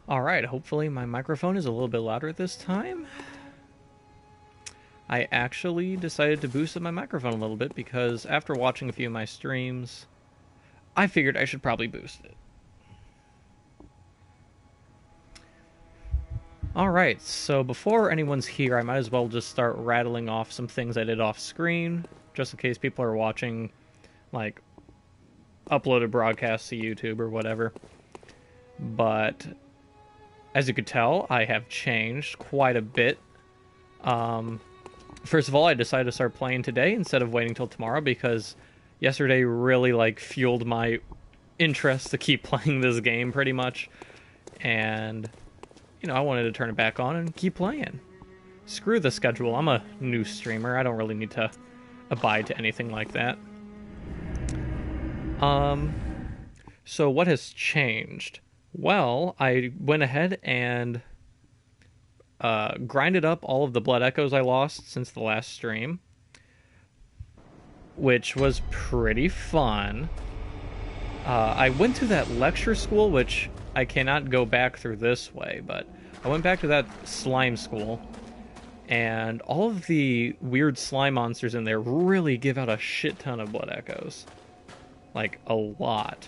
Alright, hopefully my microphone is a little bit louder this time. I actually decided to boost up my microphone a little bit because after watching a few of my streams, I figured I should probably boost it. Alright, so before anyone's here, I might as well just start rattling off some things I did off screen, just in case people are watching, like, uploaded broadcasts to YouTube or whatever. But as you could tell, I have changed quite a bit. First of all, I decided to start playing today instead of waiting till tomorrow because yesterday really fueled my interest to keep playing this game pretty much. And I wanted to turn it back on and keep playing. Screw the schedule. I'm a new streamer. I don't really need to abide to anything like that. So what has changed? Well, I went ahead and grinded up all of the blood echoes I lost since the last stream, which was pretty fun. I went to that lecture school, which I cannot go back through this way, but I went back to that slime school, and all of the weird slime monsters in there really give out a shit ton of blood echoes. Like, a lot.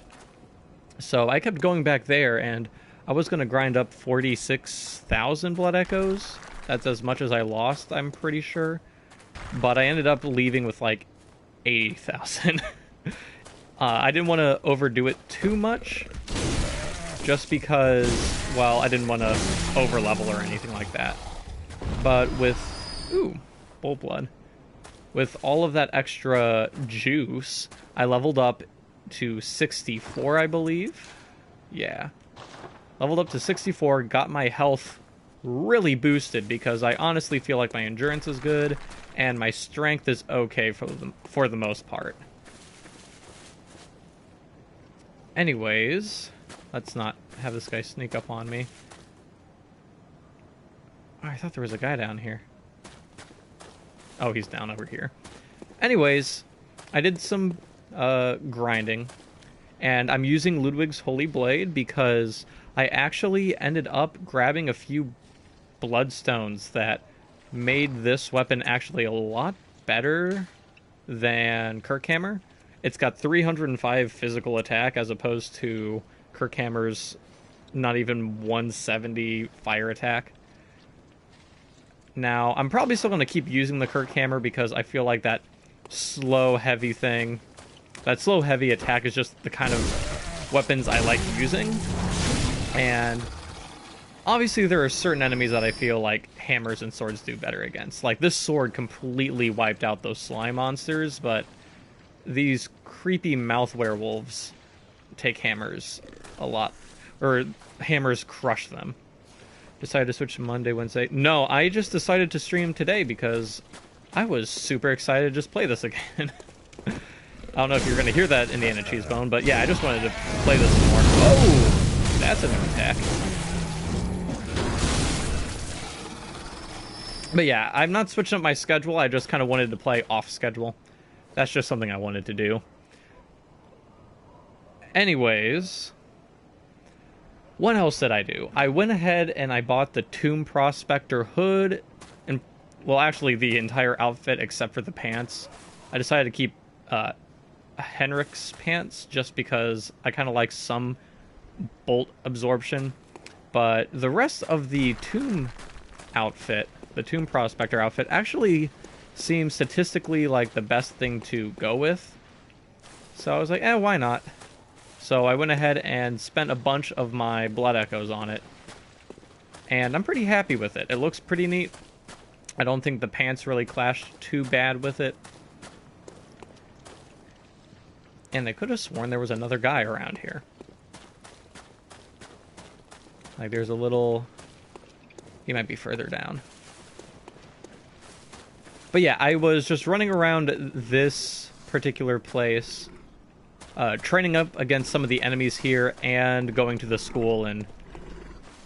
So I kept going back there, and I was going to grind up 46,000 blood echoes. That's as much as I lost, I'm pretty sure. But I ended up leaving with, 80,000. I didn't want to overdo it too much, just because, well, I didn't want to over-level or anything like that. But with... Ooh, bull blood. With all of that extra juice, I leveled up to 64, I believe. Yeah. Leveled up to 64, got my health really boosted because I honestly feel like my endurance is good and my strength is okay for the most part. Anyways, let's not have this guy sneak up on me. Oh, I thought there was a guy down here. Oh, he's down over here. Anyways, I did some grinding, and I'm using Ludwig's Holy Blade because I actually ended up grabbing a few bloodstones that made this weapon actually a lot better than Kirkhammer. It's got 305 physical attack as opposed to Kirkhammer's not even 170 fire attack. Now, I'm probably still going to keep using the Kirkhammer because I feel like that slow, heavy thing, that slow, heavy attack is just the kind of weapons I like using. And obviously there are certain enemies that I feel like hammers and swords do better against. Like, this sword completely wiped out those slime monsters, but these creepy mouth werewolves take hammers a lot. Or hammers crush them. Decided to switch to Monday, Wednesday. No, I just decided to stream today because I was super excited to just play this again. I don't know if you're going to hear that, Indiana Cheesebone, but yeah, I just wanted to play this some more. Oh! That's a new attack. But yeah, I'm not switching up my schedule. I just kind of wanted to play off schedule. That's just something I wanted to do. Anyways, what else did I do? I went ahead and I bought the Tomb Prospector hood, and, well, actually the entire outfit except for the pants. I decided to keep Henrik's pants just because I kind of like some bolt absorption, but the rest of the Tomb outfit, the Tomb Prospector outfit, actually seems statistically like the best thing to go with. So I was like, why not? So I went ahead and spent a bunch of my blood echoes on it, and I'm pretty happy with it. It looks pretty neat. I don't think the pants really clashed too bad with it. And I could have sworn there was another guy around here. Like, there's a little... He might be further down. But yeah, I was just running around this particular place, training up against some of the enemies here, and going to the school and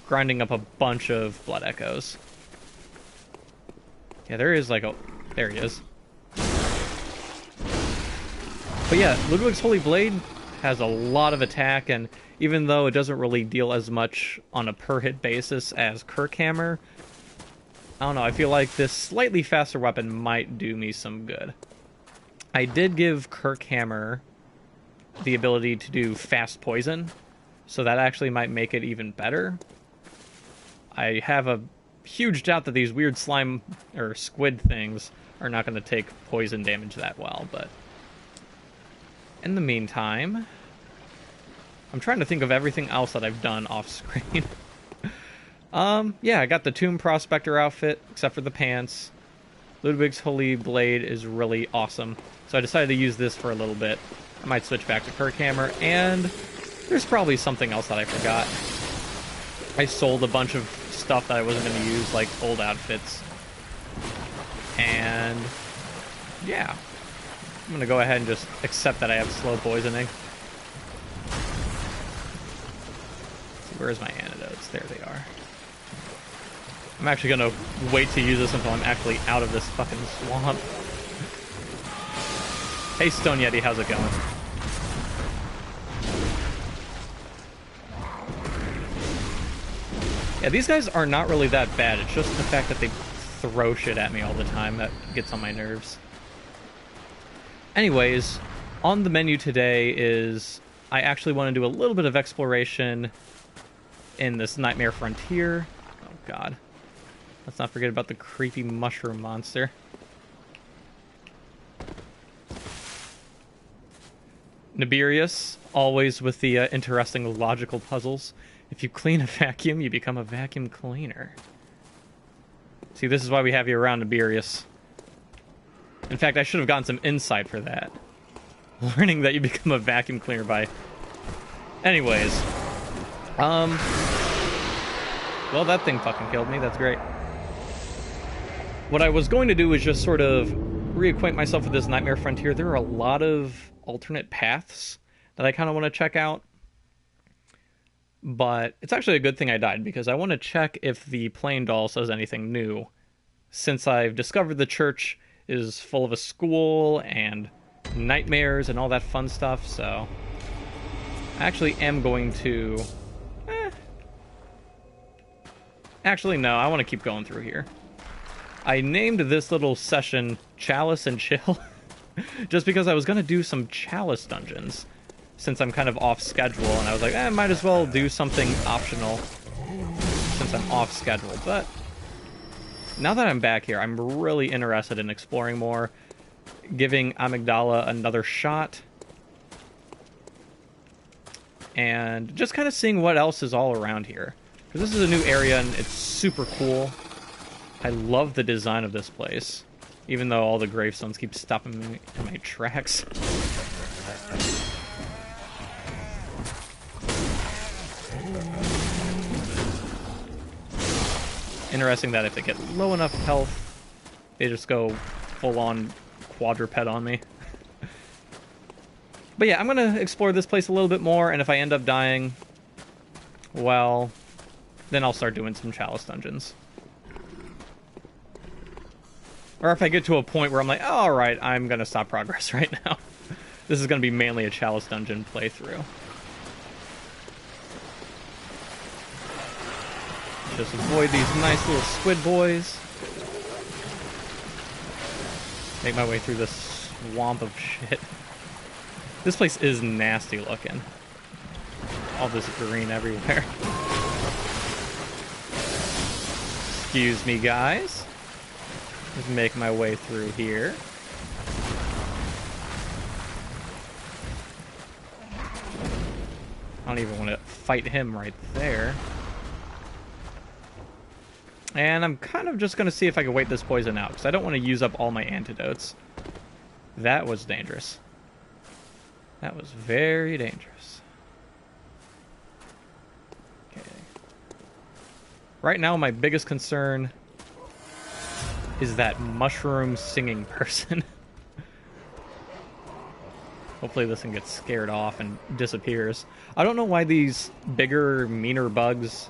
grinding up a bunch of blood echoes. Yeah, there is like a... There he is. But yeah, Ludwig's Holy Blade has a lot of attack, and even though it doesn't really deal as much on a per hit basis as Kirkhammer, I don't know, I feel like this slightly faster weapon might do me some good. I did give Kirkhammer the ability to do fast poison, so that actually might make it even better. I have a huge doubt that these weird slime or squid things are not going to take poison damage that well, but in the meantime, I'm trying to think of everything else that I've done off screen. Yeah, I got the Tomb Prospector outfit, except for the pants. Ludwig's Holy Blade is really awesome, so I decided to use this for a little bit. I might switch back to Kirkhammer, and there's probably something else that I forgot. I sold a bunch of stuff that I wasn't going to use, like old outfits. And yeah, I'm going to go ahead and just accept that I have slow poisoning. So where's my antidotes? There they are. I'm actually going to wait to use this until I'm actually out of this fucking swamp. Hey Stone Yeti, how's it going? Yeah, these guys are not really that bad. It's just the fact that they throw shit at me all the time that gets on my nerves. Anyways, on the menu today is I actually want to do a little bit of exploration in this Nightmare Frontier. Oh god. Let's not forget about the creepy mushroom monster. Nibirius, always with the interesting logical puzzles. If you clean a vacuum, you become a vacuum cleaner. See, this is why we have you around, Nibirius. In fact, I should have gotten some insight for that. Learning that you become a vacuum cleaner by... Anyways. Well, that thing fucking killed me. That's great. What I was going to do was just sort of reacquaint myself with this Nightmare Frontier. There are a lot of alternate paths that I kind of want to check out. But it's actually a good thing I died, because I want to check if the plain doll says anything new. Since I've discovered the church is full of a school and nightmares and all that fun stuff, so I actually am going to... Actually, no, I want to keep going through here. I named this little session Chalice and Chill, just because I was going to do some Chalice Dungeons, since I'm kind of off schedule, and I was like, might as well do something optional since I'm off schedule. But now that I'm back here, I'm really interested in exploring more, giving Amygdala another shot, and just kind of seeing what else is all around here. Because this is a new area, and it's super cool. I love the design of this place, even though all the gravestones keep stopping me in my tracks. Interesting that if they get low enough health, they just go full-on quadruped on me. But yeah, I'm going to explore this place a little bit more, and if I end up dying, well, then I'll start doing some Chalice Dungeons. Or if I get to a point where I'm like, oh, alright, I'm going to stop progress right now. This is going to be mainly a Chalice Dungeon playthrough. Just avoid these nice little squid boys. Make my way through this swamp of shit. This place is nasty looking. All this green everywhere. Excuse me, guys. Just make my way through here. I don't even want to fight him right there. And I'm kind of just going to see if I can wait this poison out, because I don't want to use up all my antidotes. That was dangerous. That was very dangerous. Okay. Right now, my biggest concern is that mushroom singing person. Hopefully this thing gets scared off and disappears. I don't know why these bigger, meaner bugs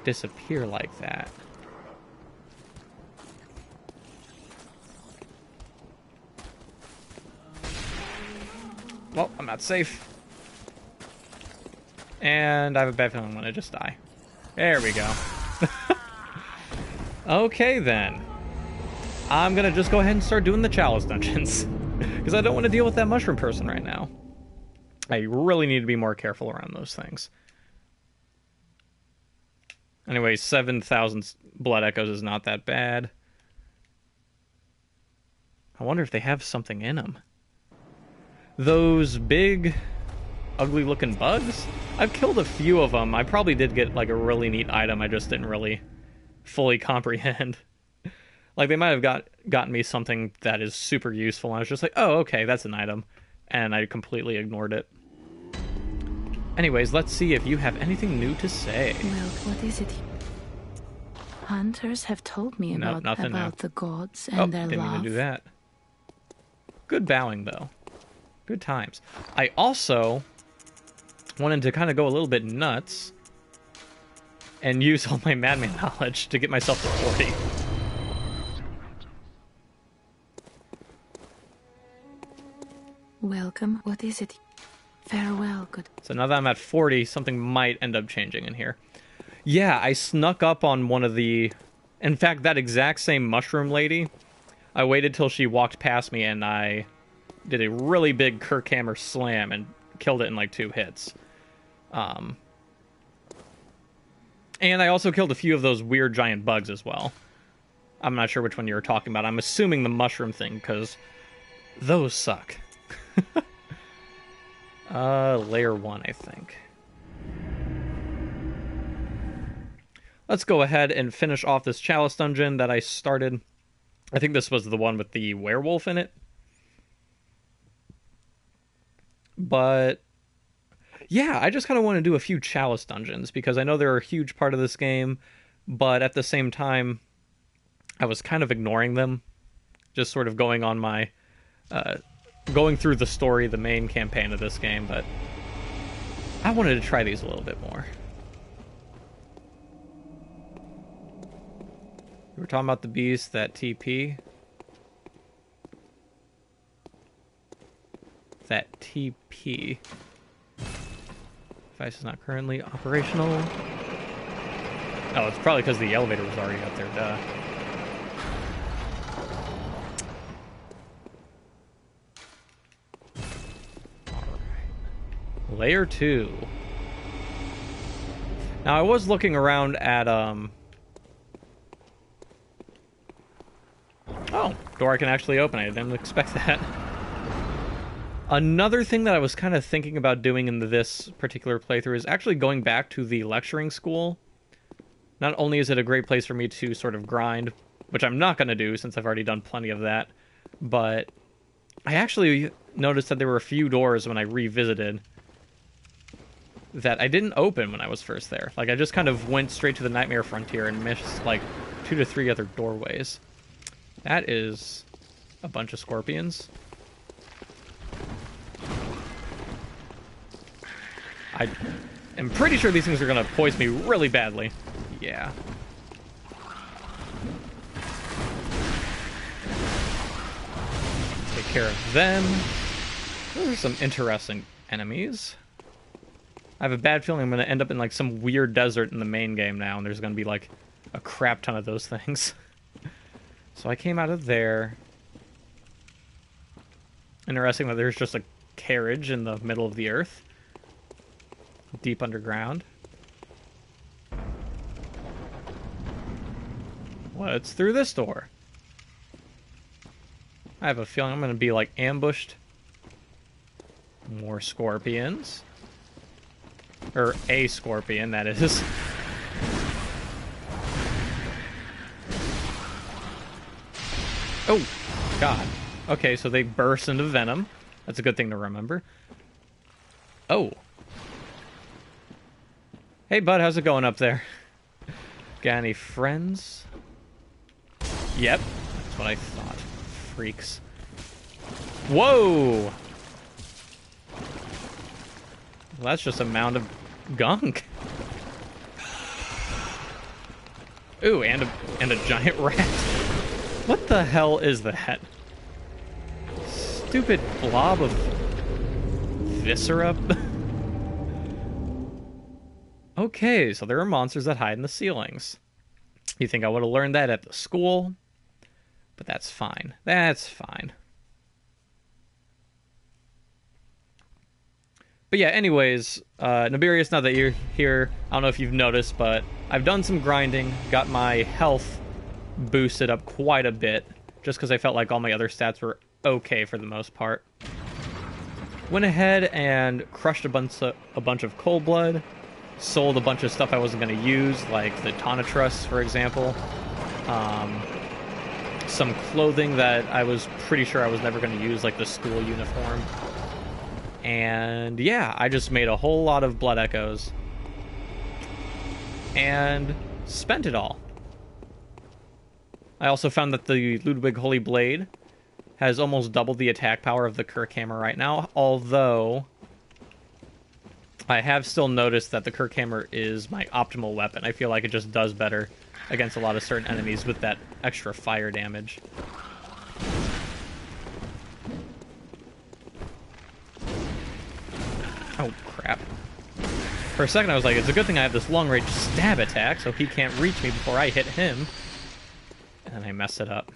disappear like that. Well, I'm not safe. And I have a bad feeling I'm gonna just die. There we go. Okay, then. I'm gonna just go ahead and start doing the Chalice Dungeons. Because I don't want to deal with that mushroom person right now. I really need to be more careful around those things. Anyway, 7,000 blood echoes is not that bad. I wonder if they have something in them. Those big, ugly-looking bugs? I've killed a few of them. I probably did get, like, a really neat item I just didn't really fully comprehend. Like, they might have gotten me something that is super useful, and I was just like, oh, okay, that's an item. And I completely ignored it. Anyways, let's see if you have anything new to say. Well, what is it? Hunters have told me about the gods and their didn't love. even do that. Good bowing, though. Good times. I also wanted to kind of go a little bit nuts and use all my madman knowledge to get myself to 40. Welcome. What is it? Farewell, good. So now that I'm at 40, something might end up changing in here. Yeah, I snuck up on one of the... In fact, that exact same mushroom lady, I waited till she walked past me and I did a really big Kirkhammer slam and killed it in like 2 hits. And I also killed a few of those weird giant bugs as well. I'm not sure which one you were talking about. I'm assuming the mushroom thing, because those suck. Layer 1, I think. Let's go ahead and finish off this Chalice Dungeon that I started. I think this was the one with the werewolf in it. But yeah, I just kind of want to do a few Chalice Dungeons because I know they're a huge part of this game, but at the same time, I was kind of ignoring them. Just sort of going on my... going through the story, the main campaign of this game, but I wanted to try these a little bit more. We were talking about the beast that TP. That TP. Device is not currently operational. Oh, it's probably because the elevator was already up there, duh. Layer 2. Now, I was looking around at, Oh, door I can actually open. I didn't expect that. Another thing that I was kind of thinking about doing in this particular playthrough is actually going back to the lecturing school. Not only is it a great place for me to sort of grind, which I'm not going to do since I've already done plenty of that, but I actually noticed that there were a few doors when I revisited that I didn't open when I was first there. Like, I just kind of went straight to the Nightmare Frontier and missed, like, 2 to 3 other doorways. That is a bunch of scorpions. I am pretty sure these things are going to poison me really badly. Yeah. Take care of them. Those are some interesting enemies. I have a bad feeling I'm going to end up in like some weird desert in the main game now, and there's going to be like a crap ton of those things. So I came out of there. Interesting that there's just a carriage in the middle of the earth. Deep underground. What's through this door? I have a feeling I'm going to be like ambushed. More scorpions. Or a scorpion, that is. Oh, God. Okay, so they burst into venom. That's a good thing to remember. Oh. Hey, bud, how's it going up there? Got any friends? Yep, that's what I thought. Freaks. Whoa! Well, that's just a mound of gunk. Ooh, and a giant rat. What the hell is that? Stupid blob of viscera. Okay, so there are monsters that hide in the ceilings. You think I would have learned that at the school? But that's fine. That's fine. But yeah, anyways, Nibirius, now that you're here, I don't know if you've noticed, but I've done some grinding, got my health boosted up quite a bit, just because I felt like all my other stats were okay for the most part. Went ahead and crushed a bunch of cold blood, sold a bunch of stuff I wasn't going to use, like the Tonitrus, for example. Some clothing that I was pretty sure I was never going to use, like the school uniform. And yeah, I just made a whole lot of blood echoes. And spent it all. I also found that the Ludwig Holy Blade has almost doubled the attack power of the Kirkhammer right now, although I have still noticed that the Kirkhammer is my optimal weapon. I feel like it just does better against a lot of certain enemies with that extra fire damage. Oh, crap. For a second I was like, it's a good thing I have this long-range stab attack, so he can't reach me before I hit him. And then I messed it up.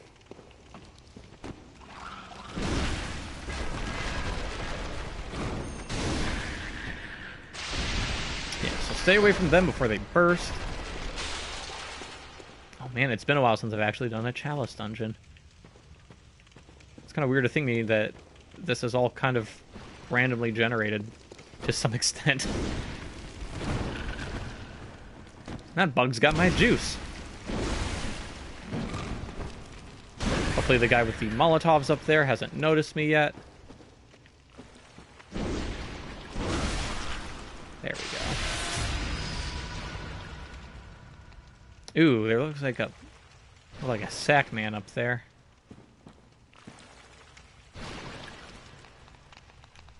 Yeah, so stay away from them before they burst. Oh man, it's been a while since I've actually done a Chalice Dungeon. It's kind of weird to think me that this is all kind of randomly generated to some extent. That bug's got my juice. Hopefully the guy with the Molotovs up there hasn't noticed me yet. There we go. Ooh, there looks like a sack man up there.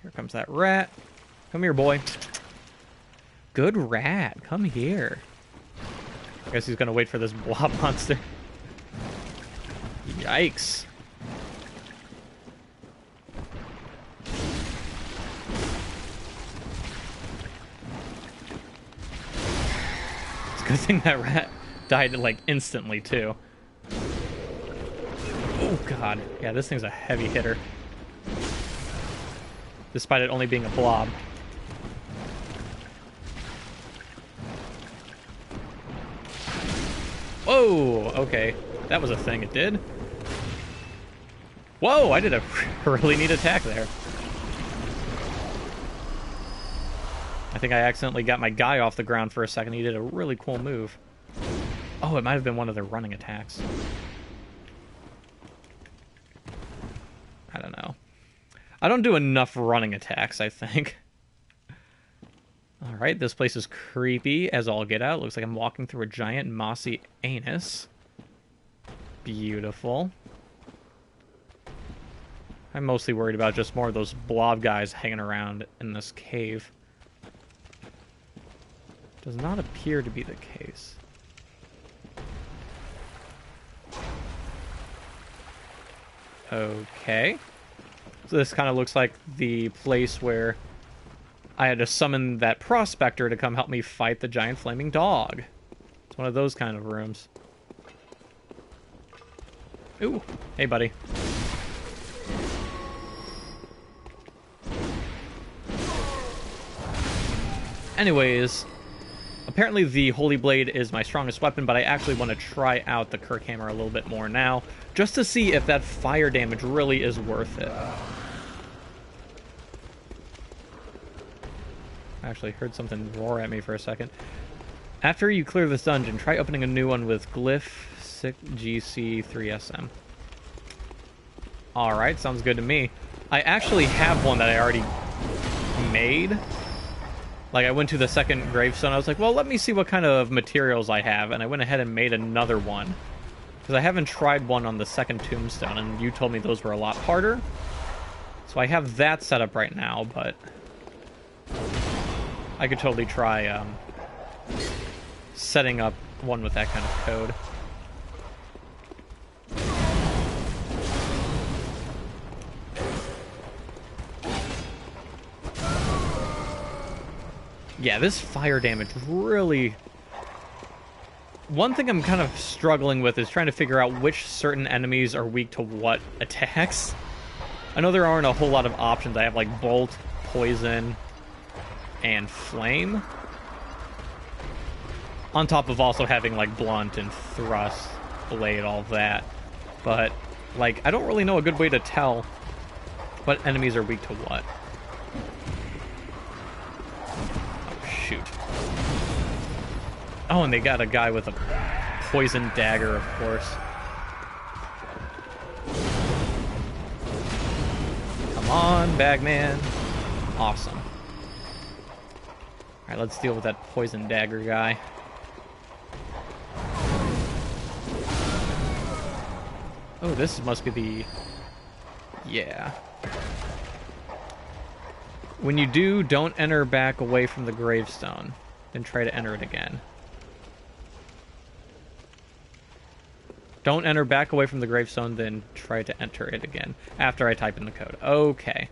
Here comes that rat. Come here, boy. Good rat. Come here. I guess he's gonna wait for this blob monster. Yikes. It's a good thing that rat died, like, instantly, too. Oh, God. Yeah, this thing's a heavy hitter. Despite it only being a blob. Whoa! Okay. That was a thing, it did. Whoa! I did a really neat attack there. I think I accidentally got my guy off the ground for a second. He did a really cool move. Oh, it might have been one of their running attacks. I don't know. I don't do enough running attacks, I think. Alright, this place is creepy as all get out. Looks like I'm walking through a giant mossy anus. Beautiful. I'm mostly worried about just more of those blob guys hanging around in this cave. Does not appear to be the case. Okay. So this kind of looks like the place where I had to summon that prospector to come help me fight the giant flaming dog. It's one of those kind of rooms. Ooh, hey buddy. Anyways, apparently the Holy Blade is my strongest weapon, but I actually want to try out the Kirkhammer a little bit more now, just to see if that fire damage really is worth it. I actually heard something roar at me for a second. After you clear this dungeon, try opening a new one with Glyph 6GC3SM. Alright, sounds good to me. I actually have one that I already made. Like, I went to the second gravestone, I was like, well, let me see what kind of materials I have, and I went ahead and made another one. Because I haven't tried one on the second tombstone, and you told me those were a lot harder. So I have that set up right now, but I could totally try setting up one with that kind of code. Yeah, this fire damage really... One thing I'm kind of struggling with is trying to figure out which certain enemies are weak to what attacks. I know there aren't a whole lot of options. I have, like, Bolt, Poison, and Flame. On top of also having, like, Blunt and Thrust, Blade, all of that. But, like, I don't really know a good way to tell what enemies are weak to what. Oh, shoot. Oh, and they got a guy with a poison dagger, of course. Come on, Bagman. Awesome. Alright, let's deal with that poison dagger guy. Oh, this must be the... Yeah. When you do, don't enter back away from the gravestone. Then try to enter it again. Don't enter back away from the gravestone, then try to enter it again after I type in the code. Okay.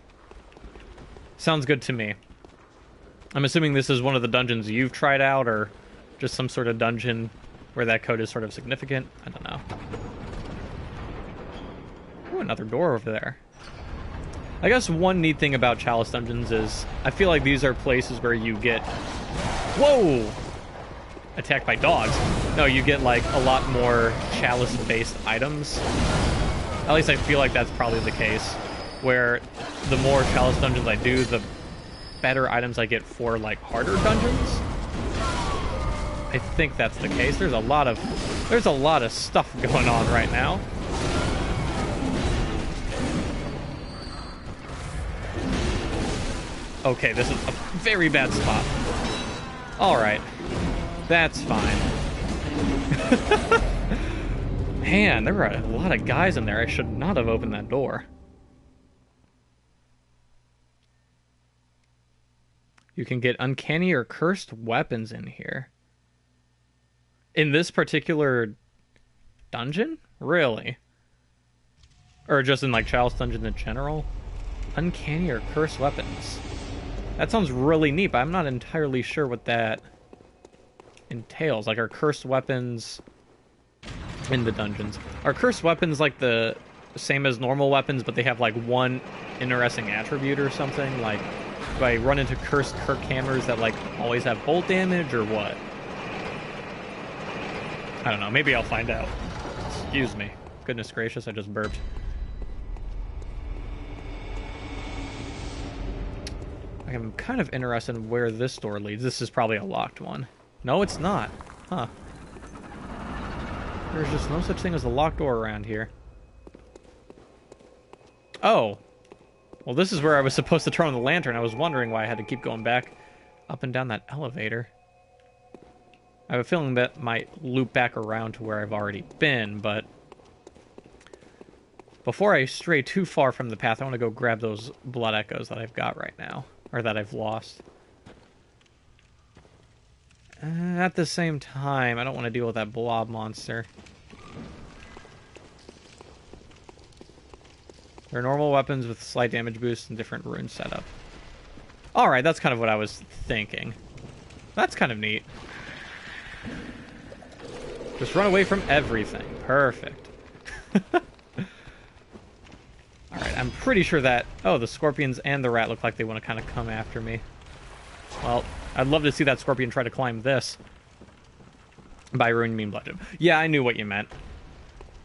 Sounds good to me. I'm assuming this is one of the dungeons you've tried out, or just some sort of dungeon where that code is sort of significant. I don't know. Ooh, another door over there. I guess one neat thing about Chalice Dungeons is I feel like these are places where you get... Whoa! Attacked by dogs. No, you get, like, a lot more Chalice-based items. At least I feel like that's probably the case. Where the more Chalice Dungeons I do, the better items I get for, like, harder dungeons. I think that's the case. There's a lot of stuff going on right now. Okay, this is a very bad spot. Alright. That's fine. Man, there were a lot of guys in there. I should not have opened that door. You can get uncanny or cursed weapons in here. In this particular dungeon? Really? Or just in, like, Chalice Dungeon in general? Uncanny or cursed weapons. That sounds really neat, but I'm not entirely sure what that entails. Like, are cursed weapons in the dungeons? Are cursed weapons like the same as normal weapons, but they have like one interesting attribute or something? Like, do I run into cursed Kirk hammers that like always have bolt damage, or what? I don't know. Maybe I'll find out. Excuse me. Goodness gracious, I just burped. I'm kind of interested in where this door leads. This is probably a locked one. No, it's not. Huh. There's just no such thing as a locked door around here. Oh. Well, this is where I was supposed to turn on the lantern. I was wondering why I had to keep going back up and down that elevator. I have a feeling that might loop back around to where I've already been, but... Before I stray too far from the path, I want to go grab those blood echoes that I've got right now. Or that I've lost. At the same time, I don't want to deal with that blob monster. They're normal weapons with slight damage boost and different rune setup. Alright, that's kind of what I was thinking. That's kind of neat. Just run away from everything. Perfect. Alright, I'm pretty sure that... Oh, the scorpions and the rat look like they want to kind of come after me. Well, I'd love to see that scorpion try to climb this. By rune, you mean bludgeon. Yeah, I knew what you meant.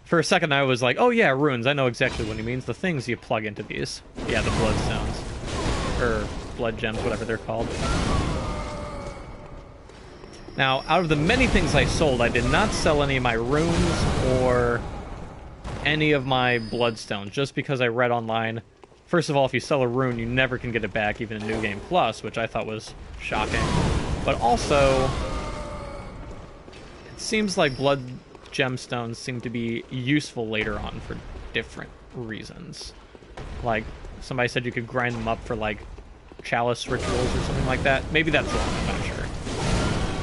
For a second, I was like, oh yeah, runes. I know exactly what he means. The things you plug into these. Yeah, the bloodstones. Or blood gems, whatever they're called. Now, out of the many things I sold, I did not sell any of my runes or any of my bloodstones, just because I read online. First of all, if you sell a rune, you never can get it back, even in New Game Plus, which I thought was shocking. But also, it seems like blood gemstones seem to be useful later on for different reasons. Like, somebody said you could grind them up for, like, chalice rituals or something like that. Maybe that's wrong, I'm not sure.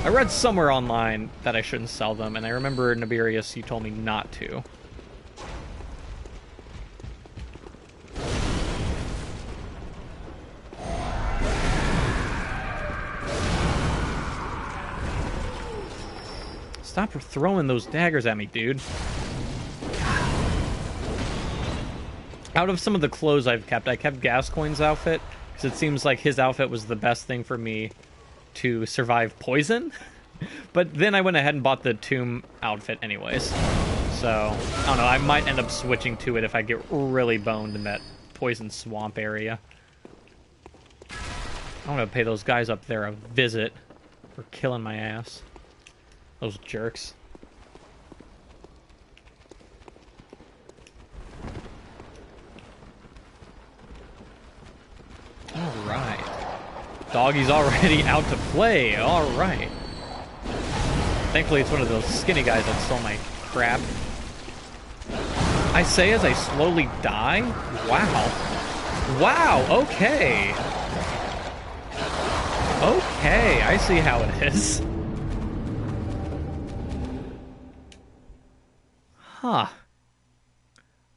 I read somewhere online that I shouldn't sell them, and I remember Nibirius, he told me not to. Stop throwing those daggers at me, dude. Out of some of the clothes I've kept, I kept Gascoigne's outfit, because it seems like his outfit was the best thing for me to survive poison. But then I went ahead and bought the tomb outfit anyways. So, I don't know, I might end up switching to it if I get really boned in that poison swamp area. I'm gonna pay those guys up there a visit for killing my ass. Those jerks. Alright. Doggy's already out to play. Alright. Thankfully, it's one of those skinny guys that stole my crap. I say as I slowly die? Wow. Wow, okay. Okay, I see how it is. Huh.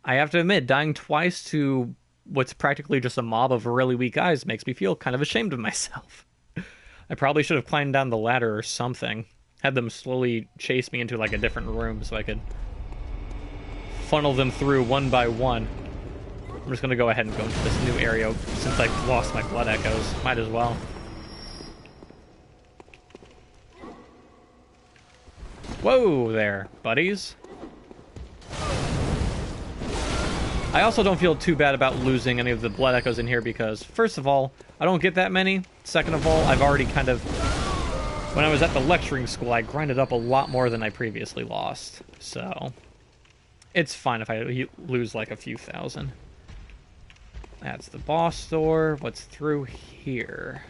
I have to admit, dying twice to what's practically just a mob of really weak guys makes me feel kind of ashamed of myself. I probably should have climbed down the ladder or something. Had them slowly chase me into like a different room so I could funnel them through one by one. I'm just gonna go ahead and go into this new area since I've lost my blood echoes. Might as well. Whoa there, buddies. I also don't feel too bad about losing any of the blood echoes in here because, first of all, I don't get that many. Second of all, I've already kind of... When I was at the lecturing school, I grinded up a lot more than I previously lost. So, it's fine if I lose like a few thousand. That's the boss door. What's through here?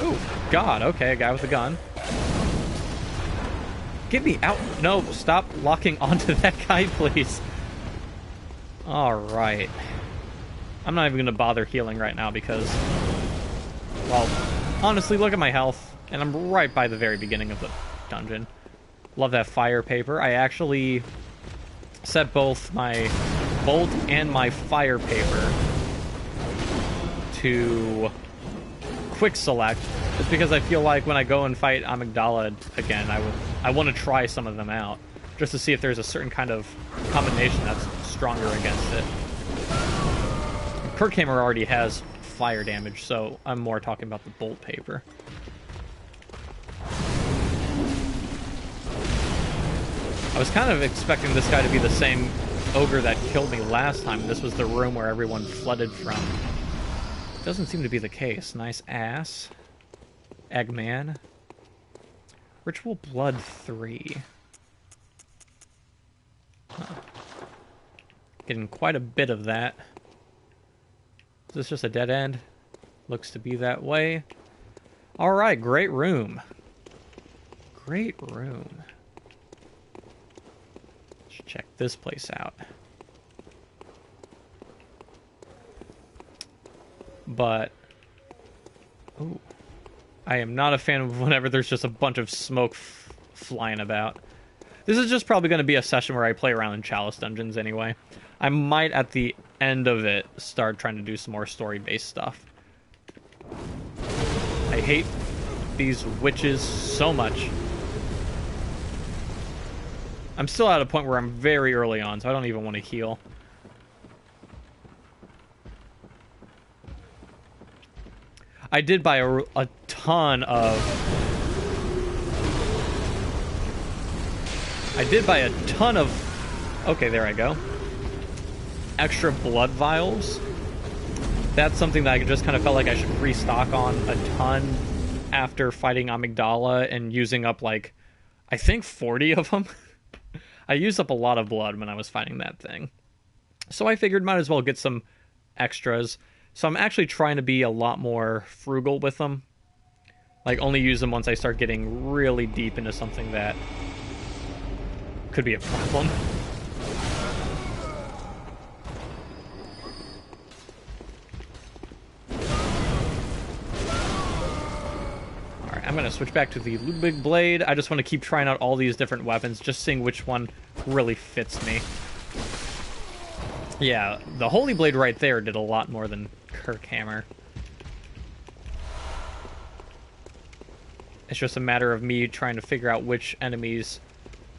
Oh, God. Okay, a guy with a gun. Get me out. No, stop locking onto that guy, please. Alright. I'm not even going to bother healing right now because... Well, honestly, look at my health. And I'm right by the very beginning of the dungeon. Love that fire paper. I actually set both my bolt and my fire paper to quick select. Just because I feel like when I go and fight Amygdala again, I want to try some of them out. Just to see if there's a certain kind of combination that's stronger against it. Kirkhammer already has fire damage, so I'm more talking about the bolt paper. I was kind of expecting this guy to be the same ogre that killed me last time. This was the room where everyone flooded from. Doesn't seem to be the case. Nice ass. Eggman. Ritual Blood 3. Huh. Getting quite a bit of that. Is this just a dead end? Looks to be that way. Alright, great room. Great room. Let's check this place out. But... ooh. I am not a fan of whenever there's just a bunch of smoke flying about. This is just probably going to be a session where I play around in Chalice Dungeons anyway. I might, at the end of it, start trying to do some more story-based stuff. I hate these witches so much. I'm still at a point where I'm very early on, so I don't even want to heal. I did buy a ton of... Okay, there I go. Extra blood vials. That's something that I just kind of felt like I should restock on a ton after fighting Amygdala and using up, like, I think 40 of them. I used up a lot of blood when I was fighting that thing. So I figured might as well get some extras. So I'm actually trying to be a lot more frugal with them. Like, only use them once I start getting really deep into something that could be a problem. Alright, I'm going to switch back to the Ludwig Blade. I just want to keep trying out all these different weapons, just seeing which one really fits me. Yeah, the Holy Blade right there did a lot more than Kirkhammer. It's just a matter of me trying to figure out which enemies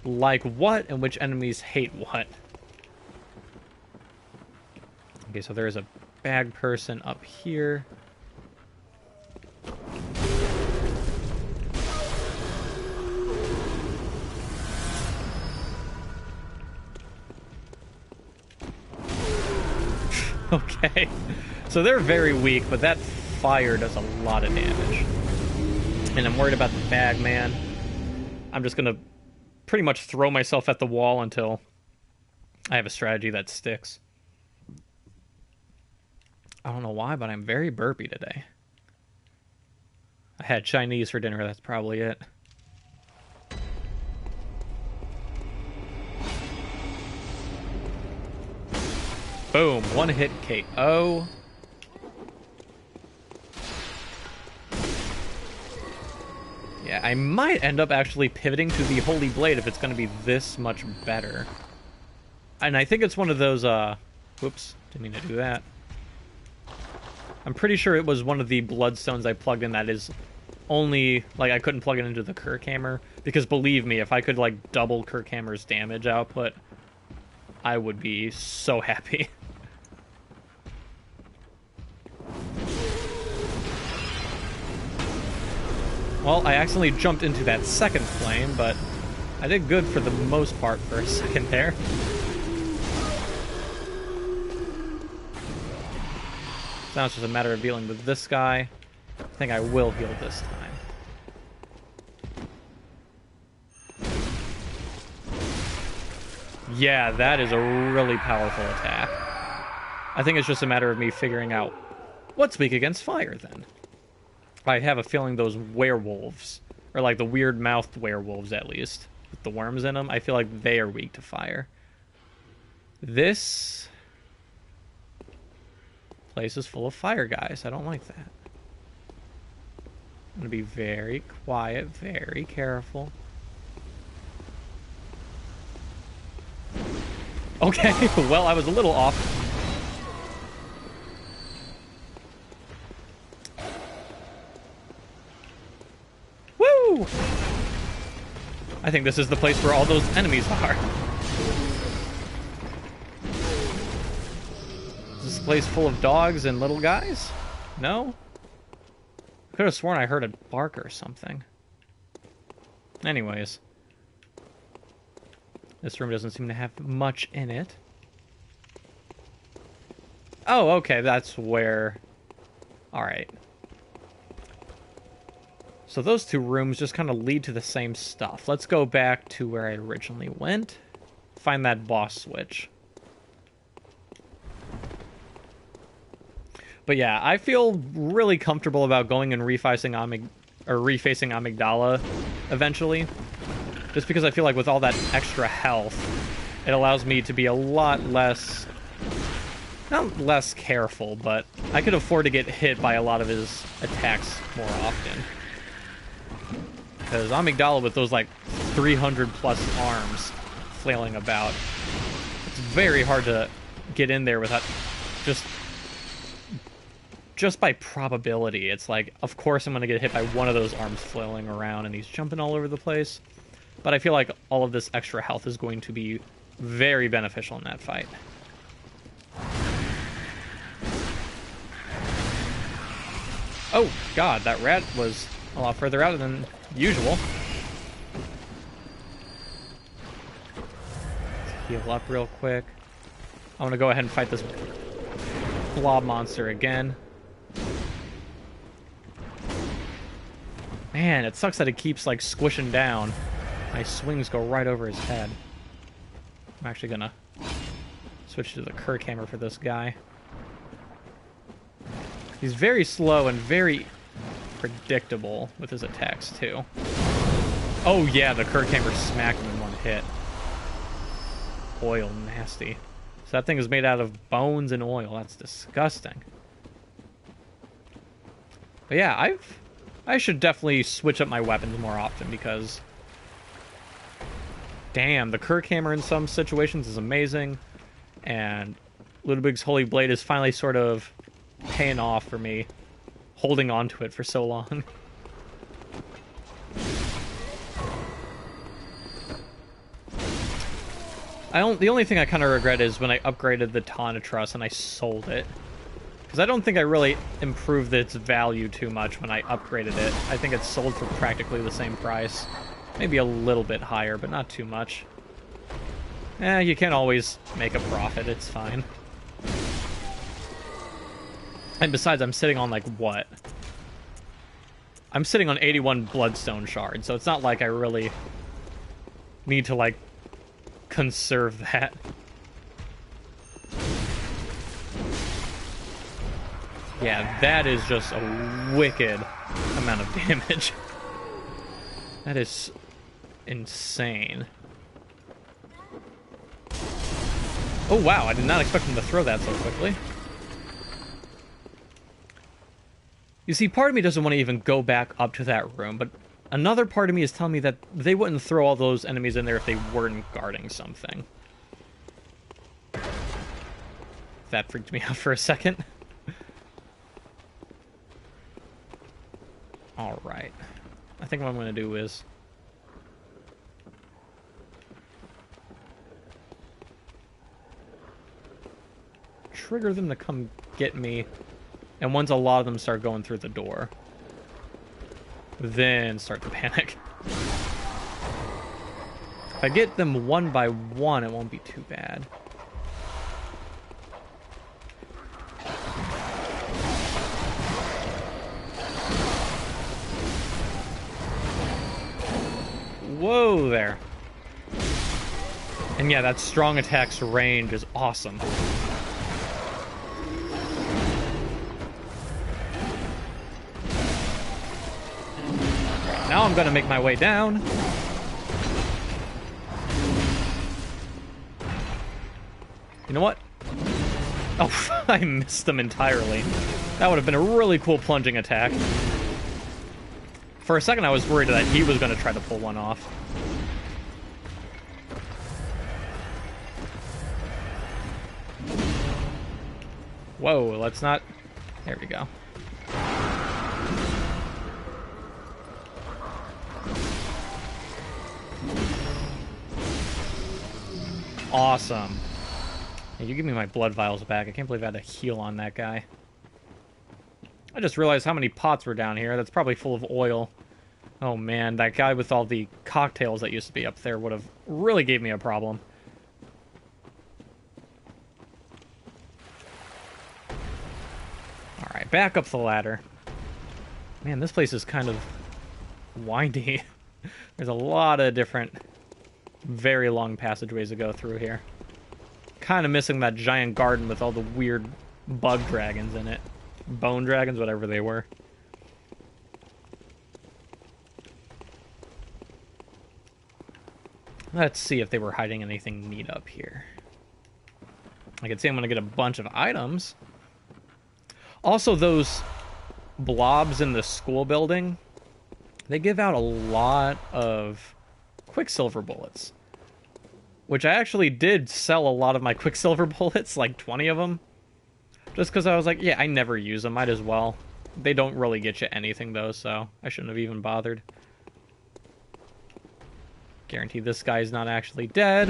like what and which enemies hate what. Okay, so there's a bag person up here. Okay, so they're very weak, but that fire does a lot of damage. And I'm worried about the bag man. I'm just gonna pretty much throw myself at the wall until I have a strategy that sticks. I don't know why, but I'm very burpy today. I had Chinese for dinner, that's probably it. Boom, one hit KO. Yeah, I might end up actually pivoting to the Holy Blade if it's going to be this much better. And I think it's one of those, whoops, didn't mean to do that. I'm pretty sure it was one of the Bloodstones I plugged in that is only, like, I couldn't plug it into the Kirkhammer. Because believe me, if I could, like, double Kirkhammer's damage output, I would be so happy. Well, I accidentally jumped into that second flame, but I did good for the most part for a second there. Now it's just a matter of dealing with this guy. I think I will heal this time. Yeah, that is a really powerful attack. I think it's just a matter of me figuring out what's weak against fire, then. I have a feeling those werewolves, or like the weird-mouthed werewolves at least, with the worms in them, I feel like they are weak to fire. This place is full of fire guys. I don't like that. I'm going to be very quiet, very careful. Okay, well, I was a little off. Woo! I think this is the place where all those enemies are. Is this place full of dogs and little guys? No? I could have sworn I heard a bark or something. Anyways. This room doesn't seem to have much in it. Oh, okay, that's where... Alright. So those two rooms just kind of lead to the same stuff. Let's go back to where I originally went. Find that boss switch. But yeah, I feel really comfortable about going and refacing Amygdala eventually. Just because I feel like with all that extra health, it allows me to be a lot less... Not less careful, but I could afford to get hit by a lot of his attacks more often. Because Amygdala with those like 300 plus arms flailing about, it's very hard to get in there without just by probability. It's like, of course I'm going to get hit by one of those arms flailing around and he's jumping all over the place. But I feel like all of this extra health is going to be very beneficial in that fight. Oh, God, that rat was a lot further out than usual. Let's heal up real quick. I want to go ahead and fight this blob monster again. Man, it sucks that it keeps, like, squishing down. My swings go right over his head. I'm actually gonna switch to the Kirkhammer for this guy. He's very slow and very predictable with his attacks, too. Oh, yeah, the Kirkhammer smacked him in one hit. Oil, nasty. So that thing is made out of bones and oil. That's disgusting. But yeah, I should definitely switch up my weapons more often because... Damn, the Kirkhammer in some situations is amazing. And Ludwig's Holy Blade is finally sort of paying off for me. Holding on to it for so long. The only thing I kind of regret is when I upgraded the Tonitrus and I sold it. Because I don't think I really improved its value too much when I upgraded it. I think it's sold for practically the same price. Maybe a little bit higher, but not too much. You can't always make a profit, it's fine. And besides, I'm sitting on, like, what? I'm sitting on 81 Bloodstone shards, so it's not like I really need to, like, conserve that. Yeah, that is just a wicked amount of damage. That is insane. Oh, wow, I did not expect him to throw that so quickly. You see, part of me doesn't want to even go back up to that room, but another part of me is telling me that they wouldn't throw all those enemies in there if they weren't guarding something. That freaked me out for a second. Alright. I think what I'm going to do is... trigger them to come get me, and once a lot of them start going through the door, then start to panic. If I get them one by one, it won't be too bad. Whoa there. And yeah, that strong attack's range is awesome. Now I'm gonna make my way down. You know what? Oh, I missed them entirely. That would have been a really cool plunging attack. For a second I was worried that he was gonna try to pull one off. Whoa, let's not... There we go. Awesome. Hey, you give me my blood vials back. I can't believe I had to heal on that guy. I just realized how many pots were down here. That's probably full of oil. Oh man, that guy with all the cocktails that used to be up there would have really gave me a problem. Alright, back up the ladder. Man, this place is kind of windy. There's a lot of different... very long passageways to go through here. Kind of missing that giant garden with all the weird bug dragons in it. Bone dragons, whatever they were. Let's see if they were hiding anything neat up here. I can see I'm going to get a bunch of items. Also, those blobs in the school building, they give out a lot of Quicksilver Bullets. Which I actually did sell a lot of my Quicksilver Bullets, like 20 of them. Just because I was like, yeah, I never use them, might as well. They don't really get you anything, though, so I shouldn't have even bothered. Guarantee this guy's not actually dead.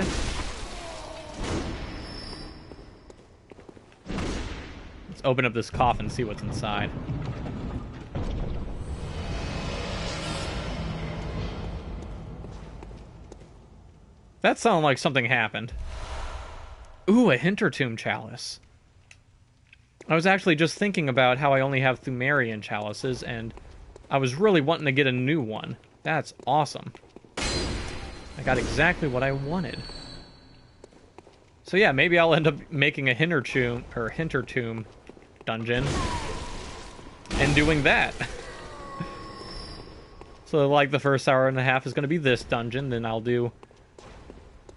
Let's open up this coffin and see what's inside. That sounded like something happened. Ooh, a Hintertomb Chalice. I was actually just thinking about how I only have Thumerian chalices, and I was really wanting to get a new one. That's awesome. I got exactly what I wanted. So yeah, maybe I'll end up making a Hintertomb dungeon and doing that. So like the first hour and a half is going to be this dungeon, then I'll do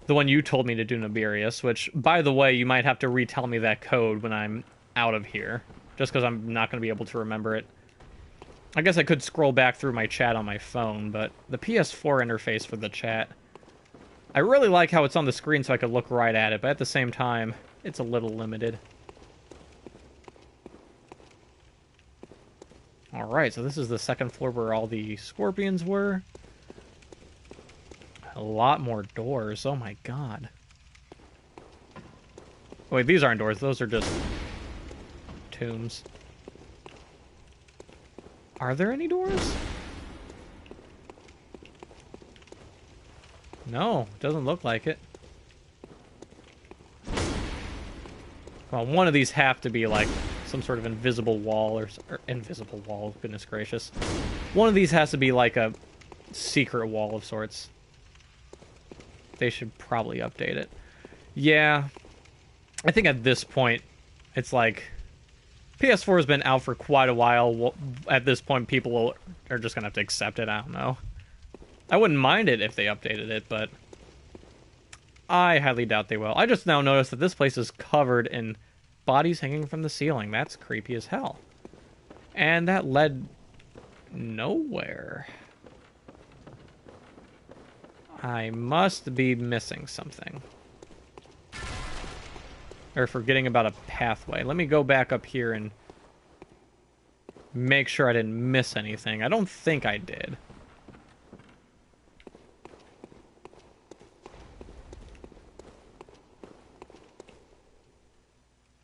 the one you told me to do, Naberius, which, by the way, you might have to retell me that code when I'm out of here, just because I'm not going to be able to remember it. I guess I could scroll back through my chat on my phone, but the PS4 interface for the chat, I really like how it's on the screen so I could look right at it, but at the same time, it's a little limited. Alright, so this is the second floor where all the scorpions were. A lot more doors, oh my god. Wait, these aren't doors. Those are just tombs. Are there any doors? No, doesn't look like it. Well, one of these have to be like some sort of invisible wall or invisible wall, goodness gracious. One of these has to be like a secret wall of sorts. They should probably update it. Yeah. I think at this point, it's like PS4 has been out for quite a while. At this point, people are just going to have to accept it. I don't know. I wouldn't mind it if they updated it, but I highly doubt they will. I just now noticed that this place is covered in bodies hanging from the ceiling. That's creepy as hell. And that led nowhere. I must be missing something. Or forgetting about a pathway. Let me go back up here and make sure I didn't miss anything. I don't think I did.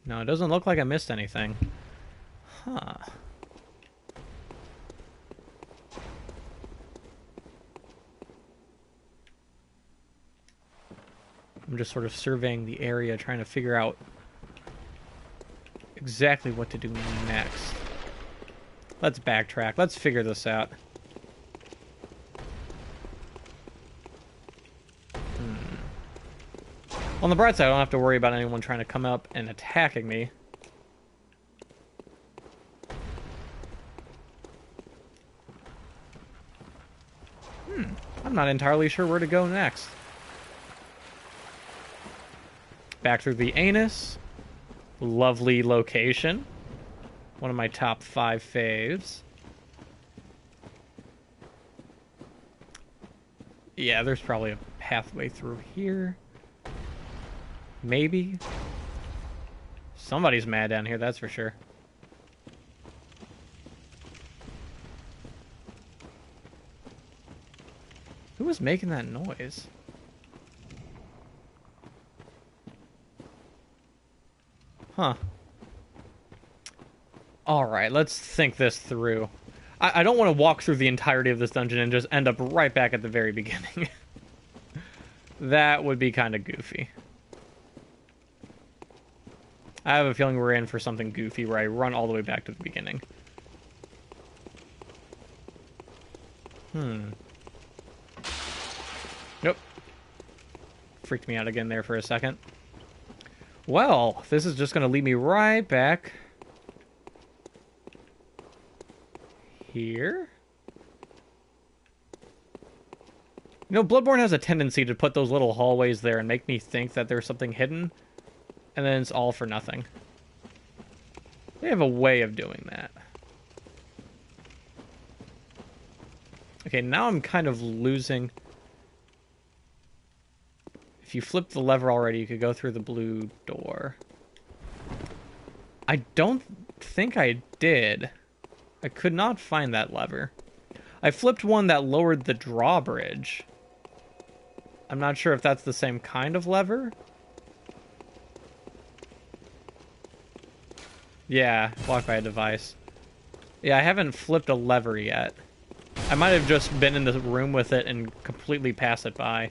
No, it doesn't look like I missed anything. Huh. I'm just sort of surveying the area, trying to figure out exactly what to do next. Let's backtrack. Let's figure this out. On the bright side, I don't have to worry about anyone trying to come up and attacking me. I'm not entirely sure where to go next. Back through the anus. Lovely location. One of my top 5 faves. Yeah, there's probably a pathway through here. Maybe. Somebody's mad down here, that's for sure. Who was making that noise? Huh. Alright, let's think this through. I don't want to walk through the entirety of this dungeon and just end up right back at the very beginning. That would be kind of goofy. I have a feeling we're in for something goofy where I run all the way back to the beginning. Nope. Freaked me out again there for a second. Well, this is just going to lead me right back here. You know, Bloodborne has a tendency to put those little hallways there and make me think that there's something hidden. And then it's all for nothing. They have a way of doing that. Okay, now I'm kind of losing. If you flip the lever already, you could go through the blue door. I don't think I did. I could not find that lever. I flipped one that lowered the drawbridge. I'm not sure if that's the same kind of lever. Yeah, blocked by a device. Yeah, I haven't flipped a lever yet. I might have just been in the room with it and completely passed it by.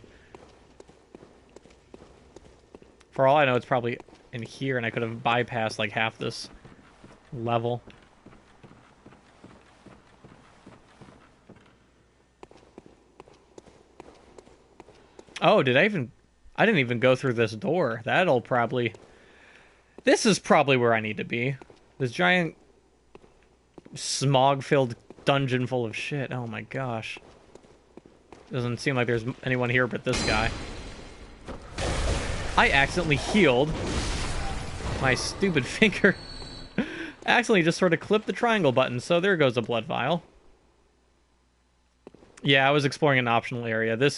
For all I know, it's probably in here, and I could have bypassed like half this level. Oh, did I even... I didn't even go through this door. That'll probably... This is probably where I need to be. This giant smog-filled dungeon full of shit. Oh my gosh. Doesn't seem like there's anyone here but this guy. I accidentally healed my stupid finger. Accidentally just sort of clipped the triangle button, so there goes a blood vial. Yeah, I was exploring an optional area. This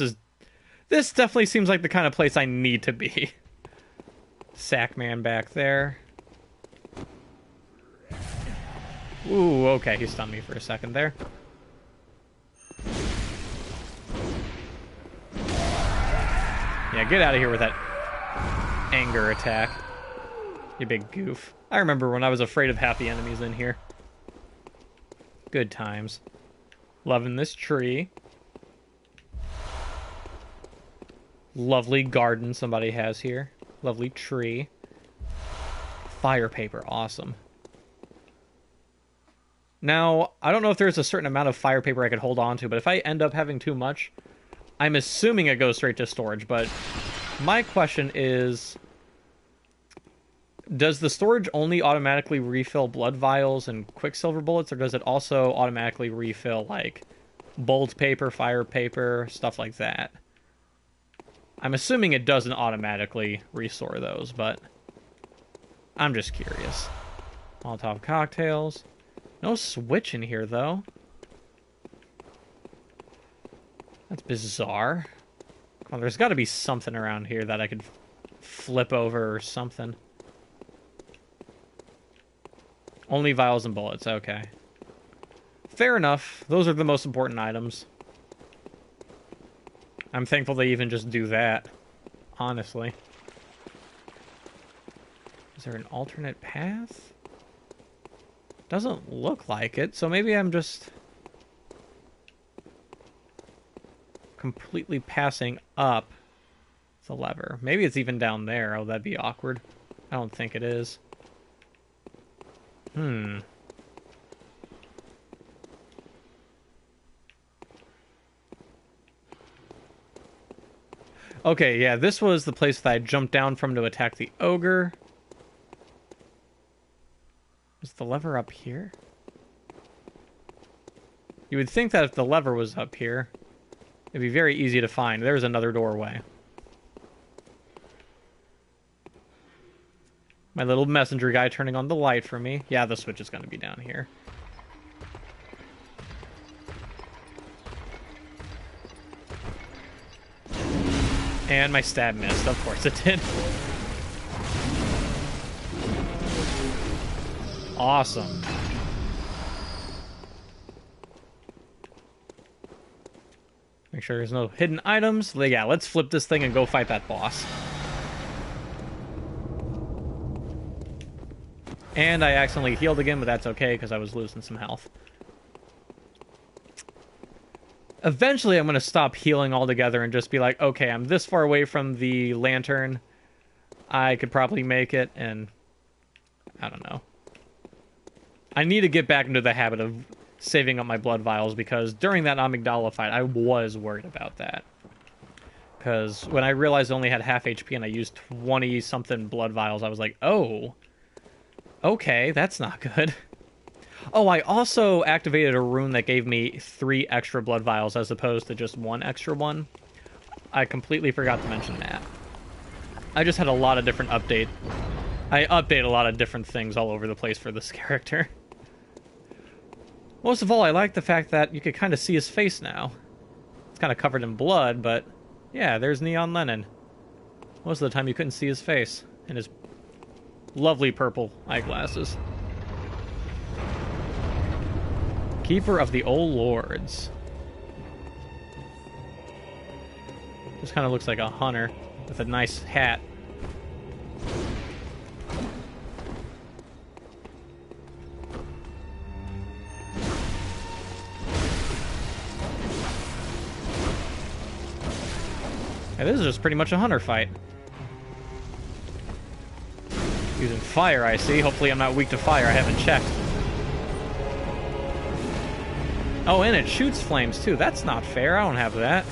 definitely seems like the kind of place I need to be. Sackman back there. Ooh, okay, he stunned me for a second there. Yeah, get out of here with that anger attack. You big goof. I remember when I was afraid of half the enemies in here. Good times. Loving this tree. Lovely garden somebody has here. Lovely tree. Fire paper, awesome. Now, I don't know if there's a certain amount of fire paper I could hold on to, but if I end up having too much, I'm assuming it goes straight to storage, but my question is, does the storage only automatically refill blood vials and Quicksilver bullets, or does it also automatically refill, like, bolt paper, fire paper, stuff like that? I'm assuming it doesn't automatically restore those, but I'm just curious. Molotov cocktails. No switch in here, though. That's bizarre. Well, there's got to be something around here that I could flip over or something. Only vials and bullets, okay. Fair enough. Those are the most important items. I'm thankful they even just do that, honestly. Is there an alternate path? Doesn't look like it, so maybe I'm just completely passing up the lever. Maybe it's even down there. Oh, that'd be awkward. I don't think it is. Okay, yeah, this was the place that I jumped down from to attack the ogre. Is the lever up here? You would think that if the lever was up here, it'd be very easy to find. There's another doorway. My little messenger guy turning on the light for me. Yeah, the switch is going to be down here. And my stab missed. Of course it did. Awesome. Make sure there's no hidden items. Yeah, let's flip this thing and go fight that boss. And I accidentally healed again, but that's okay because I was losing some health. Eventually, I'm going to stop healing altogether and just be like, okay, I'm this far away from the lantern. I could probably make it, and I don't know. I need to get back into the habit of saving up my blood vials, because during that amygdala fight, I was worried about that. Because when I realized I only had half HP and I used 20-something blood vials, I was like, oh, okay, that's not good. Oh, I also activated a rune that gave me 3 extra blood vials as opposed to just 1 extra one. I completely forgot to mention that. I just had a lot of different updates. I update a lot of different things all over the place for this character. Most of all, I like the fact that you could kind of see his face now. It's kind of covered in blood, but yeah, there's Neon Lennon. Most of the time you couldn't see his face and his lovely purple eyeglasses. Keeper of the Old Lords. Just kind of looks like a hunter with a nice hat. Yeah, this is just pretty much a hunter fight. Using fire, I see. Hopefully I'm not weak to fire. I haven't checked. Oh, and it shoots flames, too. That's not fair. I don't have that.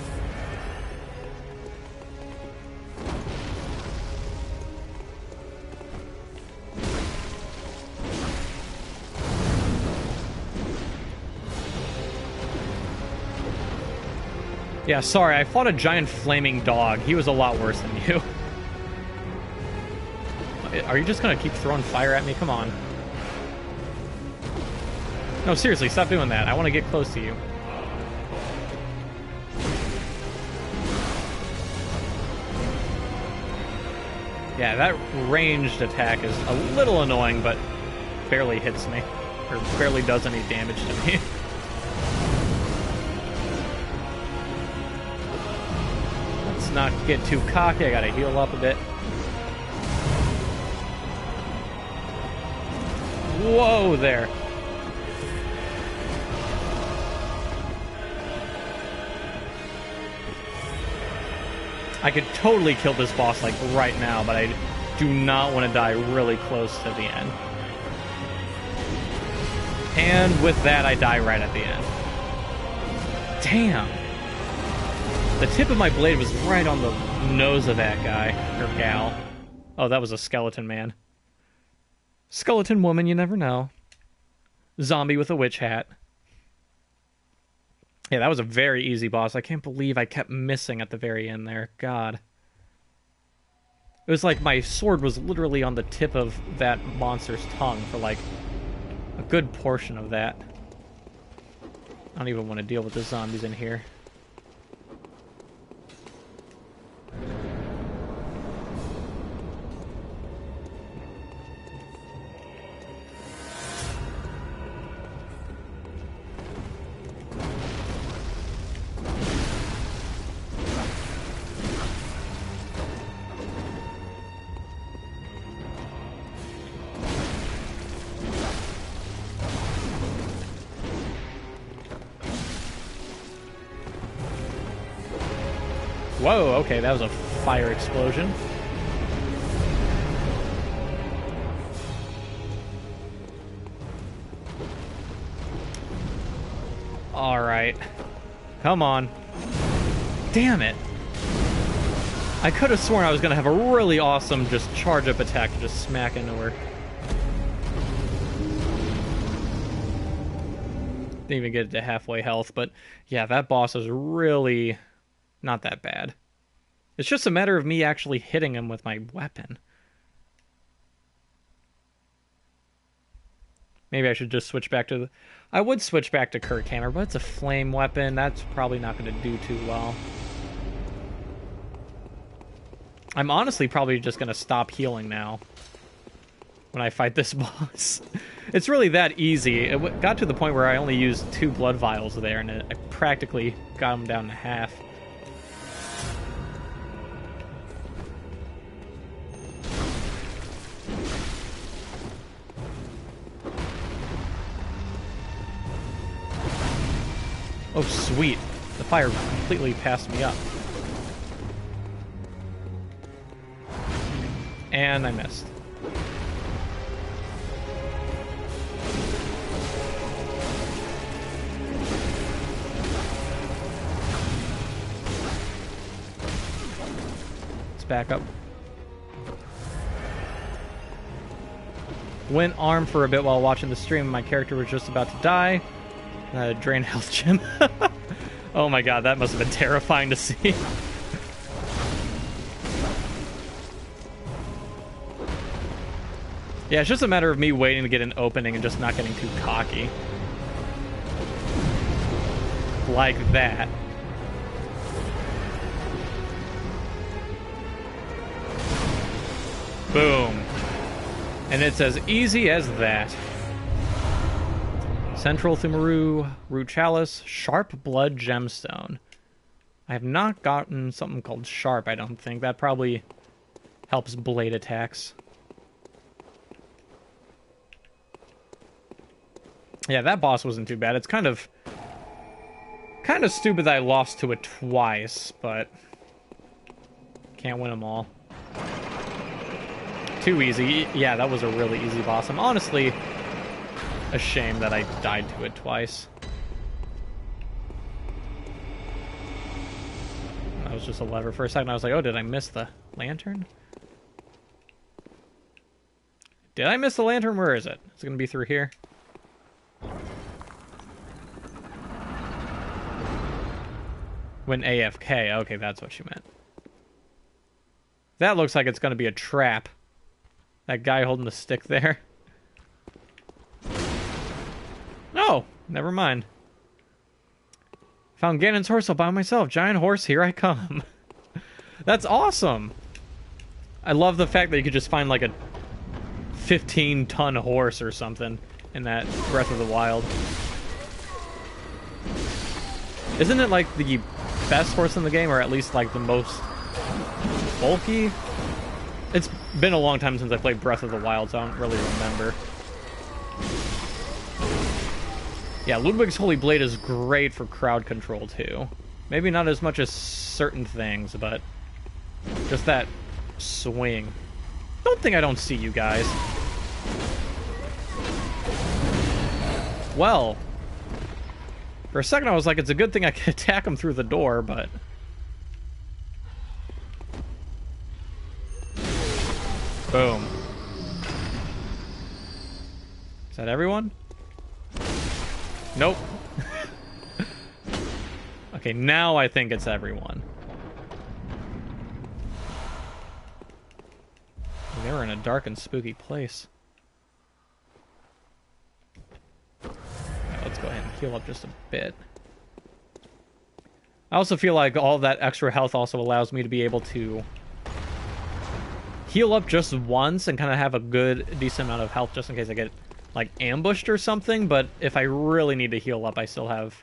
Yeah, sorry. I fought a giant flaming dog. He was a lot worse than you. Are you just gonna keep throwing fire at me? Come on. No, seriously, stop doing that. I want to get close to you. Yeah, that ranged attack is a little annoying, but barely hits me. Or barely does any damage to me. Let's not get too cocky. I gotta heal up a bit. Whoa there. I could totally kill this boss, like, right now, but I do not want to die really close to the end. And with that, I die right at the end. Damn. The tip of my blade was right on the nose of that guy, or gal. Oh, that was a skeleton man. Skeleton woman, you never know. Zombie with a witch hat. Yeah, that was a very easy boss. I can't believe I kept missing at the very end there. God. It was like my sword was literally on the tip of that monster's tongue for like a good portion of that. I don't even want to deal with the zombies in here. Whoa, okay, that was a fire explosion. Alright. Come on. Damn it. I could have sworn I was going to have a really awesome just charge-up attack to just smack into her. Didn't even get it to halfway health, but yeah, that boss is really not that bad. It's just a matter of me actually hitting him with my weapon. Maybe I should just switch back to the... I would switch back to Kirk Hammer, but it's a flame weapon. That's probably not going to do too well. I'm honestly probably just going to stop healing now when I fight this boss. It's really that easy. It got to the point where I only used 2 blood vials there, and I practically got him down to half. Oh, sweet. The fire completely passed me up. And I missed. Let's back up. Went armed for a bit while watching the stream. My character was just about to die. Drain health gem. Oh my god, that must have been terrifying to see. Yeah, it's just a matter of me waiting to get an opening and just not getting too cocky. Like that. Boom. And it's as easy as that. Central Thumaru, Root Chalice, Sharp Blood Gemstone. I have not gotten something called Sharp, I don't think. That probably helps blade attacks. Yeah, that boss wasn't too bad. It's kind of stupid that I lost to it twice, but can't win them all. Too easy. Yeah, that was a really easy boss. I'm honestly a shame that I died to it twice. That was just a lever. For a second I was like, oh, did I miss the lantern? Did I miss the lantern? Where is it? Is it going to be through here? When AFK. Okay, that's what you meant. That looks like it's going to be a trap. That guy holding the stick there. No, never mind. Found Ganon's horse all by myself. Giant horse, here I come. That's awesome. I love the fact that you could just find like a 15-ton horse or something in that Breath of the Wild. Isn't it like the best horse in the game, or at least like the most bulky? It's been a long time since I played Breath of the Wild, so I don't really remember. Yeah, Ludwig's Holy Blade is great for crowd control, too. Maybe not as much as certain things, but just that swing. Don't think I don't see you guys. Well, for a second I was like, it's a good thing I could attack him through the door, but... Boom. Is that everyone? Nope. Okay, now I think it's everyone. They were in a dark and spooky place. Right, let's go ahead and heal up just a bit. I also feel like all that extra health also allows me to be able to heal up just once and kind of have a good, decent amount of health just in case I get, like, ambushed or something. But if I really need to heal up, I still have,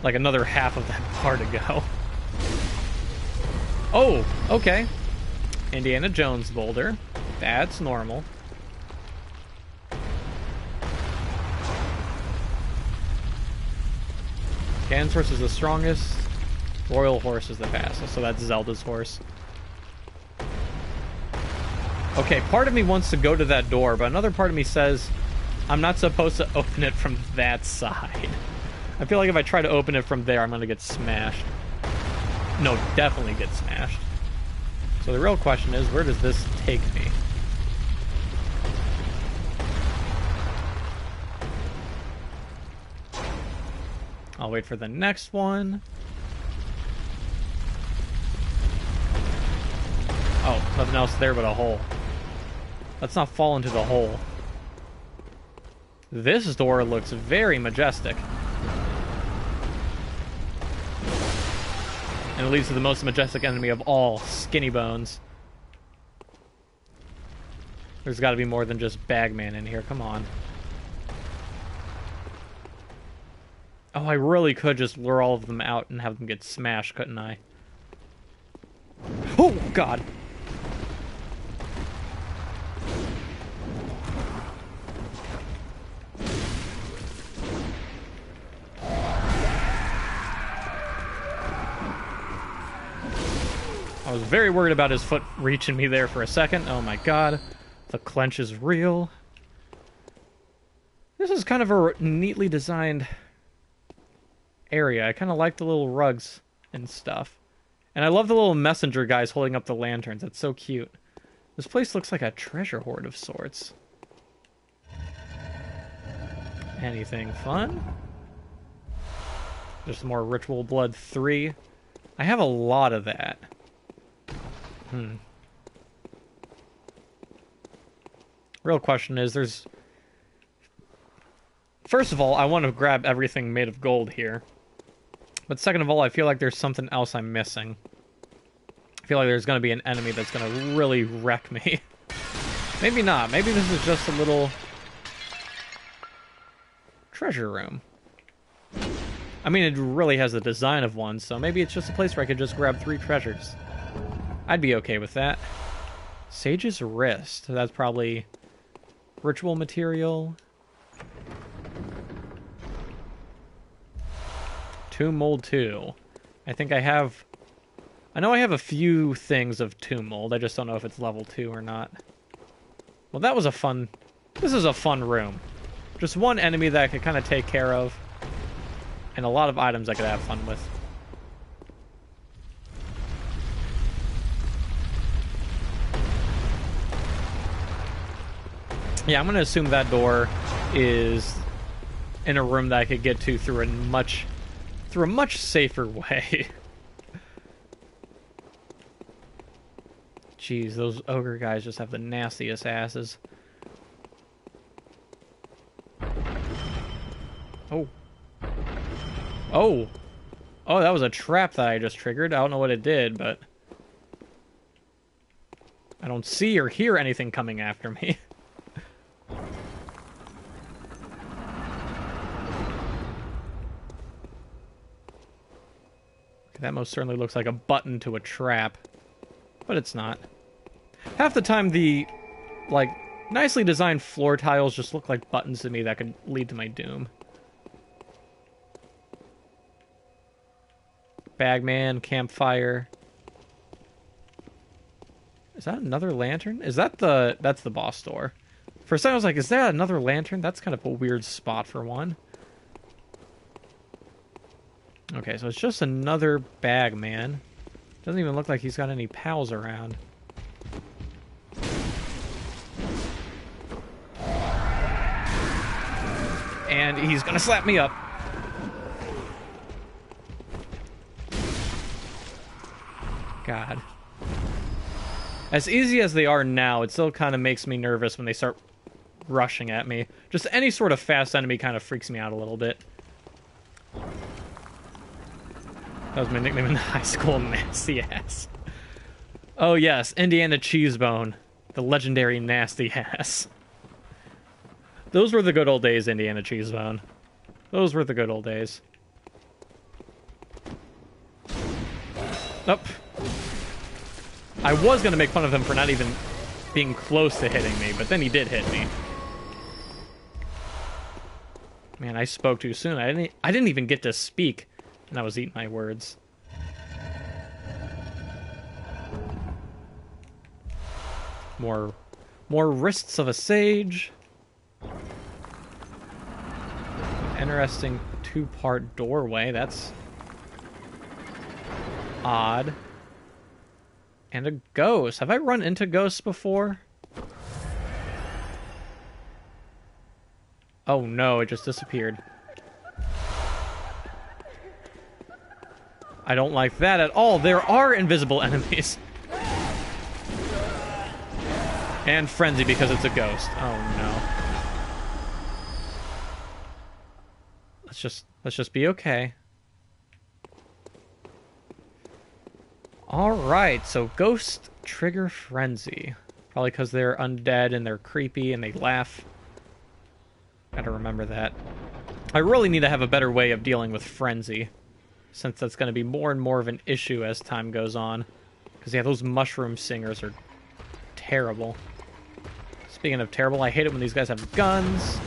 like, another half of that bar to go. Oh, okay. Indiana Jones boulder. That's normal. Ganon's horse is the strongest. Royal horse is the fastest, so that's Zelda's horse. Okay, part of me wants to go to that door, but another part of me says I'm not supposed to open it from that side. I feel like if I try to open it from there, I'm gonna get smashed. No, definitely get smashed. So the real question is, where does this take me? I'll wait for the next one. Oh, nothing else there but a hole. Let's not fall into the hole. This door looks very majestic. And it leads to the most majestic enemy of all, Skinny Bones. There's got to be more than just Bagman in here, come on. Oh, I really could just lure all of them out and have them get smashed, couldn't I? Oh, God! I was very worried about his foot reaching me there for a second. Oh my god. The clench is real. This is kind of a neatly designed area. I kind of like the little rugs and stuff. And I love the little messenger guys holding up the lanterns. That's so cute. This place looks like a treasure hoard of sorts. Anything fun? Just more Ritual Blood 3. I have a lot of that. Real question is, there's... First of all, I want to grab everything made of gold here. But second of all, I feel like there's something else I'm missing. I feel like there's going to be an enemy that's going to really wreck me. Maybe not. Maybe this is just a little... treasure room. I mean, it really has the design of one, so maybe it's just a place where I could just grab 3 treasures. I'd be okay with that. Sage's Wrist. That's probably ritual material. Tomb Mold 2. I think I have... I know I have a few things of Tomb Mold. I just don't know if it's level 2 or not. Well, that was a fun... This is a fun room. Just one enemy that I could kind of take care of. And a lot of items I could have fun with. Yeah, I'm going to assume that door is in a room that I could get to through a much safer way. Jeez, those ogre guys just have the nastiest asses. Oh. Oh. Oh, that was a trap that I just triggered. I don't know what it did, but... I don't see or hear anything coming after me. That most certainly looks like a button to a trap. But it's not. Half the time the, like, nicely designed floor tiles just look like buttons to me that could lead to my doom. Bagman, campfire. Is that another lantern? Is that the... That's the boss door. For a second I was like, is that another lantern? That's kind of a weird spot for one. Okay, so it's just another Bagman. Doesn't even look like he's got any pals around. And he's gonna slap me up. God. As easy as they are now, it still kind of makes me nervous when they start rushing at me. Just any sort of fast enemy kind of freaks me out a little bit. That was my nickname in high school, Nasty Ass. Oh yes, Indiana Cheesebone. The legendary Nasty Ass. Those were the good old days, Indiana Cheesebone. Those were the good old days. Nope. I was going to make fun of him for not even being close to hitting me, but then he did hit me. Man, I spoke too soon. I didn't even get to speak, and I was eating my words. More wrists of a sage. Interesting two-part doorway. That's odd. And a ghost. Have I run into ghosts before? Oh no, it just disappeared. I don't like that at all. There are invisible enemies. And frenzy because it's a ghost. Oh no. Let's just be okay. Alright, so ghost trigger frenzy. Probably because they're undead and they're creepy and they laugh. Gotta remember that. I really need to have a better way of dealing with frenzy, since that's going to be more and more of an issue as time goes on. Because yeah, those mushroom singers are terrible. Speaking of terrible, I hate it when these guys have guns.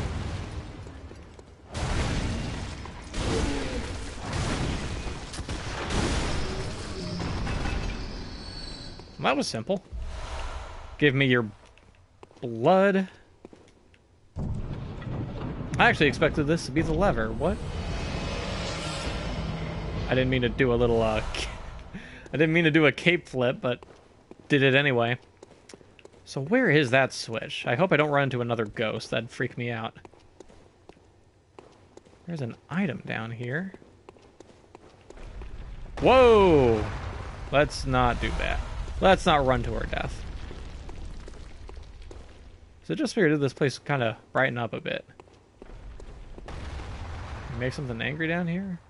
Well, that was simple. Give me your blood. I actually expected this to be the lever. What? I didn't mean to do a little, I didn't mean to do a cape flip, but did it anyway. So where is that switch? I hope I don't run into another ghost. That'd freak me out. There's an item down here. Whoa! Let's not do that. Let's not run to our death. So just figured this place kind of brighten up a bit. Make something angry down here?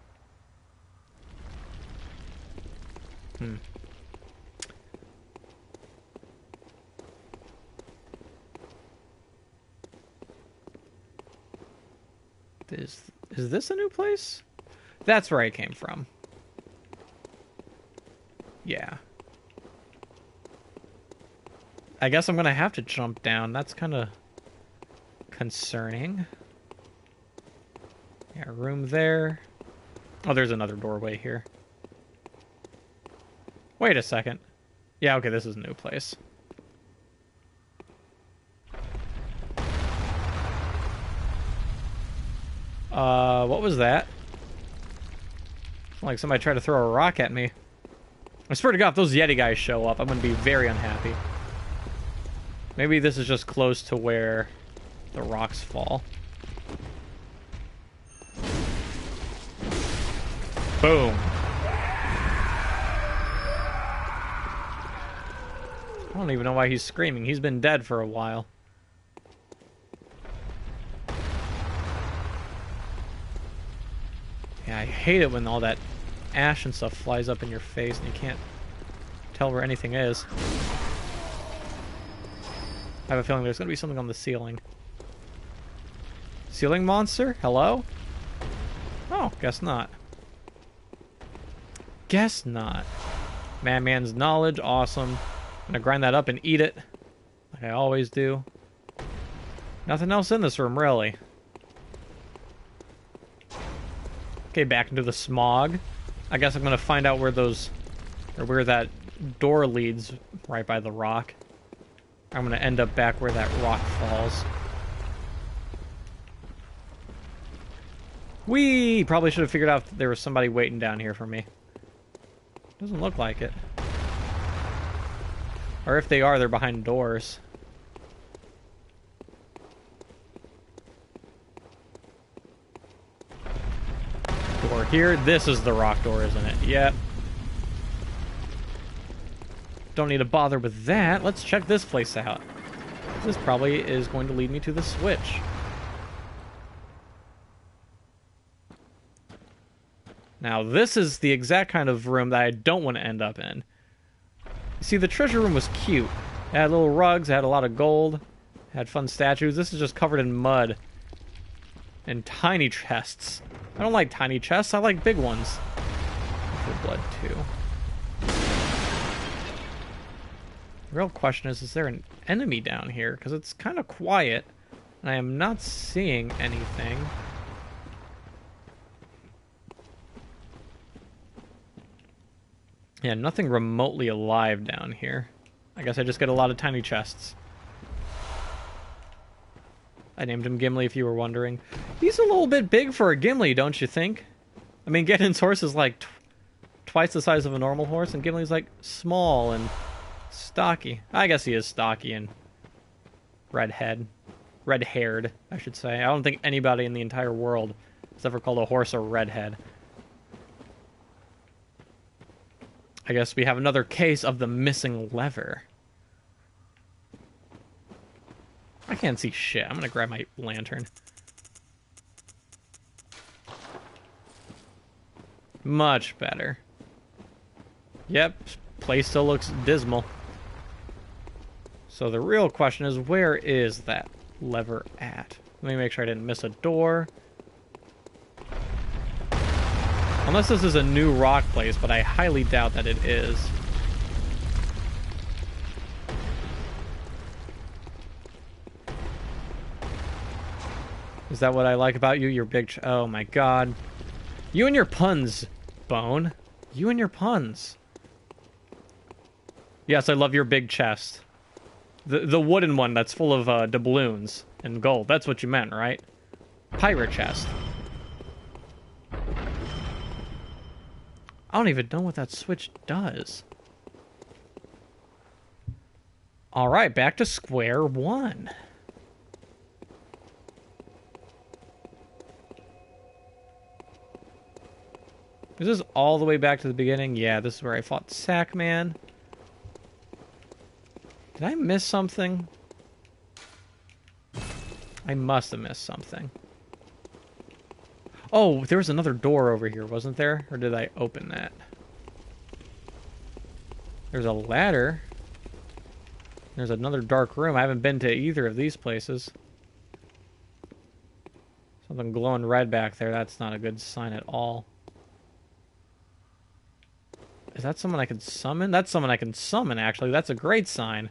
Is this a new place? That's where I came from. Yeah. I guess I'm gonna have to jump down. That's kind of concerning. Yeah, room there. Oh, there's another doorway here. Wait a second. Yeah, okay, this is a new place. What was that? It's like somebody tried to throw a rock at me. I swear to God, if those Yeti guys show up, I'm gonna be very unhappy. Maybe this is just close to where the rocks fall. Boom. I don't even know why he's screaming. He's been dead for a while. Yeah, I hate it when all that ash and stuff flies up in your face and you can't tell where anything is. I have a feeling there's going to be something on the ceiling. Ceiling monster? Hello? Oh, guess not. Guess not. Man's knowledge, awesome. I'm gonna grind that up and eat it, like I always do. Nothing else in this room, really. Okay, back into the smog. I guess I'm gonna find out where those, or where that door leads, right by the rock. I'm gonna end up back where that rock falls. Whee! Probably should have figured out there was somebody waiting down here for me. Doesn't look like it. Or if they are, they're behind doors. Door here. This is the rock door, isn't it? Yep. Don't need to bother with that. Let's check this place out. This probably is going to lead me to the switch. Now, this is the exact kind of room that I don't want to end up in. See, the treasure room was cute. It had little rugs, it had a lot of gold, it had fun statues. This is just covered in mud and tiny chests. I don't like tiny chests, I like big ones. For blood, too. The real question is there an enemy down here? Because it's kind of quiet, and I am not seeing anything. Yeah, nothing remotely alive down here. I guess I just get a lot of tiny chests. I named him Gimli, if you were wondering. He's a little bit big for a Gimli, don't you think? I mean, Gedon's horse is like twice the size of a normal horse, and Gimli's like small and stocky. I guess he is stocky and red-haired, I should say. I don't think anybody in the entire world has ever called a horse a redhead. I guess we have another case of the missing lever. I can't see shit. I'm gonna grab my lantern. Much better. Yep, place still looks dismal. So the real question is, where is that lever at? Let me make sure I didn't miss a door. Unless this is a new rock place, but I highly doubt that it is. Is that what I like about you? Your big... oh my god. You and your puns, Bone. You and your puns. Yes, I love your big chest. The wooden one that's full of doubloons and gold. That's what you meant, right? Pirate chest. I don't even know what that switch does. Alright, back to square one. Is this all the way back to the beginning? Yeah, this is where I fought Sackman. Did I miss something? I must have missed something. Oh, there was another door over here, wasn't there? Or did I open that? There's a ladder. There's another dark room. I haven't been to either of these places. Something glowing red back there. That's not a good sign at all. Is that someone I can summon? That's someone I can summon, actually. That's a great sign.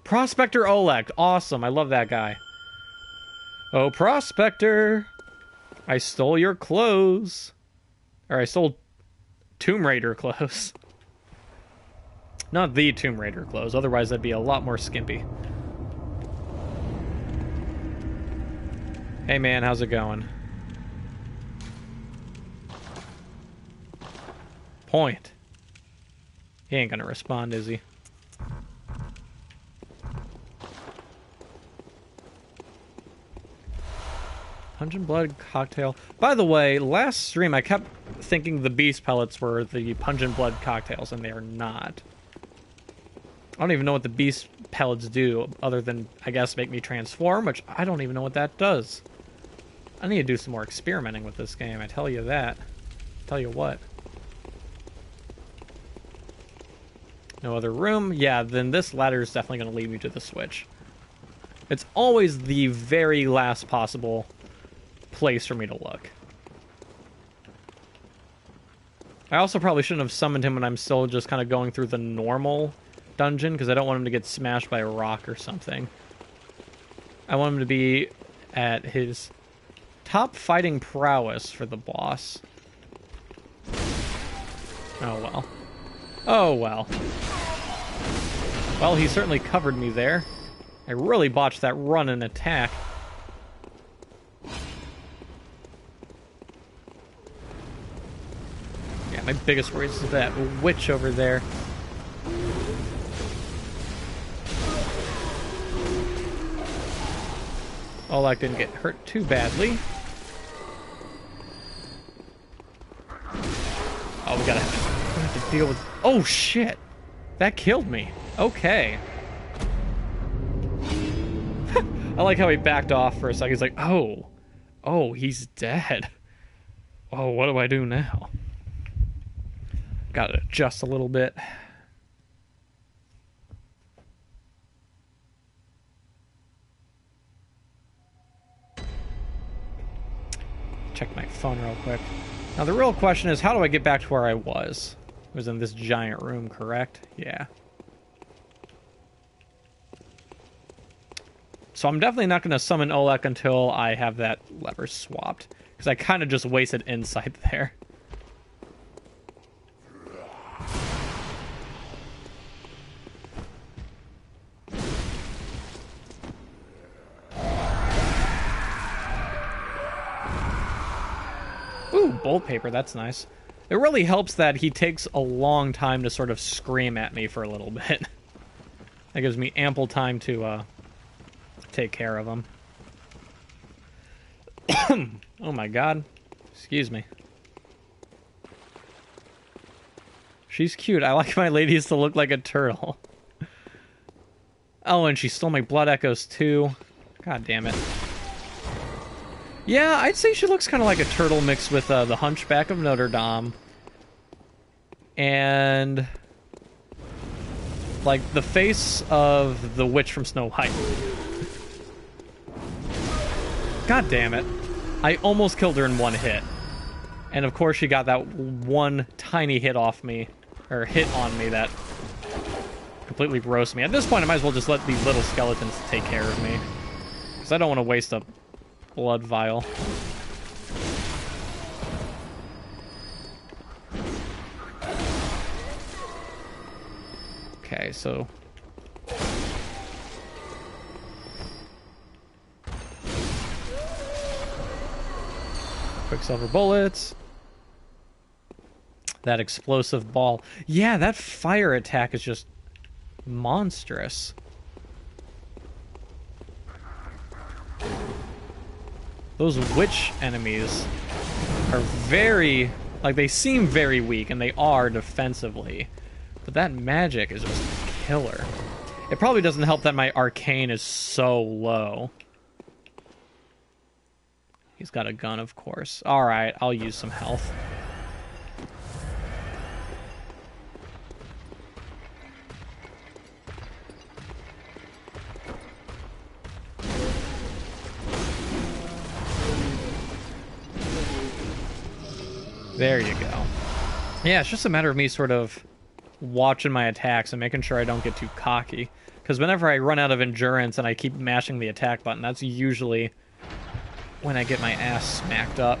Prospector Oleg. Awesome. I love that guy. Oh, Prospector, I stole your clothes. Or I stole Tomb Raider clothes. Not the Tomb Raider clothes, otherwise that'd be a lot more skimpy. Hey man, how's it going? Point. He ain't gonna respond, is he? Punch Blood cocktail. By the way, last stream I kept thinking the beast pellets were the Pungent Blood cocktails, and they are not. I don't even know what the beast pellets do, other than, I guess, make me transform, which I don't even know what that does. I need to do some more experimenting with this game, I tell you that. Tell you what. No other room? Yeah, then this ladder is definitely going to lead me to the switch. It's always the very last possible place for me to look. I also probably shouldn't have summoned him when I'm still just kind of going through the normal dungeon, because I don't want him to get smashed by a rock or something. I want him to be at his top fighting prowess for the boss. Oh, well. Oh, well. Well, he certainly covered me there. I really botched that run and attack. Yeah, my biggest worry is that witch over there. Olak didn't get hurt too badly. Oh, we have to deal with... Oh, shit! That killed me. Okay. I like how he backed off for a second. He's like, oh. Oh, he's dead. Oh, what do I do now? Gotta adjust a little bit. Check my phone real quick. Now the real question is, how do I get back to where I was? It was in this giant room, correct? Yeah. So I'm definitely not going to summon Olek until I have that lever swapped. Because I kind of just wasted insight there. Ooh, bolt paper, that's nice. It really helps that he takes a long time to sort of scream at me for a little bit. That gives me ample time to take care of him. Oh my god. Excuse me. She's cute. I like my ladies to look like a turtle. Oh, and she stole my blood echoes too. God damn it. Yeah, I'd say she looks kind of like a turtle mixed with the Hunchback of Notre Dame. And... like the face of the witch from Snow White. God damn it. I almost killed her in one hit. And of course she got that one tiny hit off me, or hit on me that completely roasted me. At this point I might as well just let these little skeletons take care of me. Because I don't want to waste a blood vial. Okay, so... Quicksilver Bullets. That explosive ball. Yeah, that fire attack is just monstrous. Those witch enemies are very... like, they seem very weak, and they are defensively. But that magic is just killer. It probably doesn't help that my arcane is so low. He's got a gun, of course. Alright, I'll use some health. There you go. Yeah, it's just a matter of me sort of watching my attacks and making sure I don't get too cocky. Because whenever I run out of endurance and I keep mashing the attack button, that's usually when I get my ass smacked up.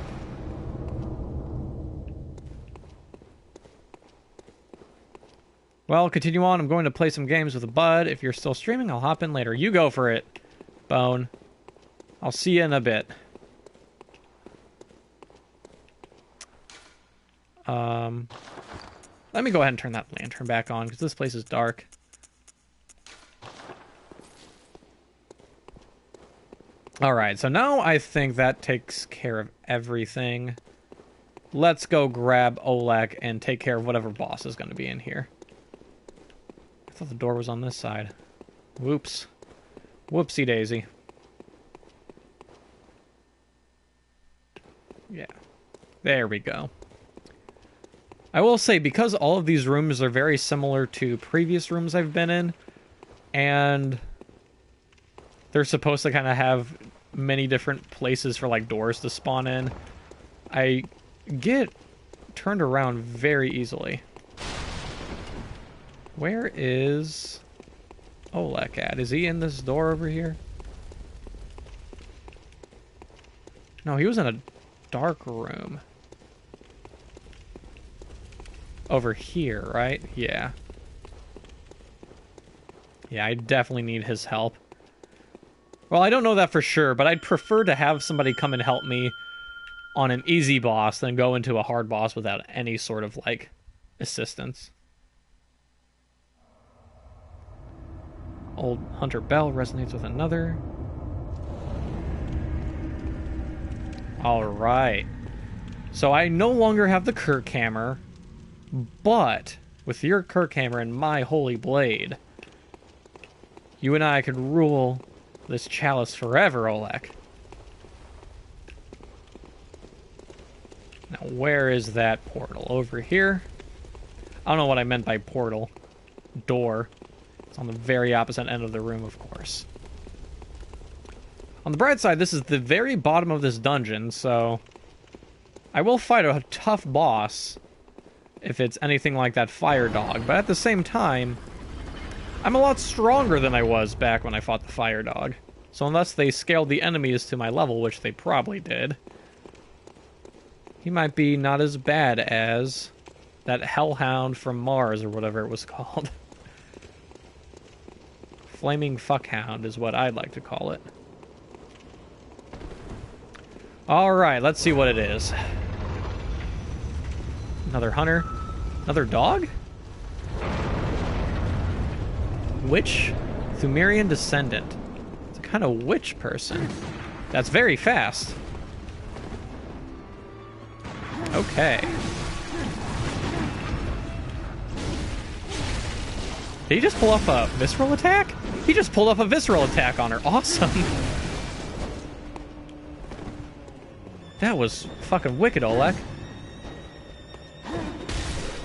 Well, continue on. I'm going to play some games with a bud. If you're still streaming, I'll hop in later. You go for it, Bone. I'll see you in a bit. Let me go ahead and turn that lantern back on, because this place is dark. Alright, so now I think that takes care of everything. Let's go grab Olek and take care of whatever boss is going to be in here. I thought the door was on this side. Whoops. Whoopsie daisy. Yeah. There we go. I will say, because all of these rooms are very similar to previous rooms I've been in, and they're supposed to kind of have many different places for, like, doors to spawn in, I get turned around very easily. Where is Olek at? Is he in this door over here? No, he was in a dark room. Over here, right? Yeah. Yeah, I definitely need his help. Well, I don't know that for sure, but I'd prefer to have somebody come and help me on an easy boss than go into a hard boss without any sort of, like, assistance. Old Hunter Bell resonates with another. Alright. So I no longer have the Kirk Hammer, but with your Kirk Hammer and my Holy Blade, you and I could rule this chalice forever, Oleg. Now, where is that portal? Over here? I don't know what I meant by portal. Door. It's on the very opposite end of the room, of course. On the bright side, this is the very bottom of this dungeon, so I will fight a tough boss if it's anything like that fire dog, but at the same time, I'm a lot stronger than I was back when I fought the fire dog. So unless they scaled the enemies to my level, which they probably did, he might be not as bad as that hellhound from Mars, or whatever it was called. Flaming fuckhound is what I'd like to call it. Alright, let's see what it is. Another hunter. Another dog? Witch? Thumerian descendant. It's a kind of witch person. That's very fast. Okay. Did he just pull off a visceral attack? He just pulled off a visceral attack on her. Awesome. That was fucking wicked, Oleg.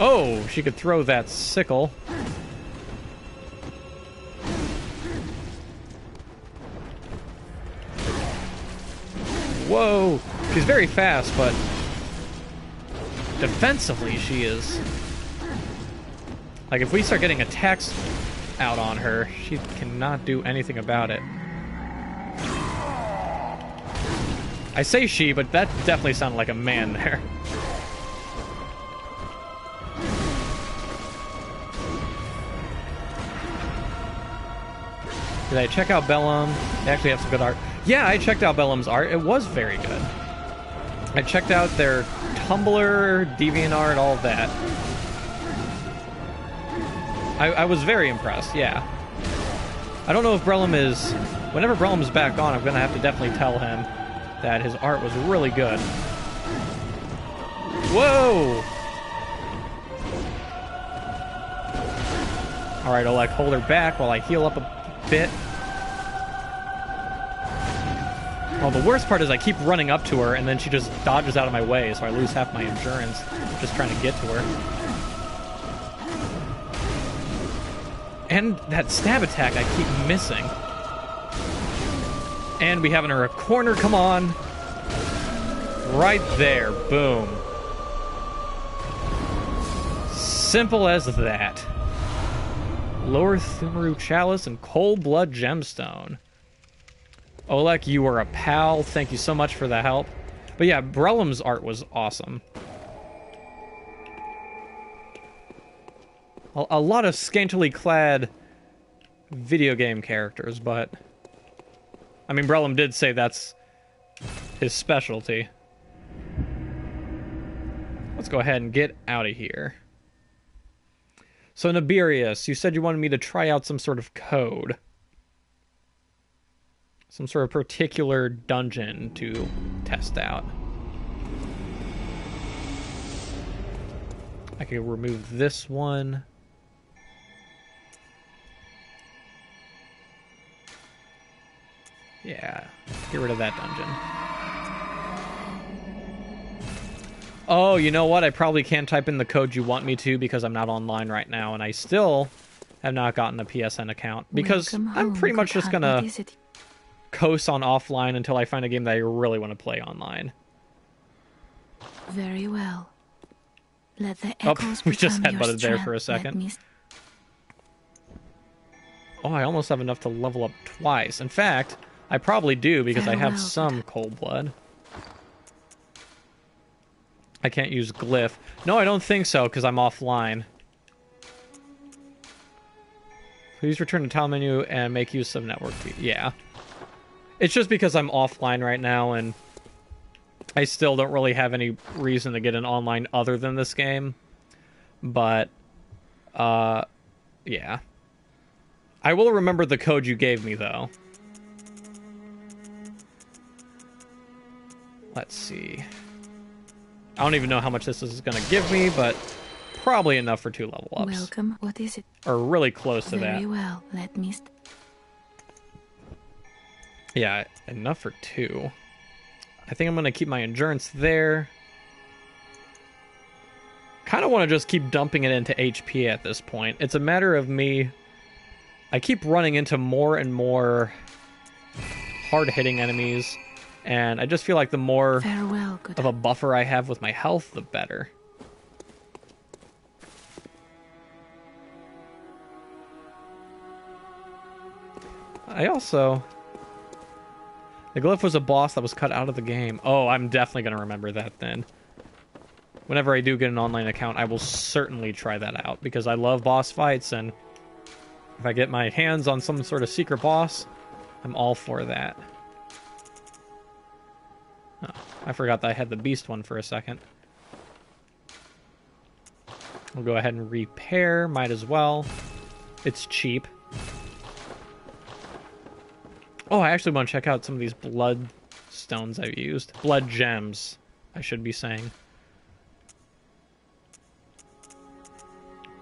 Oh, she could throw that sickle. Whoa! She's very fast, but defensively she is... Like, if we start getting attacks out on her, she cannot do anything about it. I say she, but that definitely sounded like a man there. Did I check out Bellum? They actually have some good art. Yeah, I checked out Bellum's art. It was very good. I checked out their Tumblr, DeviantArt, all of that. I was very impressed, yeah. I don't know if Brellum is... Whenever Brellum's back on, I'm going to have to definitely tell him that his art was really good. Whoa! Alright, Oleg, hold her back while I heal up a bit. Well, the worst part is I keep running up to her, and then she just dodges out of my way, so I lose half my endurance just trying to get to her. And that stab attack I keep missing. And we have her in a corner, come on. Right there, boom. Simple as that. Lower Thumeru Chalice and Cold Blood Gemstone. Oleg, you are a pal. Thank you so much for the help. But yeah, Brellum's art was awesome. A lot of scantily clad video game characters, but... I mean, Brellum did say that's his specialty. Let's go ahead and get out of here. So, Nabirius, you said you wanted me to try out some sort of code. Some sort of particular dungeon to test out. I can remove this one. Yeah, get rid of that dungeon. Oh, you know what? I probably can't type in the code you want me to because I'm not online right now, and I still have not gotten a PSN account because I'm pretty much just gonna coast on offline until I find a game that I really want to play online. Very well. Let the echoes we just become your headbutted there strength. for a second. Oh, I almost have enough to level up twice. In fact, I probably do because I have some cold blood. I can't use glyph. No, I don't think so, because I'm offline. Please return to tile menu and make use of network key. Yeah. It's just because I'm offline right now, and I still don't really have any reason to get an online other than this game. But, yeah. I will remember the code you gave me, though. Let's see. I don't even know how much this is going to give me, but probably enough for 2 level ups. Welcome. What is it? Or really close to that. Very well. Let me... Yeah, enough for 2. I think I'm going to keep my endurance there. Kind of want to just keep dumping it into HP at this point. It's a matter of me... I keep running into more and more hard-hitting enemies, and I just feel like the more of a buffer I have with my health, the better. I also... The glyph was a boss that was cut out of the game. Oh, I'm definitely going to remember that then. Whenever I do get an online account, I will certainly try that out, because I love boss fights, and if I get my hands on some sort of secret boss, I'm all for that. Oh, I forgot that I had the beast one for a second. We'll go ahead and repair, might as well. It's cheap. Oh, I actually want to check out some of these blood stones I've used. Blood gems, I should be saying.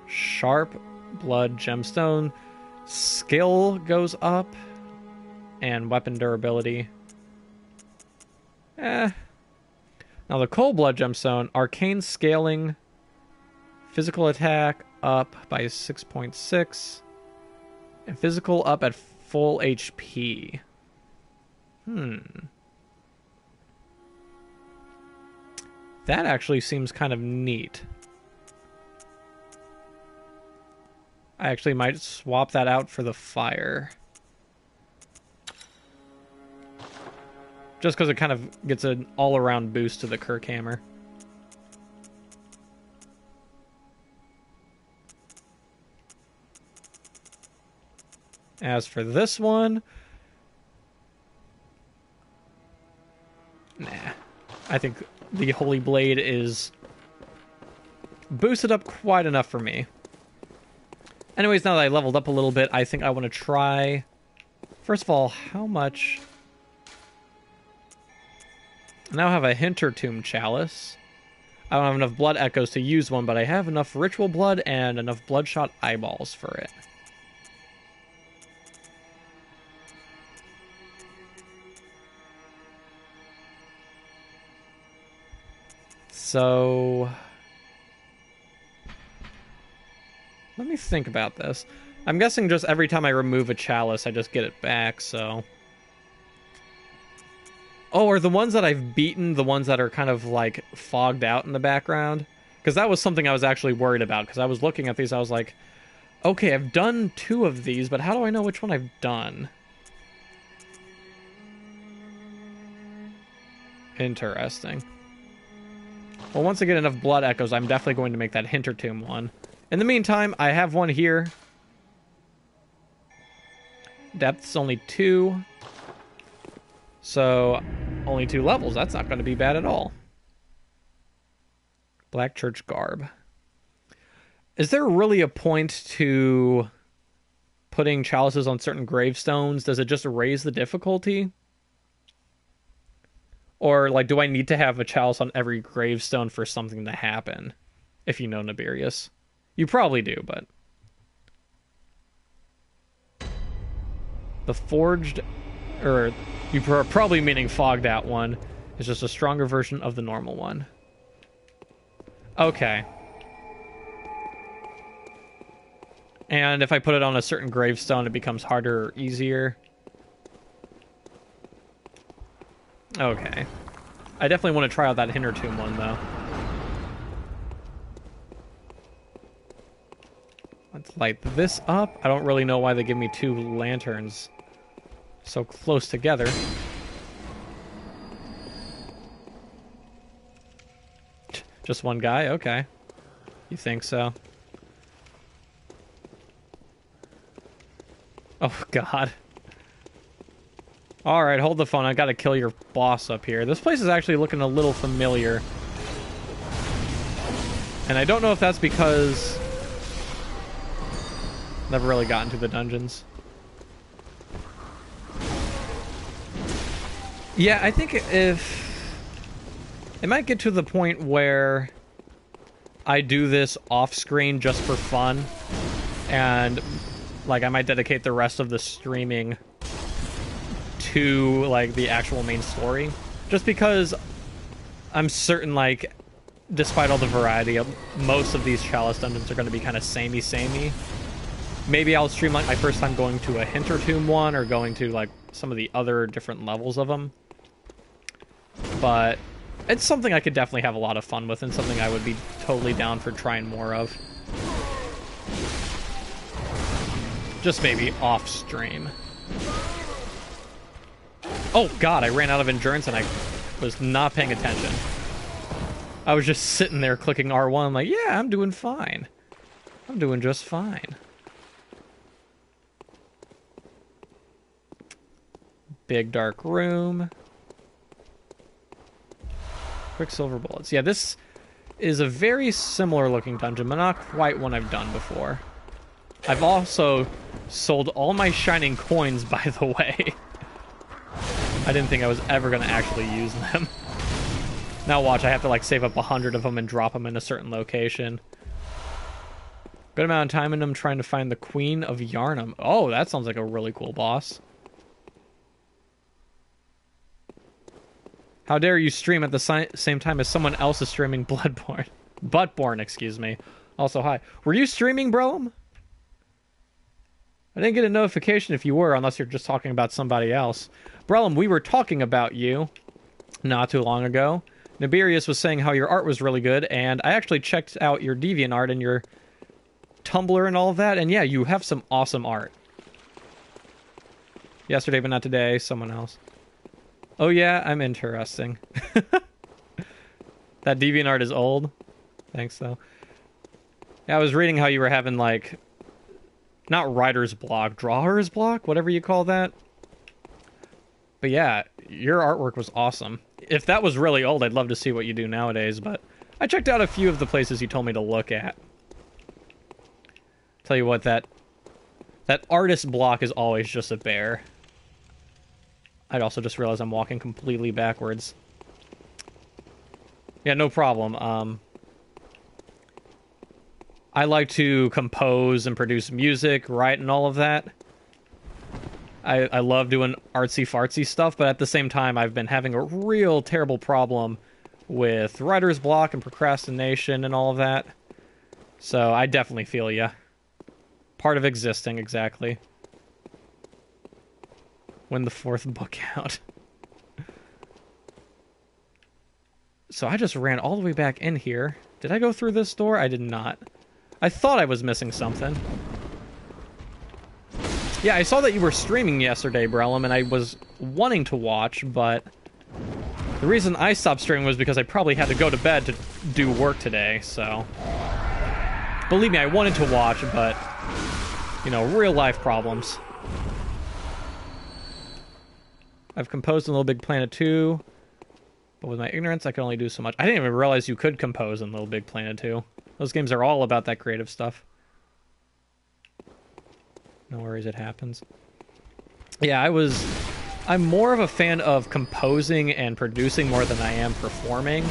Sharp blood gemstone. Skill goes up. And weapon durability. Now the cold blood gemstone. Arcane scaling. Physical attack up by 6.6. And physical up at full HP. That actually seems kind of neat. I actually might swap that out for the fire. Just because it kind of gets an all-around boost to the Kirk Hammer. As for this one... Nah. I think the Holy Blade is boosted up quite enough for me. Anyways, now that I leveled up a little bit, I think I want to try... First of all, how much... I now have a Hintertomb Chalice. I don't have enough blood echoes to use one, but I have enough ritual blood and enough bloodshot eyeballs for it. So... Let me think about this. I'm guessing just every time I remove a chalice, I just get it back, so... Oh, are the ones that I've beaten the ones that are kind of, like, fogged out in the background? Because that was something I was actually worried about, because I was looking at these, I was like, okay, I've done 2 of these, but how do I know which one I've done? Interesting. Well, once I get enough blood echoes, I'm definitely going to make that Hintertomb one. In the meantime, I have one here. Depth's only 2. So, only 2 levels. That's not going to be bad at all. Black Church Garb. Is there really a point to putting chalices on certain gravestones? Does it just raise the difficulty? Or, like, do I need to have a chalice on every gravestone for something to happen? If you know Nibirius. You probably do, but... The forged... Or, you're probably meaning fogged out one. Is just a stronger version of the normal one. Okay. And if I put it on a certain gravestone, it becomes harder or easier. Okay. I definitely want to try out that Hintertomb one, though. Let's light this up. I don't really know why they give me 2 lanterns so close together. Just one guy? Okay. You think so? Oh, God. Alright, hold the phone. I gotta kill your boss up here. This place is actually looking a little familiar. And I don't know if that's because... never really got into the dungeons. Yeah, I think if... it might get to the point where I do this off-screen just for fun. And, like, I might dedicate the rest of the streaming to, like, the actual main story. Just because I'm certain, like, despite all the variety, most of these Chalice Dungeons are going to be kind of samey. Maybe I'll stream, like, my first time going to a Hintertomb one, or going to, like, some of the other different levels of them. But it's something I could definitely have a lot of fun with, and something I would be totally down for trying more of. Just maybe off-stream. Oh, God, I ran out of endurance, and I was not paying attention. I was just sitting there clicking R1. I'm like, yeah, I'm doing fine. I'm doing just fine. Big dark room. Quicksilver Bullets. Yeah, this is a very similar looking dungeon, but not quite one I've done before. I've also sold all my shining coins, by the way. I didn't think I was ever going to actually use them. Now watch, I have to, like, save up 100 of them and drop them in a certain location. Good amount of time in them trying to find the Queen of Yharnam. Oh, that sounds like a really cool boss. How dare you stream at the same time as someone else is streaming Bloodborne. Buttborne, excuse me. Also, hi. Were you streaming, Brelum? I didn't get a notification if you were, unless you're just talking about somebody else. Brelum, we were talking about you not too long ago. Nibirius was saying how your art was really good, and I actually checked out your DeviantArt and your Tumblr and all of that, and yeah, you have some awesome art. Yesterday, but not today, someone else. Oh yeah, I'm interesting. That DeviantArt is old. Thanks, though. Yeah, I was reading how you were having, like, not writer's block, drawer's block, whatever you call that. But yeah, your artwork was awesome. If that was really old, I'd love to see what you do nowadays, but I checked out a few of the places you told me to look at. Tell you what, that artist block is always just a bear. I'd also just realized I'm walking completely backwards. Yeah, no problem. I like to compose and produce music, write, and all of that. I love doing artsy-fartsy stuff, but at the same time, I've been having a real terrible problem with writer's block and procrastination and all of that. So I definitely feel ya. Part of existing, exactly. When the 4th book out. So I just ran all the way back in here. Did I go through this door? I did not. I thought I was missing something. Yeah, I saw that you were streaming yesterday, Brelum, and I was wanting to watch, but the reason I stopped streaming was because I probably had to go to bed to do work today, so... Believe me, I wanted to watch, but, you know, real-life problems. I've composed in Little Big Planet 2, but with my ignorance, I can only do so much. I didn't even realize you could compose in Little Big Planet 2. Those games are all about that creative stuff. No worries, it happens. Yeah, I'm more of a fan of composing and producing more than I am performing.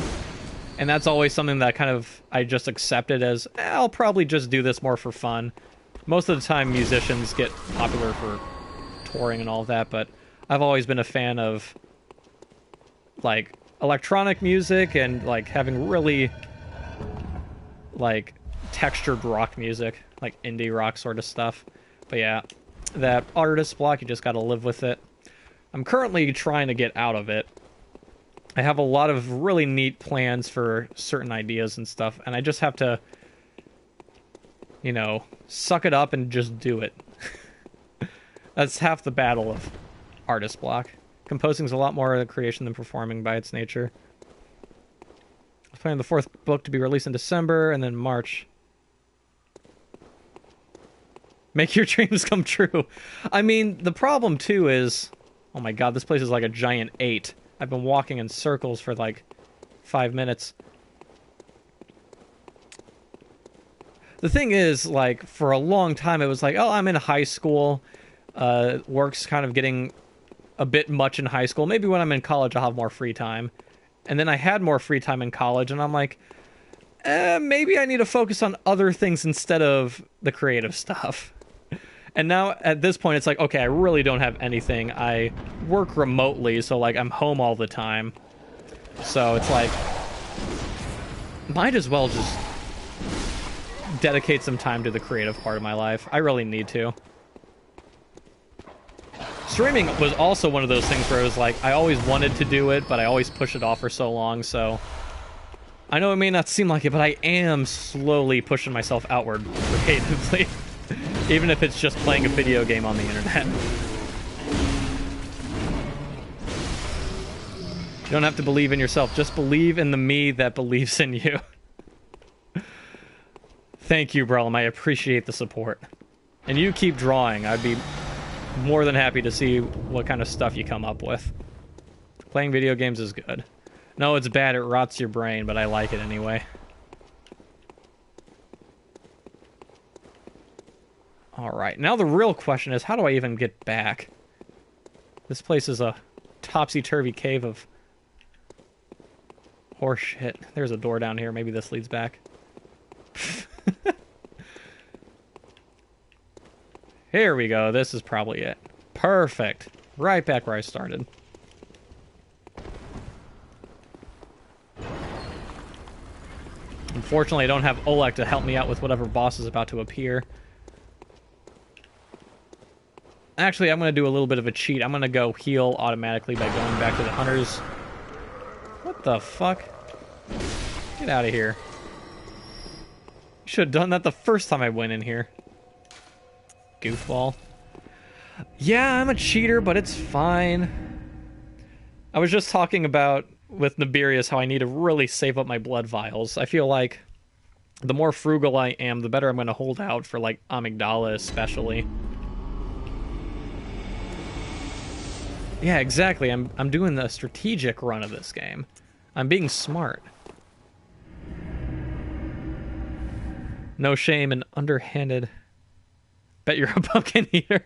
And that's always something that I just accepted as, I'll probably just do this more for fun. Most of the time, musicians get popular for touring and all of that, but I've always been a fan of, like, electronic music and, like, having really, like, textured rock music, like indie rock sort of stuff. But yeah, that artist block, you just gotta live with it. I'm currently trying to get out of it. I have a lot of really neat plans for certain ideas and stuff, and I just have to, you know, suck it up and just do it. That's half the battle of artist block. Composing's a lot more of a creation than performing by its nature. I was planning the 4th book to be released in December, and then March. Make your dreams come true. I mean, the problem, too, is... Oh my god, this place is like a giant 8. I've been walking in circles for, like, 5 minutes. The thing is, like, for a long time, it was like, oh, I'm in high school. Work's kind of getting a bit much in high school. Maybe when I'm in college, I'll have more free time. And then I had more free time in college, and I'm like, maybe I need to focus on other things instead of the creative stuff. And now, at this point, it's like, okay, I really don't have anything. I work remotely, so, like, I'm home all the time. So it's like, might as well just dedicate some time to the creative part of my life. I really need to. Streaming was also one of those things where it was like, I always wanted to do it, but I always push it off for so long, so... I know it may not seem like it, but I am slowly pushing myself outward creatively. Even if it's just playing a video game on the internet. You don't have to believe in yourself. Just believe in the me that believes in you. Thank you, Brellum. I appreciate the support. And you keep drawing. I'd be more than happy to see what kind of stuff you come up with. Playing video games is good. No, it's bad. It rots your brain, but I like it anyway. Alright, now the real question is, how do I even get back? This place is a topsy-turvy cave of horse shit. There's a door down here. Maybe this leads back. Here we go. This is probably it. Perfect. Right back where I started. Unfortunately, I don't have Oleg to help me out with whatever boss is about to appear. Actually, I'm going to do a little bit of a cheat. I'm going to go heal automatically by going back to the hunters. What the fuck? Get out of here. Should have done that the first time I went in here. Goofball. Yeah, I'm a cheater, but it's fine. I was just talking about, with Nibirius, how I need to really save up my blood vials. I feel like the more frugal I am, the better I'm going to hold out for, like, Amygdala especially. Yeah, exactly. I'm doing the strategic run of this game. I'm being smart. No shame in underhanded. Bet you're a pumpkin eater.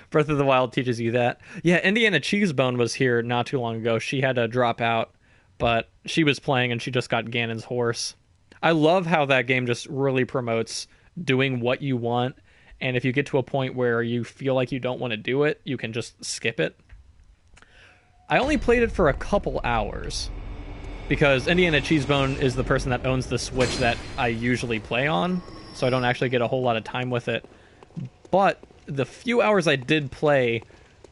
Breath of the Wild teaches you that. Yeah, Indiana Cheesebone was here not too long ago. She had to drop out, but she was playing and she just got Ganon's horse. I love how that game just really promotes doing what you want. And if you get to a point where you feel like you don't want to do it, you can just skip it. I only played it for a couple hours, because Indiana Cheesebone is the person that owns the Switch that I usually play on, so I don't actually get a whole lot of time with it. But the few hours I did play,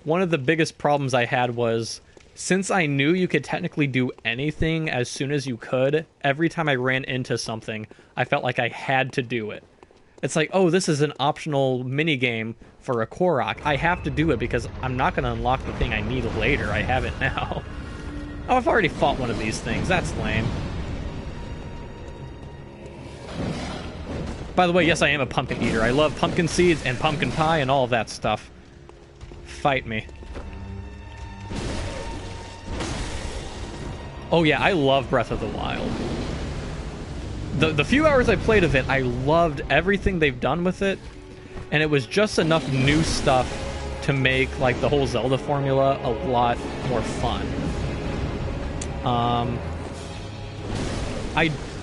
one of the biggest problems I had was, since I knew you could technically do anything as soon as you could, every time I ran into something, I felt like I had to do it. It's like, oh, this is an optional minigame for a Korok. I have to do it because I'm not going to unlock the thing I need later. I have it now. Oh, I've already fought one of these things. That's lame. By the way, yes, I am a pumpkin eater. I love pumpkin seeds and pumpkin pie and all of that stuff. Fight me. Oh yeah, I love Breath of the Wild. The few hours I played of it, I loved everything they've done with it, and it was just enough new stuff to make, like, the whole Zelda formula a lot more fun.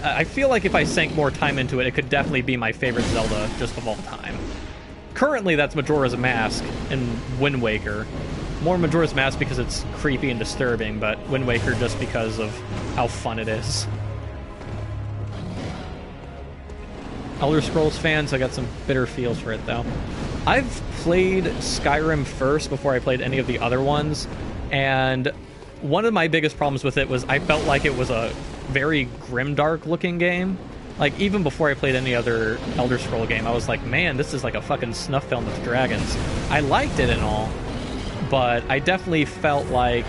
I feel like if I sank more time into it, it could definitely be my favorite Zelda just of all time. Currently, that's Majora's Mask and Wind Waker. More Majora's Mask because it's creepy and disturbing, but Wind Waker just because of how fun it is. Elder Scrolls fans, I got some bitter feels for it, though. I've played Skyrim first before I played any of the other ones, and one of my biggest problems with it was I felt like it was a very grimdark-looking game. Like, even before I played any other Elder Scroll game, I was like, man, this is like a fucking snuff film with dragons. I liked it and all, but I definitely felt like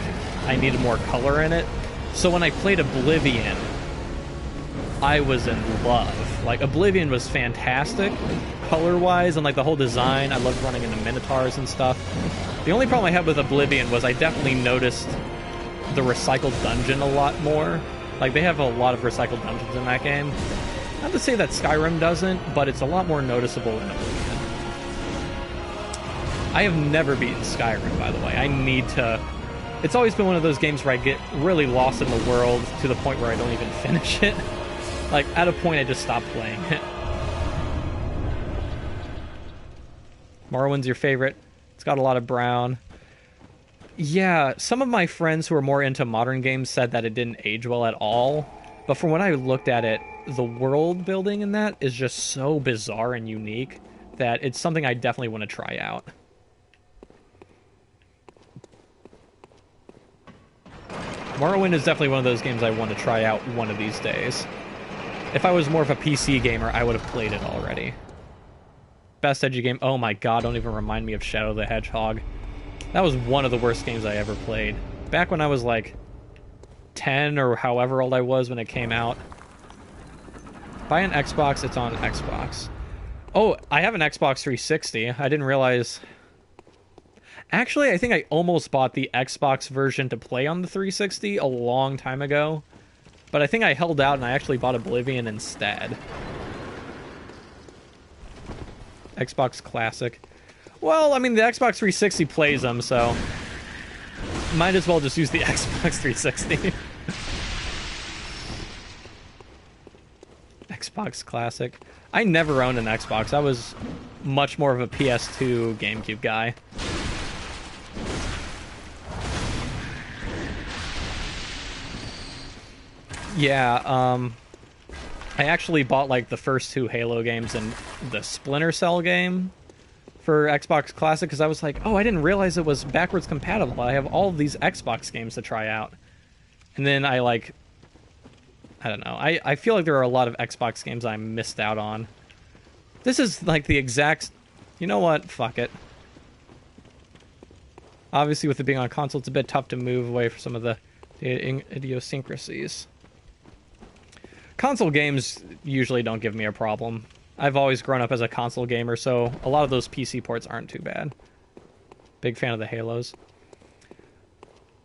I needed more color in it. So when I played Oblivion, I was in love. Like, Oblivion was fantastic, color-wise, and, like, the whole design. I loved running into Minotaurs and stuff. The only problem I had with Oblivion was I definitely noticed the recycled dungeon a lot more. Like, they have a lot of recycled dungeons in that game. Not to say that Skyrim doesn't, but it's a lot more noticeable in Oblivion. I have never beaten Skyrim, by the way. I need to... It's always been one of those games where I get really lost in the world to the point where I don't even finish it. Like, at a point, I just stopped playing it. Morrowind's your favorite. It's got a lot of brown. Yeah, some of my friends who are more into modern games said that it didn't age well at all. But from when I looked at it, the world building in that is just so bizarre and unique that it's something I definitely want to try out. Morrowind is definitely one of those games I want to try out one of these days. If I was more of a PC gamer, I would have played it already. Best edgy game? Oh my god, don't even remind me of Shadow the Hedgehog. That was one of the worst games I ever played. Back when I was like 10 or however old I was when it came out. Buy an Xbox, it's on Xbox. Oh, I have an Xbox 360. I didn't realize... Actually, I think I almost bought the Xbox version to play on the 360 a long time ago. But I think I held out and I actually bought Oblivion instead. Xbox Classic. Well, I mean, the Xbox 360 plays them, so... Might as well just use the Xbox 360. Xbox Classic. I never owned an Xbox. I was much more of a PS2 GameCube guy. Yeah, I actually bought, like, the first 2 Halo games and the Splinter Cell game for Xbox Classic, because I was like, oh, I didn't realize it was backwards compatible. I have all of these Xbox games to try out. And then I, like... I don't know. I feel like there are a lot of Xbox games I missed out on. This is, like, the exact... You know what? Fuck it. Obviously, with it being on console, it's a bit tough to move away from some of the idiosyncrasies. Console games usually don't give me a problem. I've always grown up as a console gamer, so a lot of those PC ports aren't too bad. Big fan of the Halos.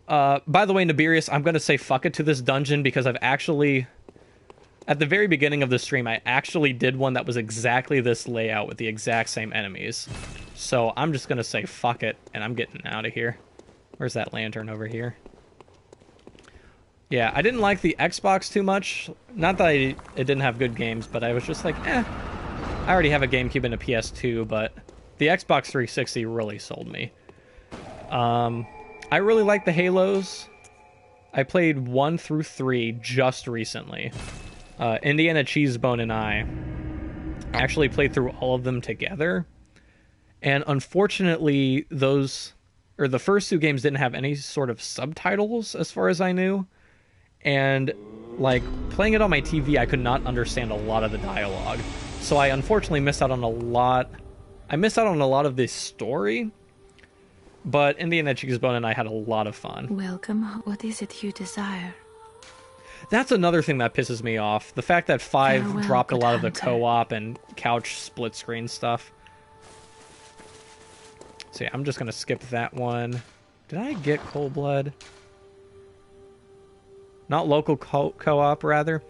By the way, Nibirius, I'm going to say fuck it to this dungeon because I've actually... At the very beginning of the stream, I actually did one that was exactly this layout with the exact same enemies. So I'm just going to say fuck it, and I'm getting out of here. Where's that lantern over here? Yeah, I didn't like the Xbox too much. Not that it didn't have good games, but I was just like, I already have a GameCube and a PS2, but the Xbox 360 really sold me. I really like the Halos. I played 1 through 3 just recently. Indiana Cheesebone and I actually played through all of them together. And unfortunately, the first 2 games didn't have any sort of subtitles as far as I knew. And, like, playing it on my TV, I could not understand a lot of the dialogue. So I unfortunately missed out on a lot. I missed out on a lot of this story. But Indiana Cheesebone and I had a lot of fun. Welcome. What is it you desire? That's another thing that pisses me off. The fact that 5 Farewell, dropped a lot of the hunter. co-op and couch split screen stuff. So yeah, I'm just going to skip that one. Did I get Cold Blood? Not local co-op, rather.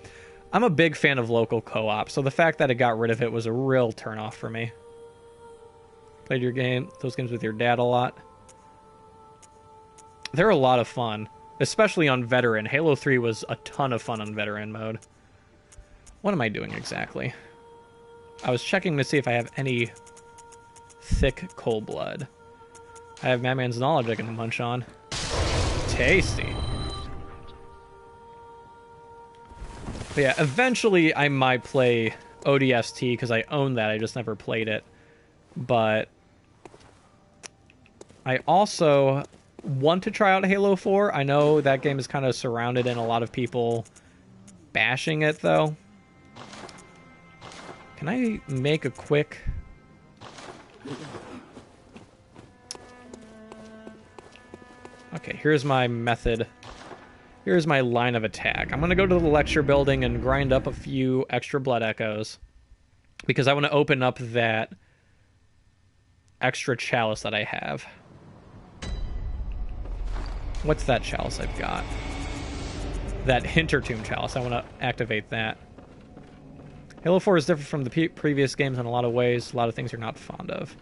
I'm a big fan of local co-op, so the fact that it got rid of it was a real turnoff for me. Played those games with your dad a lot. They're a lot of fun, especially on Veteran. Halo 3 was a ton of fun on Veteran mode. What am I doing exactly? I was checking to see if I have any thick Cold Blood. I have Madman's Knowledge I can munch on. Tasty. But yeah, eventually I might play ODST because I own that. I just never played it. But I also want to try out Halo 4. I know that game is kind of surrounded in a lot of people bashing it, though. Can I make a quick... Okay, here's my method. Here's my line of attack. I'm going to go to the lecture building and grind up a few extra blood echoes because I want to open up that extra chalice that I have. What's that chalice I've got? That Hintertomb chalice. I want to activate that. Halo 4 is different from the previous games in a lot of ways. A lot of things you're not fond of.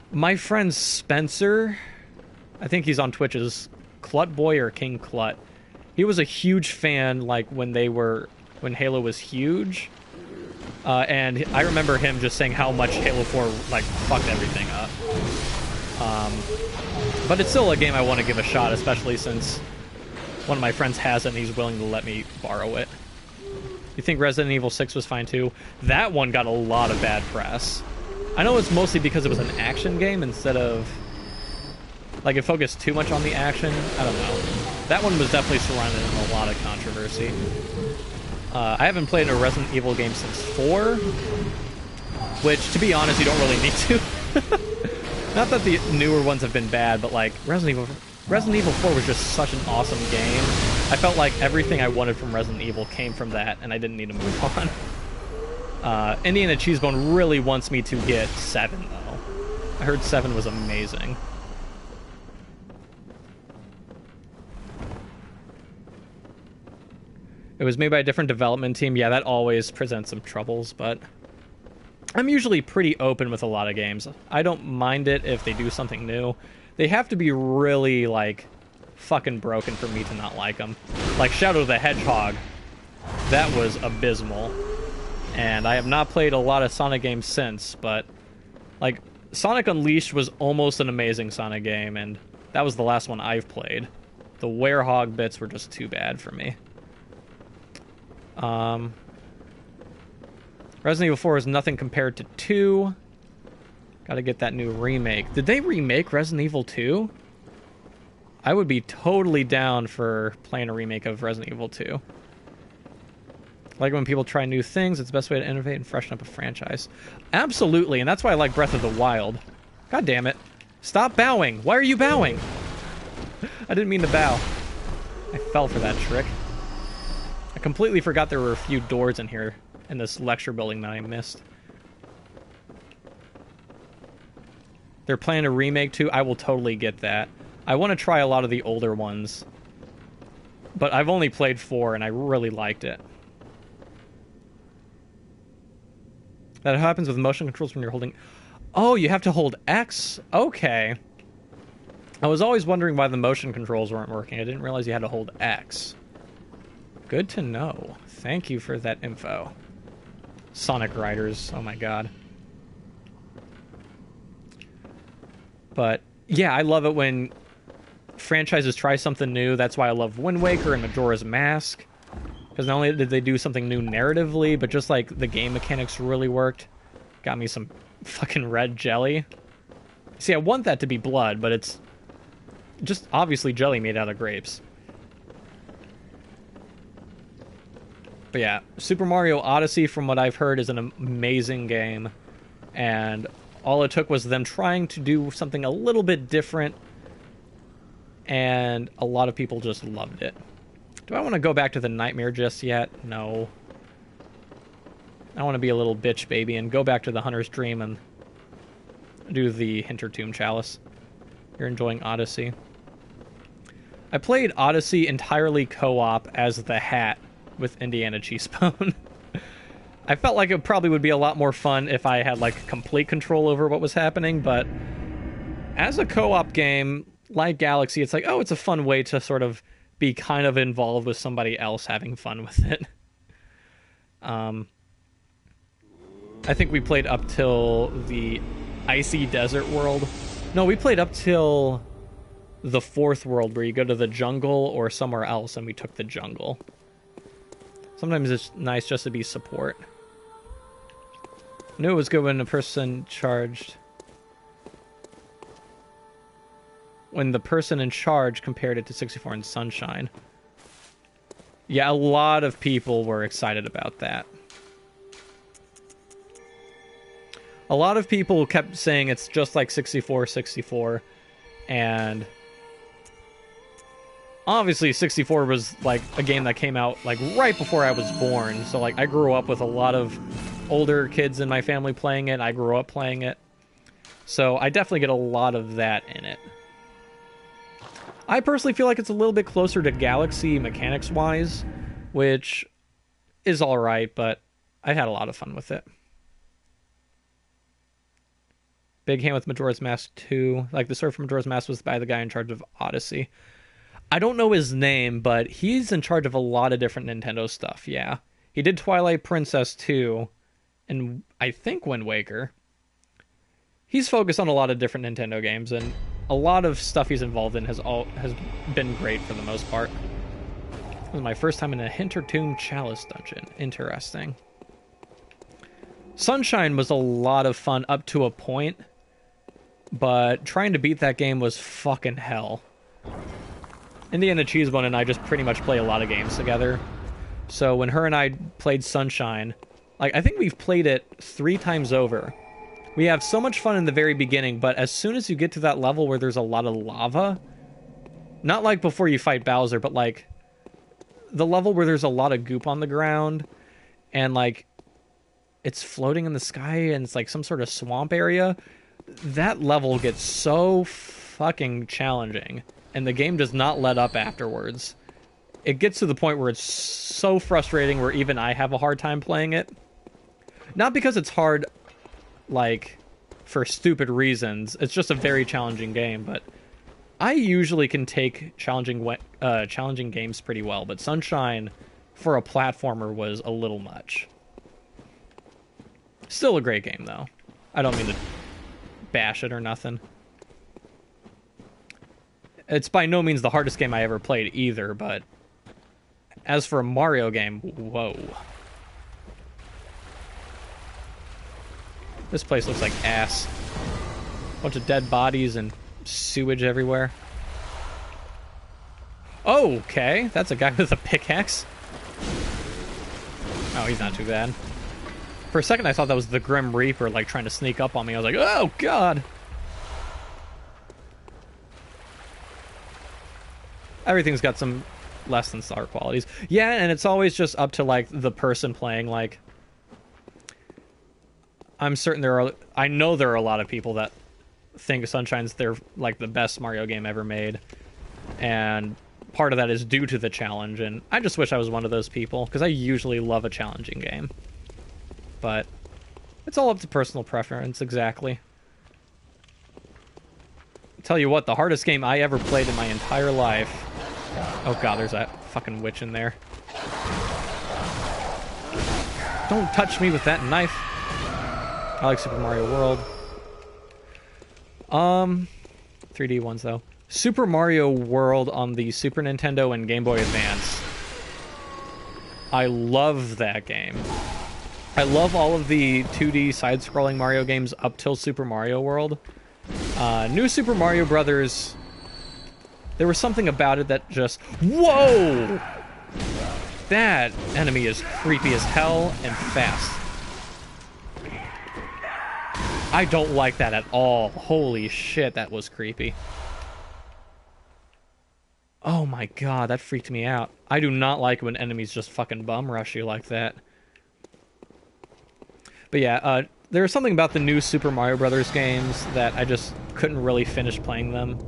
My friend Spencer, I think he's on Twitch as Clutboy or King Clut. He was a huge fan, like, when Halo was huge. And I remember him just saying how much Halo 4, like, fucked everything up. But it's still a game I want to give a shot, especially since one of my friends has it and he's willing to let me borrow it. You think Resident Evil 6 was fine too? That one got a lot of bad press. I know it's mostly because it was an action game instead of... like, it focused too much on the action. I don't know. That one was definitely surrounded in a lot of controversy. I haven't played a Resident Evil game since 4, which, to be honest, you don't really need to. Not that the newer ones have been bad, but, like, Resident Evil 4 was just such an awesome game. I felt like everything I wanted from Resident Evil came from that, and I didn't need to move on. Indiana Cheesebone really wants me to get 7, though. I heard 7 was amazing. It was made by a different development team. Yeah, that always presents some troubles, but I'm usually pretty open with a lot of games. I don't mind it if they do something new. They have to be really, like, fucking broken for me to not like them. Like Shadow the Hedgehog. That was abysmal. And I have not played a lot of Sonic games since, but, like, Sonic Unleashed was almost an amazing Sonic game, and that was the last one I've played. The Werehog bits were just too bad for me. Resident Evil 4 is nothing compared to 2. Gotta get that new remake. Did they remake Resident Evil 2? I would be totally down for playing a remake of Resident Evil 2. Like when people try new things, it's the best way to innovate and freshen up a franchise. Absolutely, and that's why I like Breath of the Wild. God damn it. Stop bowing. Why are you bowing? I didn't mean to bow. I fell for that trick. I completely forgot there were a few doors in here in this lecture building that I missed. They're planning a remake too. I will totally get that. I want to try a lot of the older ones. But I've only played 4 and I really liked it. That happens with motion controls when you're holding... Oh, you have to hold X? Okay. I was always wondering why the motion controls weren't working. I didn't realize you had to hold X. Good to know. Thank you for that info. Sonic Riders. Oh my god. But, yeah, I love it when franchises try something new. That's why I love Wind Waker and Majora's Mask. Because not only did they do something new narratively, but just, like, the game mechanics really worked. Got me some fucking red jelly. See, I want that to be blood, but it's just obviously jelly made out of grapes. But yeah, Super Mario Odyssey, from what I've heard, is an amazing game. And all it took was them trying to do something a little bit different. And a lot of people just loved it. Do I want to go back to the Nightmare just yet? No. I want to be a little bitch baby and go back to the Hunter's Dream and do the Hintertomb Chalice. You're enjoying Odyssey. I played Odyssey entirely co-op as the Hat with Indiana Cheesebone. I felt like it probably would be a lot more fun if I had, like, complete control over what was happening, but as a co-op game, like Galaxy, it's like, oh, it's a fun way to sort of be kind of involved with somebody else having fun with it. I think we played up till the icy desert world. No, we played up till the 4th world where you go to the jungle or somewhere else, and we took the jungle. Sometimes it's nice just to be support. I knew it was good when a person charged... When the person in charge compared it to 64 and Sunshine. Yeah, a lot of people were excited about that. A lot of people kept saying it's just like 64, and obviously 64 was like a game that came out like right before I was born, so like I grew up with a lot of older kids in my family playing it. I grew up playing it, so I definitely get a lot of that in it. I personally feel like it's a little bit closer to Galaxy mechanics wise, which is alright, but I had a lot of fun with it. Big Hand with Majora's Mask 2. Like, the story from Majora's Mask was by the guy in charge of Odyssey. I don't know his name, but he's in charge of a lot of different Nintendo stuff, yeah. He did Twilight Princess 2, and I think Wind Waker. He's focused on a lot of different Nintendo games, and a lot of stuff he's involved in has been great for the most part. This was my first time in a Hintertomb Chalice Dungeon. Interesting. Sunshine was a lot of fun up to a point, but trying to beat that game was fucking hell. Indiana Cheesebone and I just pretty much play a lot of games together. So when her and I played Sunshine, like, I think we've played it 3 times over. We have so much fun in the very beginning, but as soon as you get to that level where there's a lot of lava, not like before you fight Bowser, but like the level where there's a lot of goop on the ground and like it's floating in the sky and it's like some sort of swamp area, that level gets so fucking challenging, and the game does not let up afterwards. It gets to the point where it's so frustrating where even I have a hard time playing it. Not because it's hard, like, for stupid reasons. It's just a very challenging game, but I usually can take challenging games pretty well, but Sunshine, for a platformer, was a little much. Still a great game, though. I don't mean to bash it or nothing. It's by no means the hardest game I ever played either, but as for a Mario game, whoa. This place looks like ass. Bunch of dead bodies and sewage everywhere. Oh, okay, that's a guy with a pickaxe. Oh, he's not too bad. For a second, I thought that was the Grim Reaper, like, trying to sneak up on me. I was like, oh, God! Everything's got some less than star qualities. Yeah, and it's always just up to, like, the person playing, like... I'm certain I know there are a lot of people that think Sunshine's like, the best Mario game ever made. And part of that is due to the challenge, and I just wish I was one of those people, because I usually love a challenging game. But it's all up to personal preference, exactly. Tell you what, the hardest game I ever played in my entire life... Oh god, there's that fucking witch in there. Don't touch me with that knife. I like Super Mario World. 3D ones, though. Super Mario World on the Super Nintendo and Game Boy Advance. I love that game. I love all of the 2D side-scrolling Mario games up till Super Mario World. New Super Mario Brothers, there was something about it that just... Whoa! That enemy is creepy as hell and fast. I don't like that at all. Holy shit, that was creepy. Oh my god, that freaked me out. I do not like when enemies just fucking bum rush you like that. But yeah, there was something about the new Super Mario Brothers games that I just couldn't really finish playing them.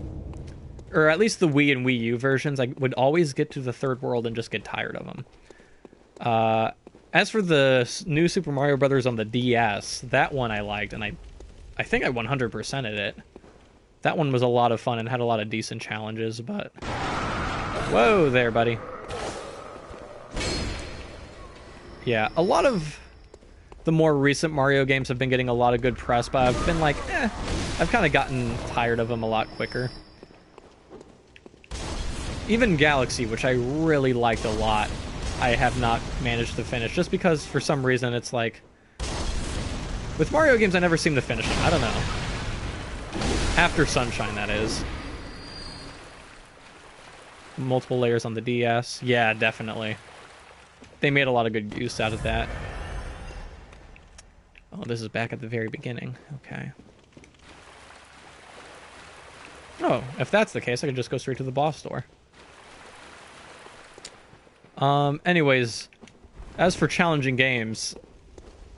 Or at least the Wii and Wii U versions, I would always get to the third world and just get tired of them. As for the new Super Mario Brothers on the DS, that one I liked, and I think I 100%ed it. That one was a lot of fun and had a lot of decent challenges, but... Whoa there, buddy. Yeah, a lot of the more recent Mario games have been getting a lot of good press, but I've been like, I've kind of gotten tired of them a lot quicker. Even Galaxy, which I really liked a lot, I have not managed to finish, just because for some reason it's like... With Mario games, I never seem to finish them. I don't know. After Sunshine, that is. Multiple layers on the DS. Yeah, definitely. They made a lot of good use out of that. Oh, this is back at the very beginning. Okay. Oh, if that's the case, I can just go straight to the boss door. Anyways, as for challenging games,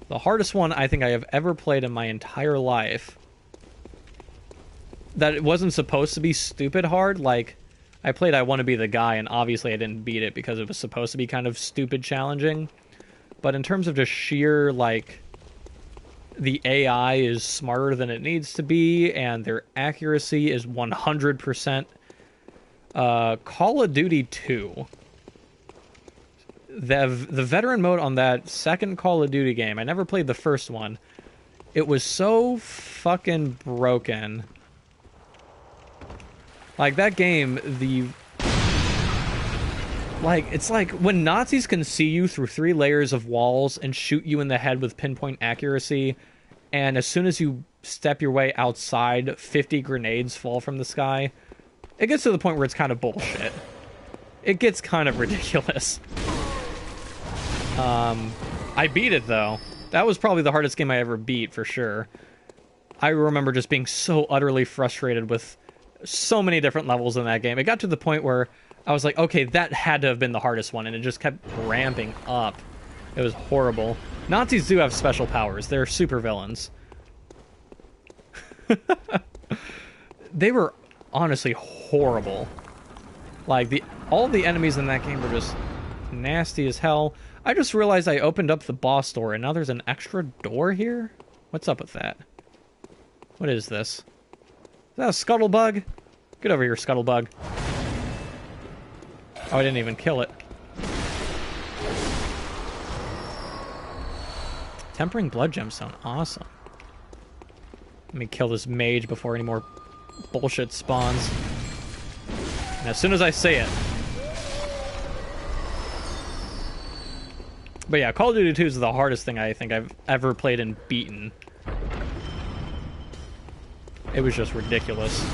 the hardest one I think I have ever played in my entire life, that it wasn't supposed to be stupid hard, like, I played I Want to Be the Guy, and obviously I didn't beat it because it was supposed to be kind of stupid challenging, but in terms of just sheer, like, the AI is smarter than it needs to be, and their accuracy is 100%, Call of Duty 2. The veteran mode on that second Call of Duty game, I never played the first one. It was so fucking broken. Like, that game, it's like when Nazis can see you through 3 layers of walls and shoot you in the head with pinpoint accuracy, and as soon as you step your way outside, 50 grenades fall from the sky. It gets to the point where it's kind of bullshit. It gets kind of ridiculous. I beat it, though. That was probably the hardest game I ever beat, for sure. I remember just being so utterly frustrated with so many different levels in that game. It got to the point where I was like, okay, that had to have been the hardest one, and it just kept ramping up. It was horrible. Nazis do have special powers. They're super villains. They were honestly horrible. Like, all the enemies in that game were just nasty as hell. I just realized I opened up the boss door, and now there's an extra door here? What's up with that? What is this? Is that a scuttlebug? Get over here, scuttlebug. Oh, I didn't even kill it. Tempering blood gemstone. Awesome. Let me kill this mage before any more bullshit spawns. And as soon as I say it. But yeah, Call of Duty 2 is the hardest thing I think I've ever played and beaten. It was just ridiculous.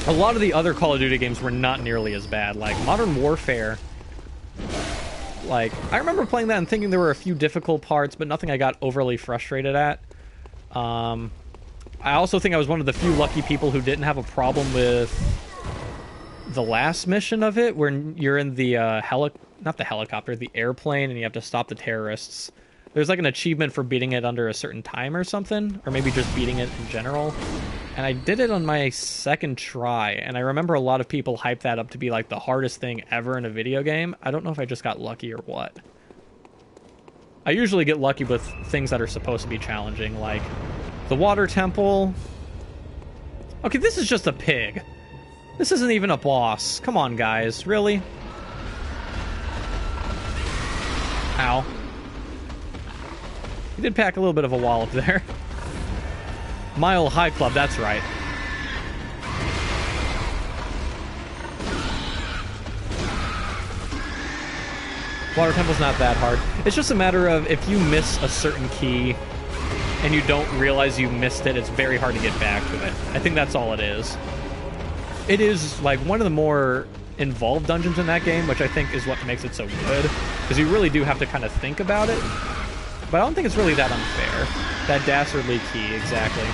A lot of the other Call of Duty games were not nearly as bad. Like, Modern Warfare... Like, I remember playing that and thinking there were a few difficult parts, but nothing I got overly frustrated at. I also think I was one of the few lucky people who didn't have a problem with the last mission of it, where you're in the not the helicopter, the airplane, and you have to stop the terrorists. There's like an achievement for beating it under a certain time or something, or maybe just beating it in general. And I did it on my second try, and I remember a lot of people hype that up to be like the hardest thing ever in a video game. I don't know if I just got lucky or what. I usually get lucky with things that are supposed to be challenging, like the water temple. Okay, this is just a pig. This isn't even a boss. Come on, guys. Really? Ow. He did pack a little bit of a wallop there. Mile High Club, that's right. Water Temple's not that hard. It's just a matter of if you miss a certain key and you don't realize you missed it, it's very hard to get back to it. I think that's all it is. It is like one of the more involved dungeons in that game, which I think is what makes it so good, because you really do have to kind of think about it. But I don't think it's really that unfair. That dastardly key, exactly.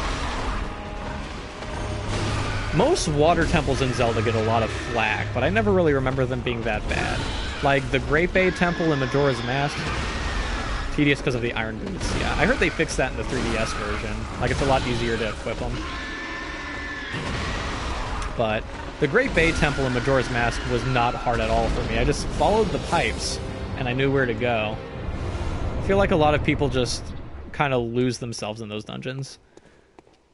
Most water temples in Zelda get a lot of flack, but I never really remember them being that bad. Like the Great Bay Temple in Majora's Mask, tedious because of the iron boots. Yeah, I heard they fixed that in the 3DS version. Like, it's a lot easier to equip them. But the Great Bay Temple in Majora's Mask was not hard at all for me. I just followed the pipes, and I knew where to go. I feel like a lot of people just kind of lose themselves in those dungeons.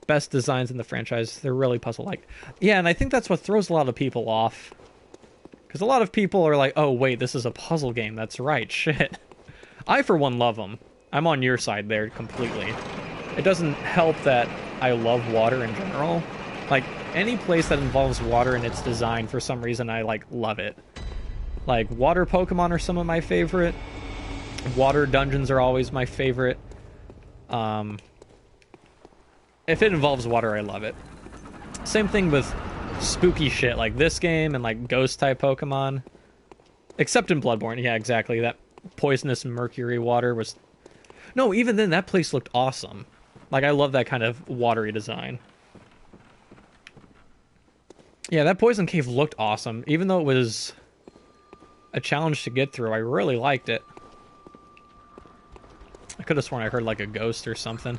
Best designs in the franchise. They're really puzzle-like. Yeah, and I think that's what throws a lot of people off. Because a lot of people are like, oh, wait, this is a puzzle game. That's right. Shit. I, for one, love them. I'm on your side there completely. It doesn't help that I love water in general. Like, any place that involves water in its design, for some reason, I, like, love it. Like, water Pokemon are some of my favorite. Water dungeons are always my favorite. If it involves water, I love it. Same thing with spooky shit like this game and like ghost-type Pokemon. Except in Bloodborne, yeah, exactly. That poisonous mercury water was... No, even then, that place looked awesome. Like, I love that kind of watery design. Yeah, that poison cave looked awesome, even though it was a challenge to get through. I really liked it. I could have sworn I heard like a ghost or something.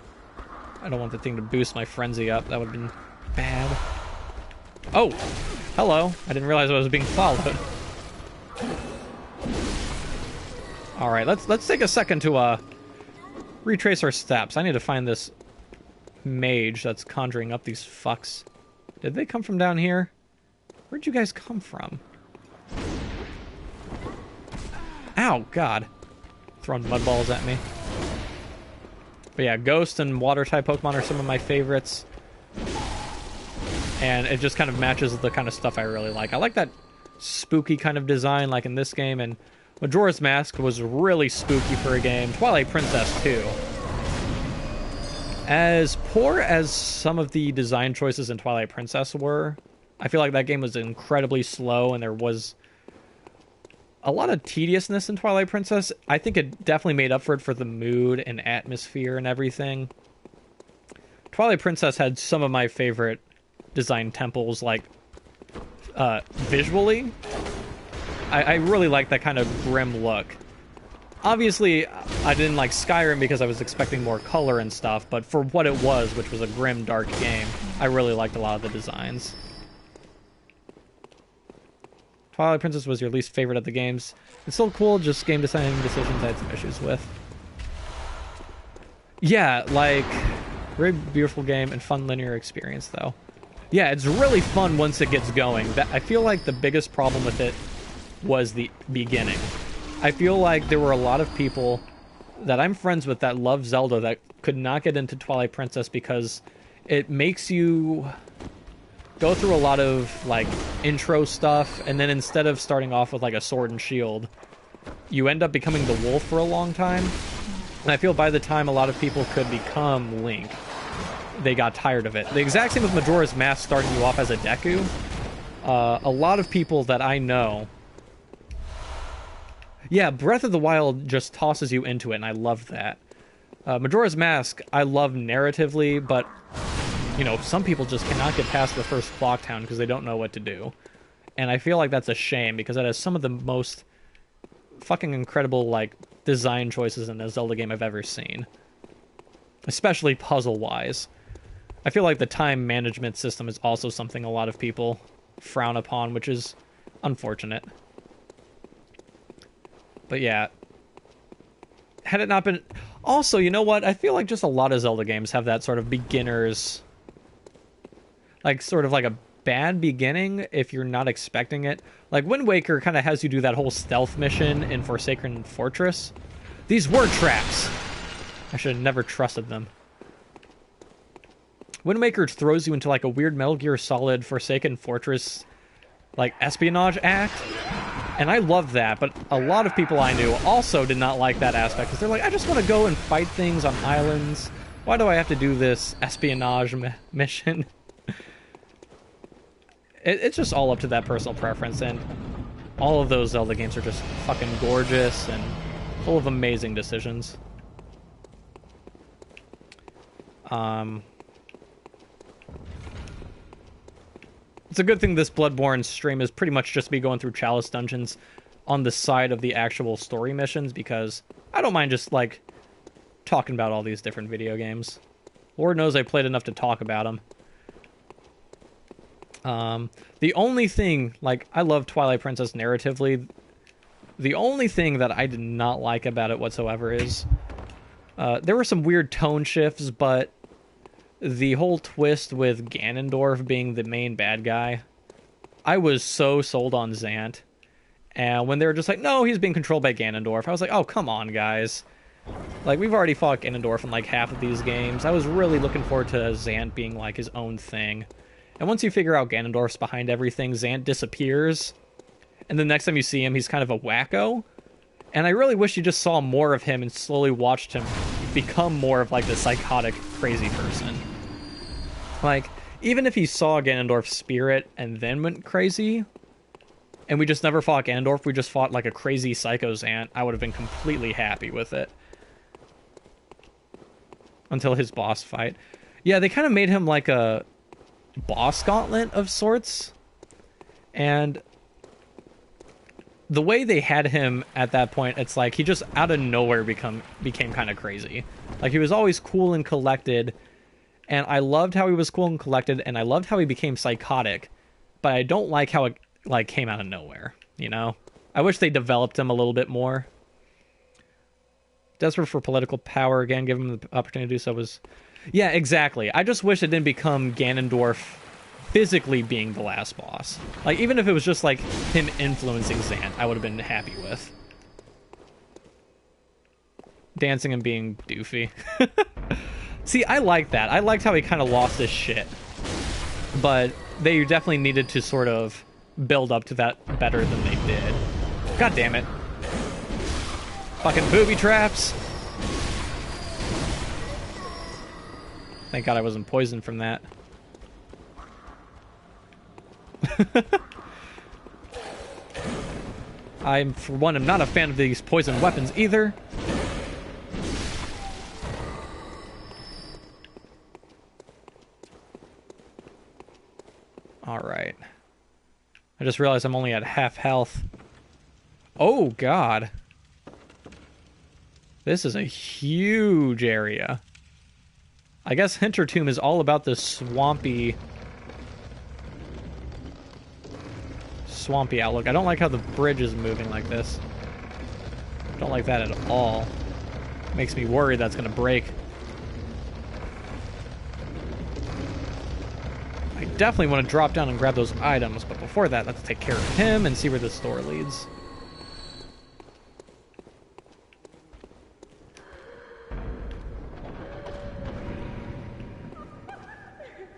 I don't want the thing to boost my frenzy up. That would have been bad. Oh! Hello. I didn't realize I was being followed. Alright, let's take a second to retrace our steps. I need to find this mage that's conjuring up these fucks. Did they come from down here? Where'd you guys come from? Ow, God. Throwing mud balls at me. But yeah, ghost and water type Pokemon are some of my favorites. And it just kind of matches the kind of stuff I really like. I like that spooky kind of design like in this game, and Majora's Mask was really spooky for a game. Twilight Princess too. As poor as some of the design choices in Twilight Princess were, I feel like that game was incredibly slow and there was a lot of tediousness in Twilight Princess. I think it definitely made up for it for the mood and atmosphere and everything. Twilight Princess had some of my favorite design temples, like, visually. I really like that kind of grim look. Obviously, I didn't like Skyrim because I was expecting more color and stuff, but for what it was, which was a grim, dark game, I really liked a lot of the designs. Twilight Princess was your least favorite of the games. It's still cool, just game designing decisions I had some issues with. Yeah, like, very beautiful game and fun linear experience, though. Yeah, it's really fun once it gets going. I feel like the biggest problem with it was the beginning. I feel like there were a lot of people that I'm friends with that love Zelda that could not get into Twilight Princess because it makes you go through a lot of, like, intro stuff, and then instead of starting off with, like, a sword and shield, you end up becoming the wolf for a long time. And I feel by the time a lot of people could become Link, they got tired of it. The exact same with Majora's Mask starting you off as a Deku. A lot of people that I know... Yeah, Breath of the Wild just tosses you into it, and I love that. Majora's Mask, I love narratively, but, you know, some people just cannot get past the first Clock Town because they don't know what to do. And I feel like that's a shame, because it has some of the most fucking incredible, like, design choices in a Zelda game I've ever seen. Especially puzzle-wise. I feel like the time management system is also something a lot of people frown upon, which is unfortunate. But yeah, had it not been... Also, you know what? I feel like just a lot of Zelda games have that sort of beginners... Like, sort of like a bad beginning if you're not expecting it. Like, Wind Waker kind of has you do that whole stealth mission in Forsaken Fortress. These were traps! I should have never trusted them. Wind Waker throws you into, like, a weird Metal Gear Solid Forsaken Fortress, like, espionage act. And I love that, but a lot of people I knew also did not like that aspect, because they're like, I just want to go and fight things on islands. Why do I have to do this espionage mission? It's just all up to that personal preference, and all of those Zelda games are just fucking gorgeous and full of amazing decisions. It's a good thing this Bloodborne stream is pretty much just me going through Chalice Dungeons on the side of the actual story missions, because I don't mind just, like, talking about all these different video games. Lord knows I played enough to talk about them. The only thing, like, I love Twilight Princess narratively. The only thing that I did not like about it whatsoever is there were some weird tone shifts, but the whole twist with Ganondorf being the main bad guy, I was so sold on Zant. And when they were just like, no, he's being controlled by Ganondorf, I was like, oh, come on, guys. Like, we've already fought Ganondorf in, like, half of these games. I was really looking forward to Zant being, like, his own thing. And once you figure out Ganondorf's behind everything, Zant disappears. And the next time you see him, he's kind of a wacko. And I really wish you just saw more of him and slowly watched him become more of, like, the psychotic, crazy person. Like, even if he saw Ganondorf's spirit and then went crazy, and we just never fought Ganondorf, we just fought, like, a crazy psycho Zant, I would have been completely happy with it. Until his boss fight. Yeah, they kind of made him like a boss gauntlet of sorts. And the way they had him at that point, it's like he just out of nowhere became kind of crazy. Like, he was always cool and collected, and I loved how he was cool and collected, and I loved how he became psychotic, but I don't like how it, like, came out of nowhere, you know? I wish they developed him a little bit more. Desperate for political power, again, give him the opportunity to do so was... Yeah, exactly. I just wish it didn't become Ganondorf physically being the last boss. Like, even if it was just, like, him influencing Zant, I would have been happy with. Dancing and being doofy. See, I like that. I liked how he kind of lost his shit. But they definitely needed to sort of build up to that better than they did. God damn it. Fucking booby traps. Thank God I wasn't poisoned from that. For one, I'm not a fan of these poison weapons either. Alright. I just realized I'm only at half health. Oh, God. This is a huge area. I guess Hintertomb is all about this swampy outlook. I don't like how the bridge is moving like this. Don't like that at all. Makes me worried that's gonna break. I definitely want to drop down and grab those items, but before that, let's take care of him and see where this door leads.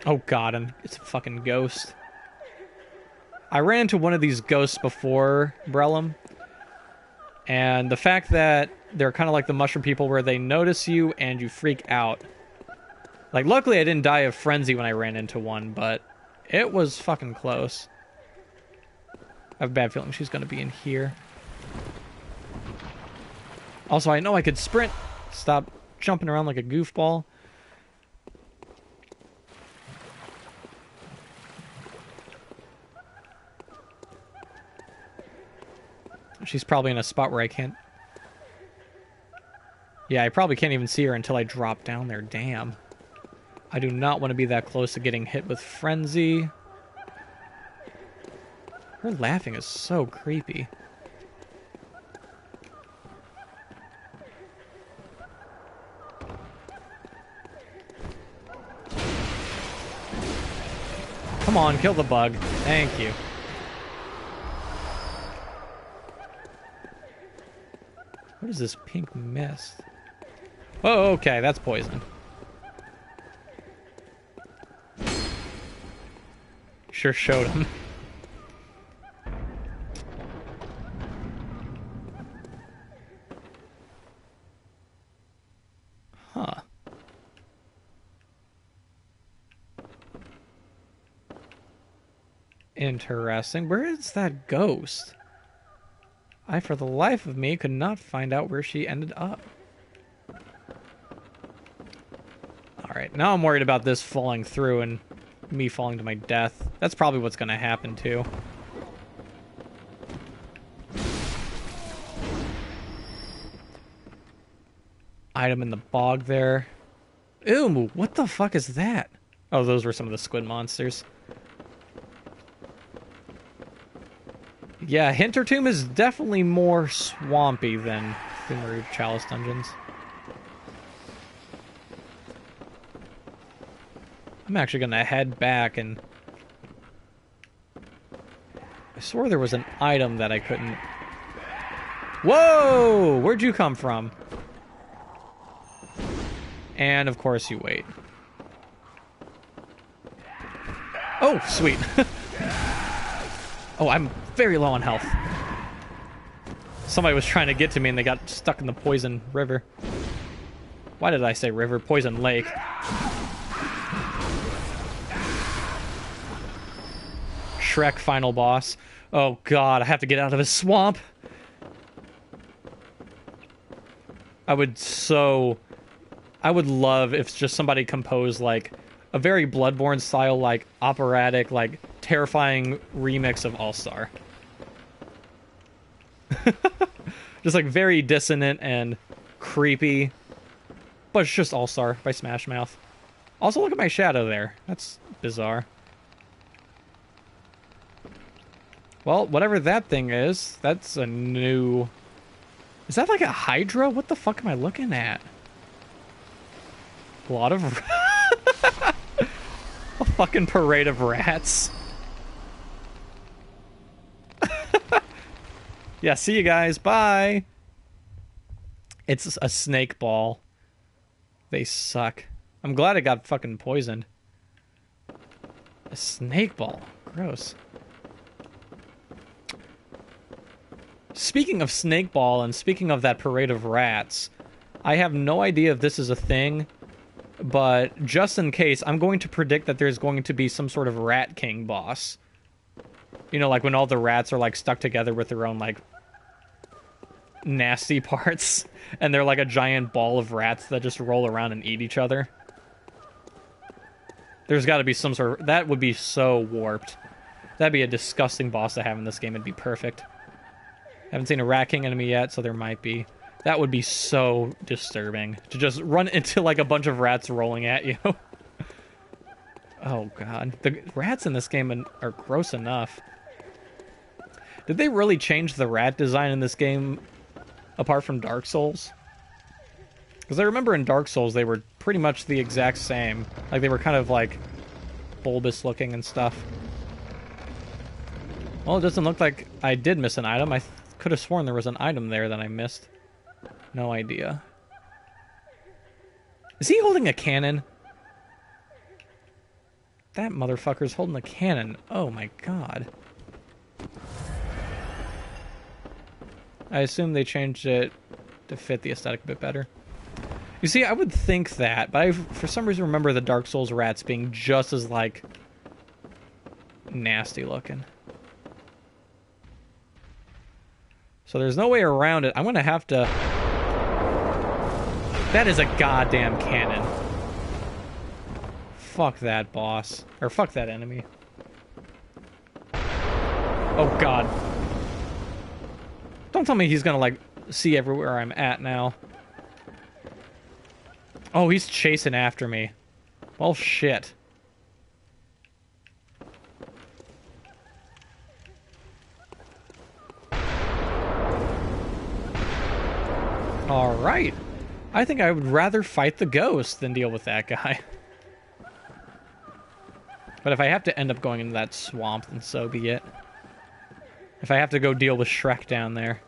Oh god, and it's a fucking ghost. I ran into one of these ghosts before, Brellum, and the fact that they're kind of like the mushroom people where they notice you and you freak out. Like, luckily I didn't die of frenzy when I ran into one, but it was fucking close. I have a bad feeling she's gonna be in here. Also, I know I could sprint. Stop jumping around like a goofball. She's probably in a spot where I can't... Yeah, I probably can't even see her until I drop down there. Damn. I do not want to be that close to getting hit with frenzy. Her laughing is so creepy. Come on, kill the bug. Thank you. What is this pink mist? Oh, okay, that's poison. Sure showed him. Huh. Interesting. Where is that ghost? I, for the life of me, could not find out where she ended up. Alright, now I'm worried about this falling through and me falling to my death. That's probably what's going to happen, too. Item in the bog there. Ew, what the fuck is that? Oh, those were some of the squid monsters. Yeah, Hintertomb is definitely more swampy than the Chalice Dungeons. I'm actually going to head back and... I swore there was an item that I couldn't... Whoa! Where'd you come from? And, of course, you wait. Oh, sweet. Oh, I'm very low on health. Somebody was trying to get to me and they got stuck in the poison river. Why did I say river? Poison lake. Shrek final boss. Oh god, I have to get out of his swamp. I would love if just somebody composed like a very Bloodborne style, like operatic, like terrifying remix of All-Star. Just like very dissonant and creepy. But it's just All-Star by Smash Mouth. Also, look at my shadow there. That's bizarre. Well, whatever that thing is, that's a new... Is that like a Hydra? What the fuck am I looking at? A lot of... a fucking parade of rats. Yeah, see you guys. Bye. It's a snake ball. They suck. I'm glad it got fucking poisoned. A snake ball. Gross. Speaking of snake ball and speaking of that parade of rats, I have no idea if this is a thing, but just in case, I'm going to predict that there's going to be some sort of Rat King boss. You know, like when all the rats are like stuck together with their own like nasty parts, and they're like a giant ball of rats that just roll around and eat each other. There's got to be some sort of... That would be so warped. That'd be a disgusting boss to have in this game. It'd be perfect. Haven't seen a Rat King enemy yet, so there might be. That would be so disturbing. To just run into like a bunch of rats rolling at you. Oh god. The rats in this game are gross enough. Did they really change the rat design in this game apart from Dark Souls? Because I remember in Dark Souls they were pretty much the exact same. Like they were kind of like bulbous looking and stuff. Well, it doesn't look like I did miss an item. I could have sworn there was an item there that I missed. No idea. Is he holding a cannon? That motherfucker's holding a cannon. Oh my god. I assume they changed it to fit the aesthetic a bit better. You see, I would think that, but I for some reason remember the Dark Souls rats being just as, like, nasty looking. So there's no way around it. I'm gonna have to... That is a goddamn cannon. Fuck that boss. Or fuck that enemy. Oh god. Don't tell me he's gonna, like, see everywhere I'm at now. Oh, he's chasing after me. Well, shit. Alright. I think I would rather fight the ghost than deal with that guy. But if I have to end up going into that swamp, then so be it. If I have to go deal with Shrek down there.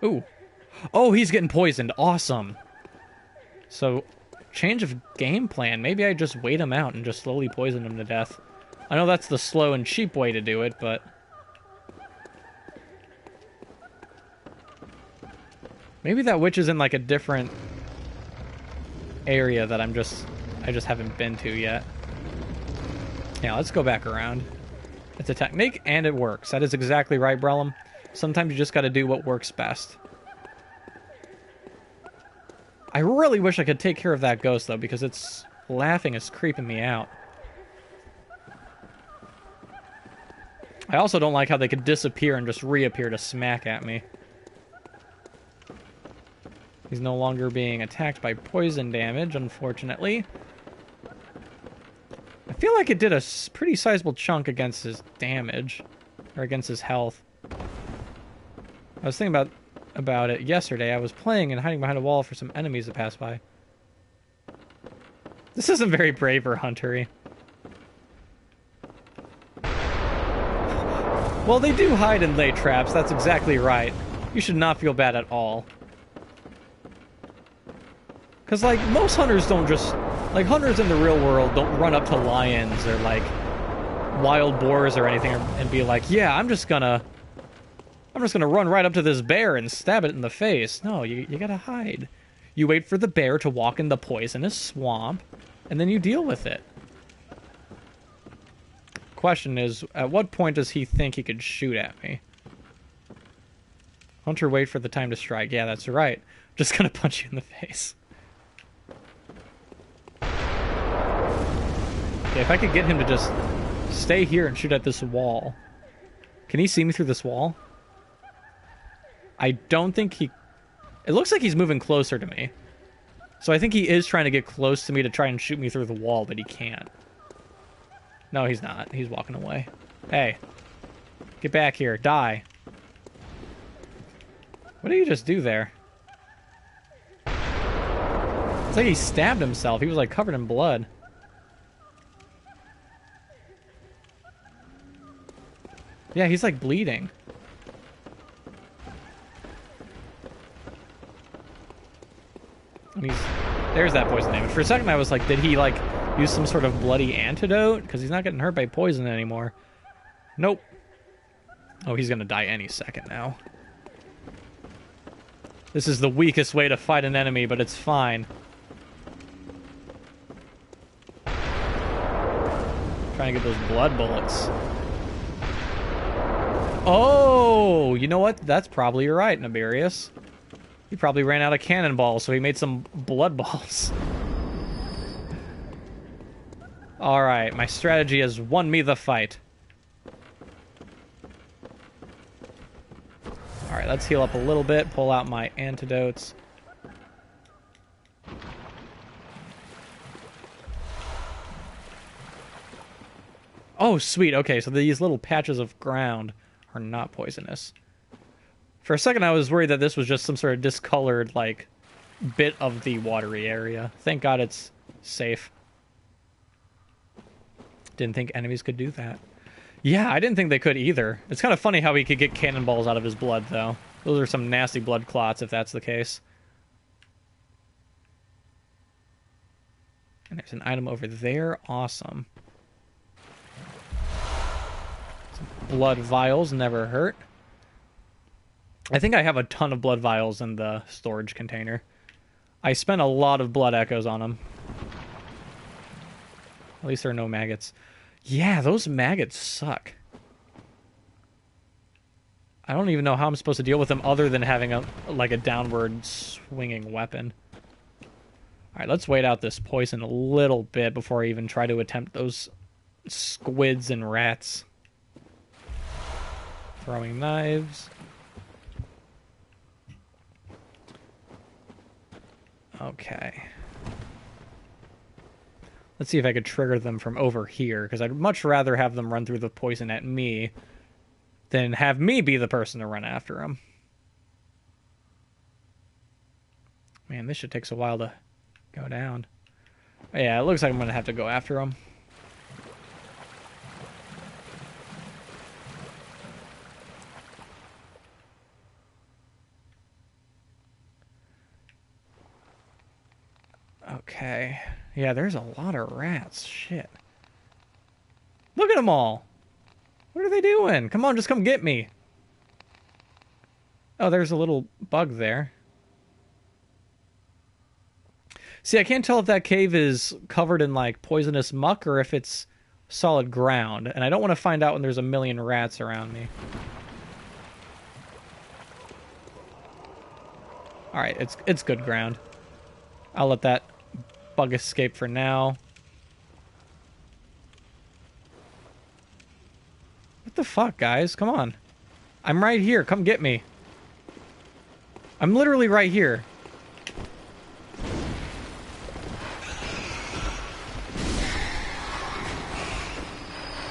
Ooh. Oh, he's getting poisoned. Awesome. So, change of game plan. Maybe I just wait him out and just slowly poison him to death. I know that's the slow and cheap way to do it, but... Maybe that witch is in, like, a different area that I just haven't been to yet. Yeah, let's go back around. It's a technique, and it works. That is exactly right, Brellum. Sometimes you just gotta do what works best. I really wish I could take care of that ghost, though, because it's laughing is creeping me out. I also don't like how they could disappear and just reappear to smack at me. He's no longer being attacked by poison damage, unfortunately. I feel like it did a pretty sizable chunk against his damage. Or against his health. I was thinking about it yesterday. I was playing and hiding behind a wall for some enemies to pass by. This isn't very brave or huntery. Well, they do hide and lay traps. That's exactly right. You should not feel bad at all. Because, like, most hunters don't just... Like, hunters in the real world don't run up to lions or, like, wild boars or anything and be like, yeah, I'm just gonna run right up to this bear and stab it in the face. No, you gotta hide. You wait for the bear to walk in the poisonous swamp, and then you deal with it. Question is, at what point does he think he could shoot at me? Hunter, wait for the time to strike. Yeah, that's right. Just gonna punch you in the face. Okay, if I could get him to just stay here and shoot at this wall. Can he see me through this wall? I don't think he... It looks like he's moving closer to me. So I think he is trying to get close to me to try and shoot me through the wall, but he can't. No, he's not. He's walking away. Hey. Get back here. Die. What did he just do there? It's like he stabbed himself. He was like covered in blood. Yeah, he's like bleeding. And there's that poison damage. For a second I was like, did he like use some sort of bloody antidote? Because he's not getting hurt by poison anymore. Nope. Oh, he's gonna die any second now. This is the weakest way to fight an enemy, but it's fine. Trying to get those blood bullets. Oh, you know what? That's probably right, Naberius. He probably ran out of cannonballs, so he made some blood balls. Alright, my strategy has won me the fight. Alright, let's heal up a little bit, pull out my antidotes. Oh, sweet. Okay, so these little patches of ground are not poisonous. For a second, I was worried that this was just some sort of discolored, like, bit of the watery area. Thank God it's safe. Didn't think enemies could do that. Yeah, I didn't think they could either. It's kind of funny how he could get cannonballs out of his blood, though. Those are some nasty blood clots, if that's the case. And there's an item over there. Awesome. Some blood vials never hurt. I think I have a ton of blood vials in the storage container. I spent a lot of blood echoes on them. At least there are no maggots. Yeah, those maggots suck. I don't even know how I'm supposed to deal with them other than having a downward swinging weapon. Alright, let's wait out this poison a little bit before I even try to attempt those squids and rats. Throwing knives. Okay. Let's see if I could trigger them from over here, because I'd much rather have them run through the poison at me than have me be the person to run after them. Man, this shit takes a while to go down. Yeah, it looks like I'm going to have to go after them. Okay. Yeah, there's a lot of rats. Shit. Look at them all. What are they doing? Come on, just come get me. Oh, there's a little bug there. See, I can't tell if that cave is covered in, like, poisonous muck or if it's solid ground. And I don't want to find out when there's a million rats around me. Alright, it's good ground. I'll let that bug escape for now. What the fuck, guys? Come on. I'm right here. Come get me. I'm literally right here.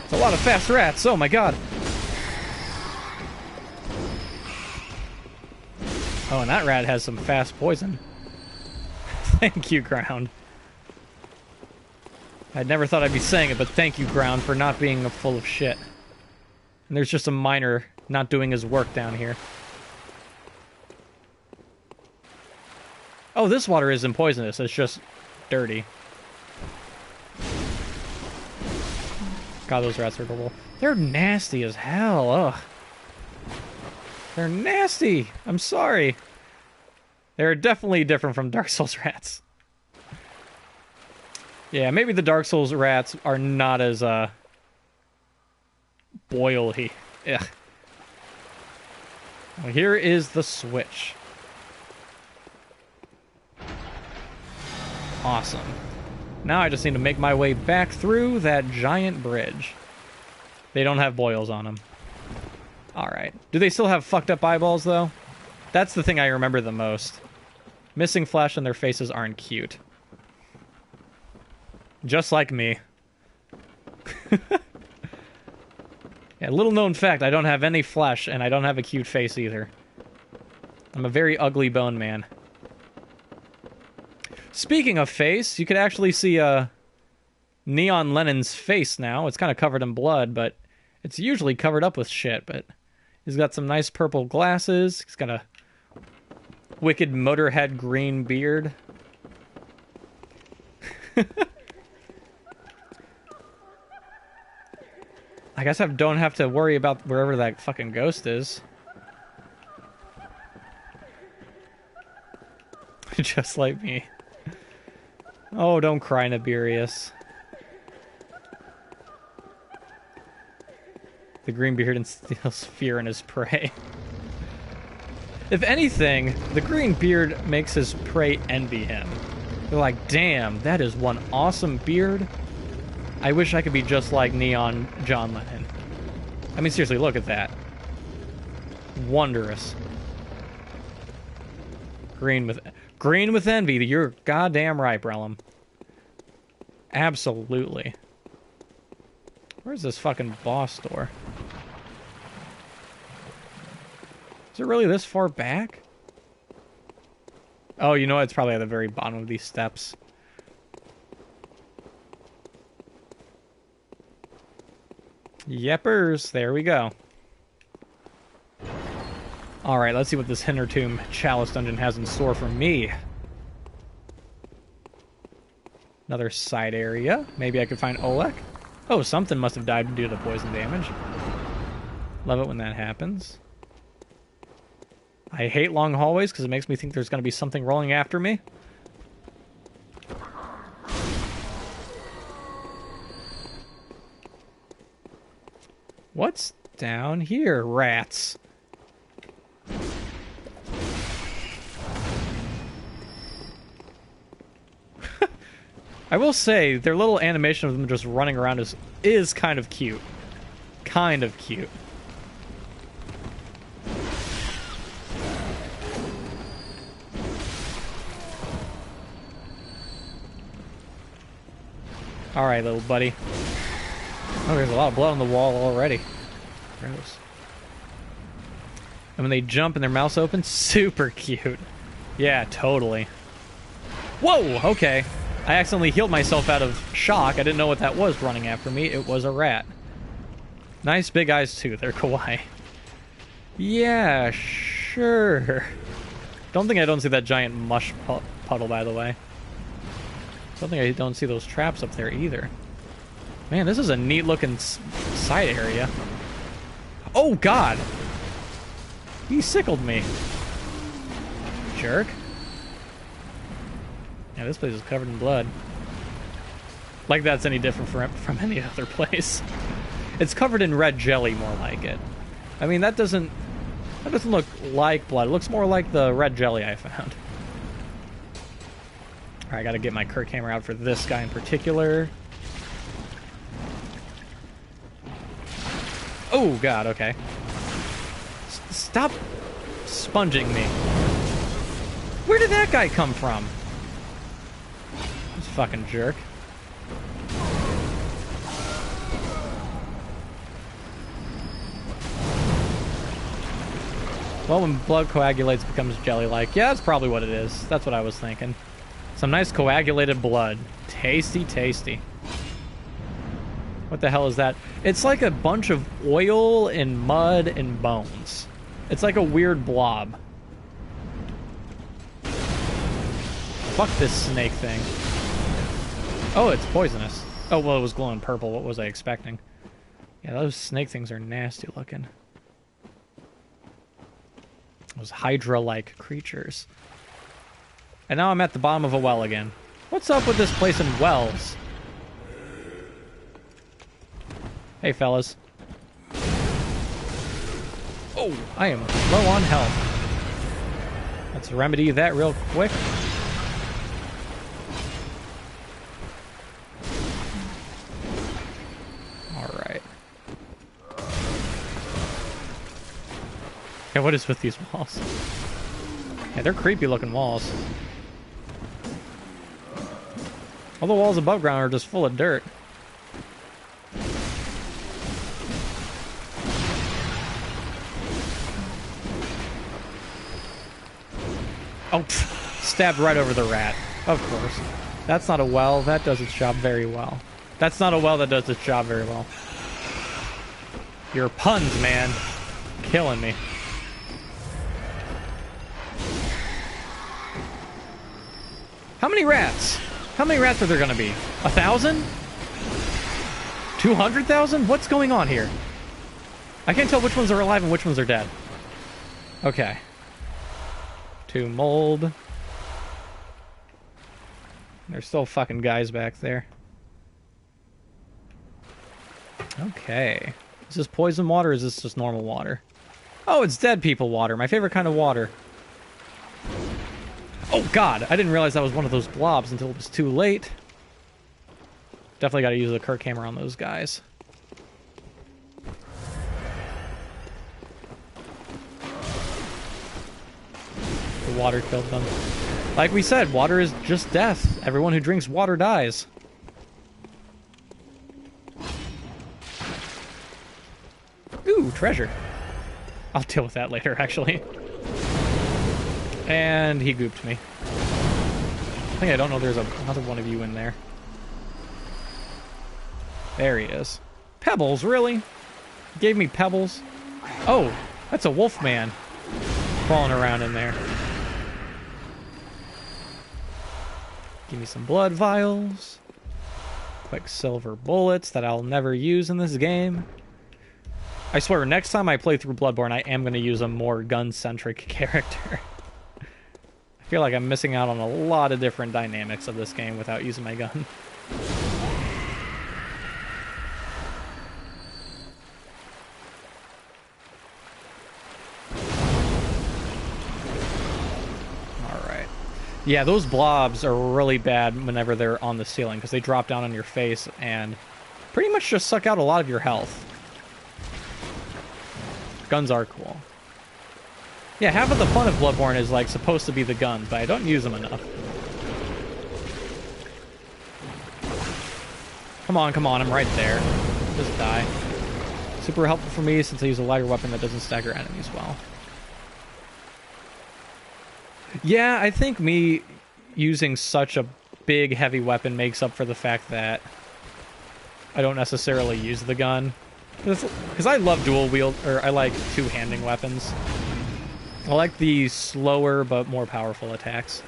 It's a lot of fast rats. Oh my god. Oh, and that rat has some fast poison. Thank you, ground. I never thought I'd be saying it, but thank you, ground, for not being full of shit. And there's just a miner not doing his work down here. Oh, this water isn't poisonous. It's just dirty. God, those rats are horrible. They're nasty as hell. Ugh. They're nasty. I'm sorry. They're definitely different from Dark Souls rats. Yeah, maybe the Dark Souls rats are not as, boily. Ugh. Well, here is the switch. Awesome. Now I just need to make my way back through that giant bridge. They don't have boils on them. Alright. Do they still have fucked up eyeballs, though? That's the thing I remember the most. Missing flesh and their faces aren't cute. Just like me. Yeah, little known fact, I don't have any flesh, and I don't have a cute face either. I'm a very ugly bone man. Speaking of face, you could actually see Neon Lennon's face now. It's kind of covered in blood, but it's usually covered up with shit, but he's got some nice purple glasses. He's got a wicked Motorhead green beard. I guess I don't have to worry about wherever that fucking ghost is. Just like me. Oh, don't cry, Nibirius. The green beard instills fear in his prey. If anything, the green beard makes his prey envy him. They're like, damn, that is one awesome beard. I wish I could be just like Neon John Lennon. I mean, seriously, look at that. Wondrous. Green with envy. You're goddamn right, Brellum. Absolutely. Where's this fucking boss door? Is it really this far back? Oh, you know what? It's probably at the very bottom of these steps. Yepers, there we go. Alright, let's see what this Hintertomb Chalice Dungeon has in store for me. Another side area. Maybe I could find Olek. Oh, something must have died due to poison damage. Love it when that happens. I hate long hallways because it makes me think there's going to be something rolling after me. What's down here, rats? I will say, their little animation of them just running around is kind of cute. Kind of cute. Alright, little buddy. Oh, there's a lot of blood on the wall already. Gross. And when they jump and their mouths open, super cute. Yeah, totally. Whoa, okay. I accidentally healed myself out of shock. I didn't know what that was running after me. It was a rat. Nice big eyes, too. They're kawaii. Yeah, sure. Don't think I don't see that giant mush puddle, by the way. Don't think I don't see those traps up there either. Man, this is a neat-looking side area. Oh, God! He sickled me. Jerk. Yeah, this place is covered in blood. Like that's any different from any other place. It's covered in red jelly, more like it. I mean, that doesn't look like blood. It looks more like the red jelly I found. Alright, I gotta get my Kirk hammer out for this guy in particular. Oh, God, okay. Stop sponging me. Where did that guy come from? This fucking jerk. Well, when blood coagulates, it becomes jelly-like. Yeah, that's probably what it is. That's what I was thinking. Some nice coagulated blood. Tasty, tasty. What the hell is that? It's like a bunch of oil and mud and bones. It's like a weird blob. Fuck this snake thing. Oh, it's poisonous. Oh, well, it was glowing purple. What was I expecting? Yeah, those snake things are nasty looking. Those Hydra-like creatures. And now I'm at the bottom of a well again. What's up with this place in wells? Hey, fellas. Oh, I am low on health. Let's remedy that real quick. Alright. Yeah, what is with these walls? Yeah, they're creepy looking walls. All the walls above ground are just full of dirt. Oh, pff, stabbed right over the rat. Of course. That's not a well. That does its job very well. That's not a well that does its job very well. Your puns, man. Killing me. How many rats? How many rats are there gonna be? 1,000? 200,000? What's going on here? I can't tell which ones are alive and which ones are dead. Okay. 2 mold. There's still fucking guys back there. Okay. Is this poison water or is this just normal water? Oh, it's dead people water. My favorite kind of water. Oh god, I didn't realize that was one of those blobs until it was too late. Definitely gotta use the Kirk hammer on those guys. The water killed them. Like we said, water is just death. Everyone who drinks water dies. Ooh, treasure. I'll deal with that later, actually. And he gooped me. I think I don't know there's another one of you in there. There he is. Pebbles, really? Gave me pebbles? Oh, that's a wolf man crawling around in there. Give me some blood vials. Quicksilver bullets that I'll never use in this game. I swear, next time I play through Bloodborne, I am going to use a more gun-centric character. I feel like I'm missing out on a lot of different dynamics of this game without using my gun. Alright. Yeah, those blobs are really bad whenever they're on the ceiling, because they drop down on your face and pretty much just suck out a lot of your health. Guns are cool. Yeah, half of the fun of Bloodborne is like supposed to be the guns, but I don't use them enough. Come on, I'm right there. Just die. Super helpful for me since I use a lighter weapon that doesn't stagger enemies well. Yeah, I think me using such a big, heavy weapon makes up for the fact that I don't necessarily use the gun. Because I love dual wield, or I like two-handing weapons. I like the slower but more powerful attacks.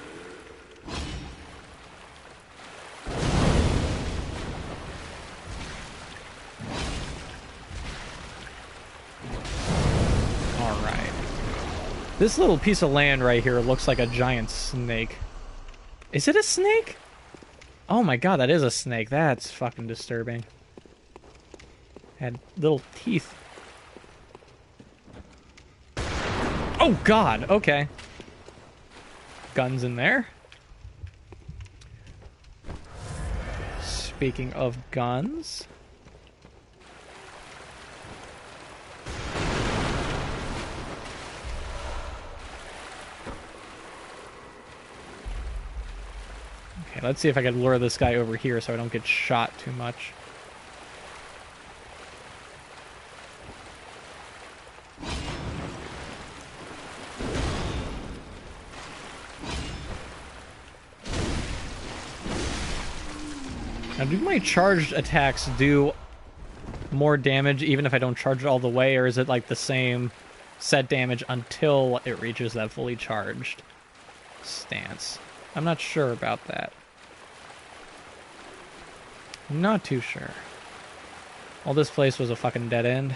Alright. This little piece of land right here looks like a giant snake. Is it a snake? Oh my god, that is a snake. That's fucking disturbing. Had little teeth. Oh god, okay. Guns in there. Speaking of guns. Okay, let's see if I can lure this guy over here so I don't get shot too much. Now, do my charged attacks do more damage even if I don't charge it all the way, or is it like the same set damage until it reaches that fully charged stance? I'm not sure about that. I'm not too sure. Well, this place was a fucking dead end.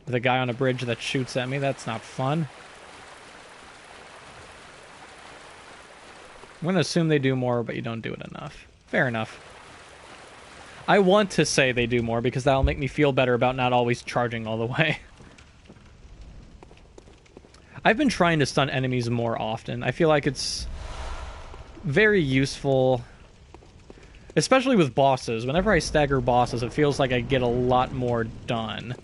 With a guy on a bridge that shoots at me, that's not fun. I'm gonna assume they do more, but you don't do it enough. Fair enough. I want to say they do more because that'll make me feel better about not always charging all the way. I've been trying to stun enemies more often. I feel like it's very useful, especially with bosses. Whenever I stagger bosses, it feels like I get a lot more done,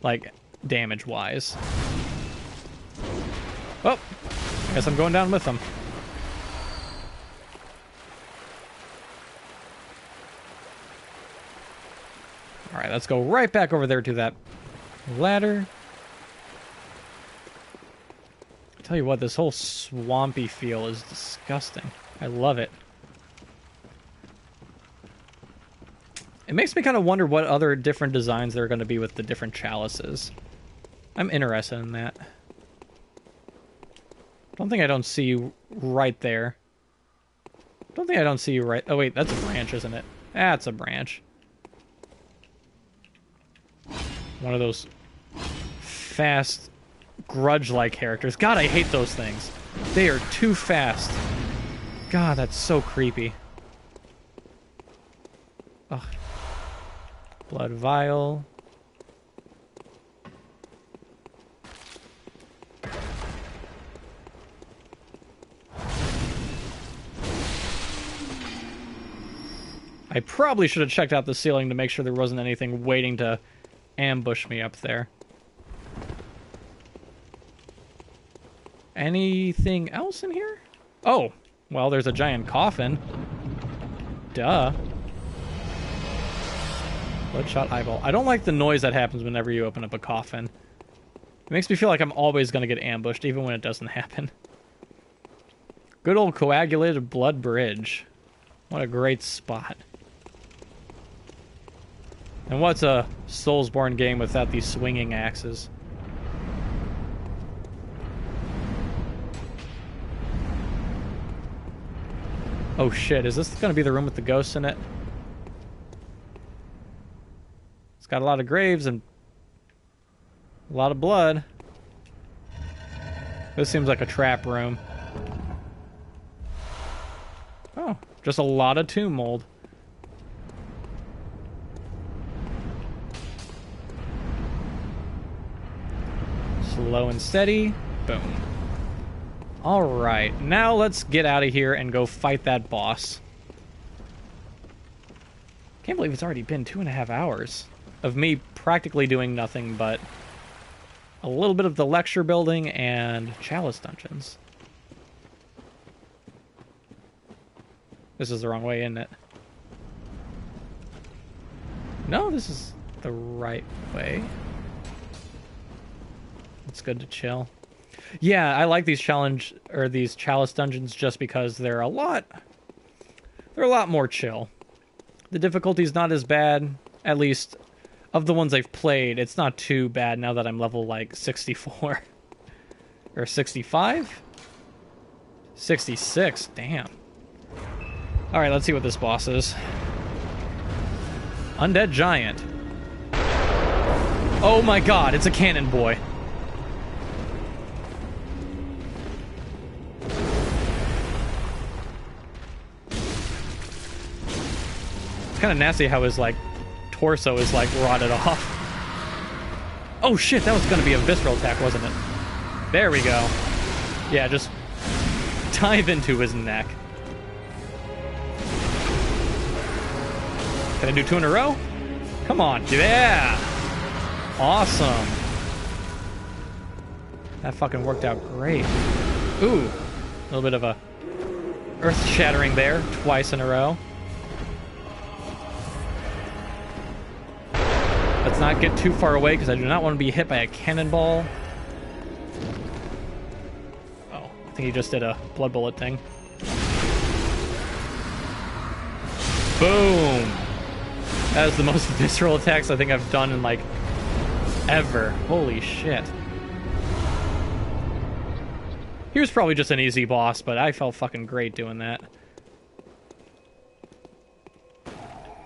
like damage-wise. Oh, I guess I'm going down with them. Alright, let's go right back over there to that ladder. I tell you what, this whole swampy feel is disgusting. I love it. It makes me kind of wonder what other different designs there are going to be with the different chalices. I'm interested in that. Don't think I don't see you right there. Don't think I don't see you right... Oh, wait, that's a branch, isn't it? That's a branch. One of those fast, grudge-like characters. God, I hate those things. They are too fast. God, that's so creepy. Ugh. Blood vial. I probably should have checked out the ceiling to make sure there wasn't anything waiting to ambush me up there. Anything else in here? Oh, well, there's a giant coffin. Duh. Bloodshot eyeball. I don't like the noise that happens whenever you open up a coffin. It makes me feel like I'm always going to get ambushed, even when it doesn't happen. Good old coagulated blood bridge. What a great spot. And what's a Soulsborne game without these swinging axes? Oh shit, is this going to be the room with the ghosts in it? It's got a lot of graves and a lot of blood. This seems like a trap room. Oh, just a lot of tomb mold. Slow and steady. Boom. Alright, now let's get out of here and go fight that boss. Can't believe it's already been 2.5 hours of me practically doing nothing but a little bit of the lecture building and Chalice Dungeons. This is the wrong way, isn't it? No, this is the right way. It's good to chill. Yeah, I like these these Chalice Dungeons just because they're a lot more chill. The difficulty's not as bad, at least of the ones I've played. It's not too bad now that I'm level like 64 or 65, 66. Damn. All right, let's see what this boss is. Undead Giant. Oh my God, it's a cannon boy. It's kind of nasty how his, like, torso is, like, rotted off. Oh, shit, that was going to be a visceral attack, wasn't it? There we go. Yeah, just dive into his neck. Can I do 2 in a row? Come on. Yeah! Awesome. That fucking worked out great. Ooh. A little bit of a earth-shattering there, twice in a row. Let's not get too far away because I do not want to be hit by a cannonball. Oh, I think he just did a blood bullet thing. Boom! That is the most visceral attacks I think I've done in, like, ever. Holy shit. He was probably just an easy boss, but I felt fucking great doing that.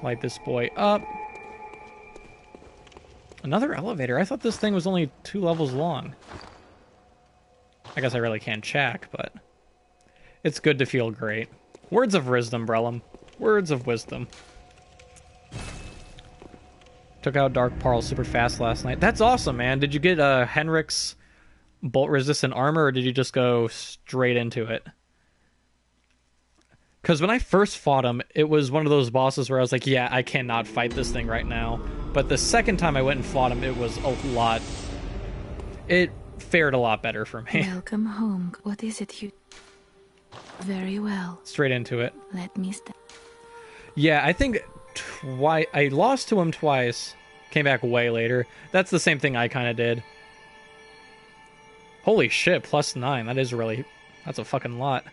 Light this boy up. Another elevator. I thought this thing was only 2 levels long. I guess I really can't check, but it's good to feel great. Words of wisdom, Brellum. Words of wisdom. Took out Dark Parl super fast last night. That's awesome, man. Did you get Henrik's bolt-resistant armor, or did you just go straight into it? Because when I first fought him, it was one of those bosses where I was like, yeah, I cannot fight this thing right now. But the second time I went and fought him, it was a lot. It fared a lot better for me. Welcome home. What is it you... Very well. Straight into it. Let me step. Yeah, I think twice. I lost to him twice. Came back way later. That's the same thing I kind of did. Holy shit, +9. That is really... That's a fucking lot.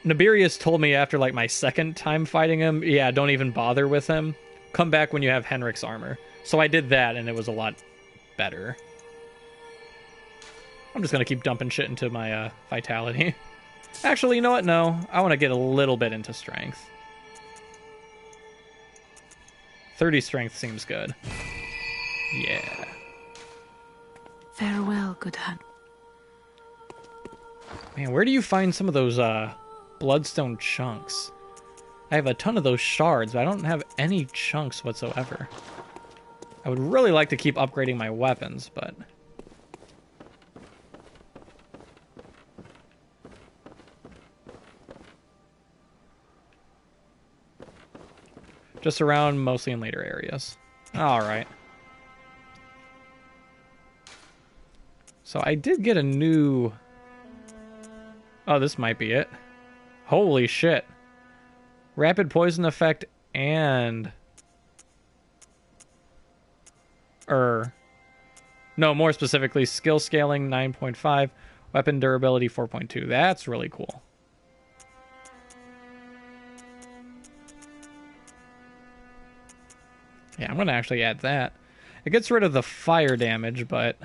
Nibirius told me after, like, my second time fighting him, yeah, don't even bother with him. Come back when you have Henrik's armor. So I did that, and it was a lot better. I'm just gonna keep dumping shit into my, vitality. Actually, you know what? No. I want to get a little bit into strength. 30 strength seems good. Yeah. Farewell, good hunt. Man, where do you find some of those, bloodstone chunks? I have a ton of those shards, but I don't have any chunks whatsoever. I would really like to keep upgrading my weapons, but... Just around, mostly in later areas. Alright. So I did get a new... Oh, this might be it. Holy shit. Rapid poison effect and... No, more specifically, skill scaling 9.5, weapon durability 4.2. That's really cool. Yeah, I'm going to actually add that. It gets rid of the fire damage, but...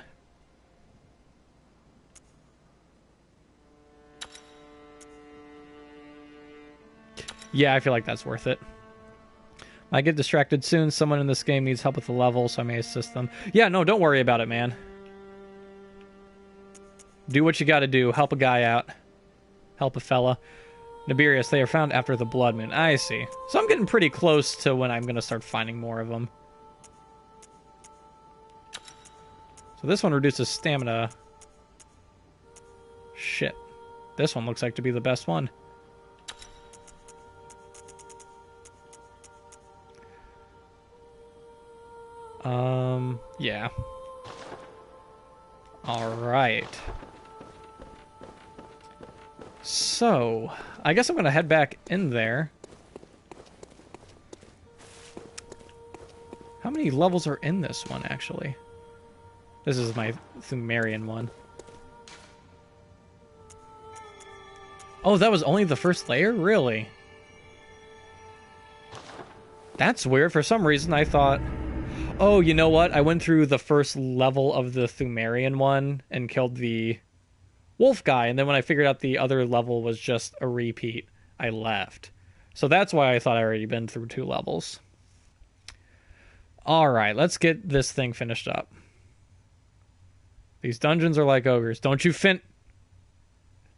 Yeah, I feel like that's worth it. I get distracted soon. Someone in this game needs help with the level, so I may assist them. Yeah, no, don't worry about it, man. Do what you gotta do. Help a guy out. Help a fella. Nibirius, they are found after the Blood Moon. I see. So I'm getting pretty close to when I'm going to start finding more of them. So this one reduces stamina. Shit. This one looks like to be the best one. Yeah. Alright. So, I guess I'm going to head back in there. How many levels are in this one, actually? This is my Thumerian one. Oh, that was only the first layer? Really? That's weird. For some reason, I thought... Oh, you know what? I went through the first level of the Thumerian one and killed the wolf guy, and then when I figured out the other level was just a repeat, I left. So that's why I thought I already been through 2 levels. Alright, let's get this thing finished up. These dungeons are like ogres. Don't you finish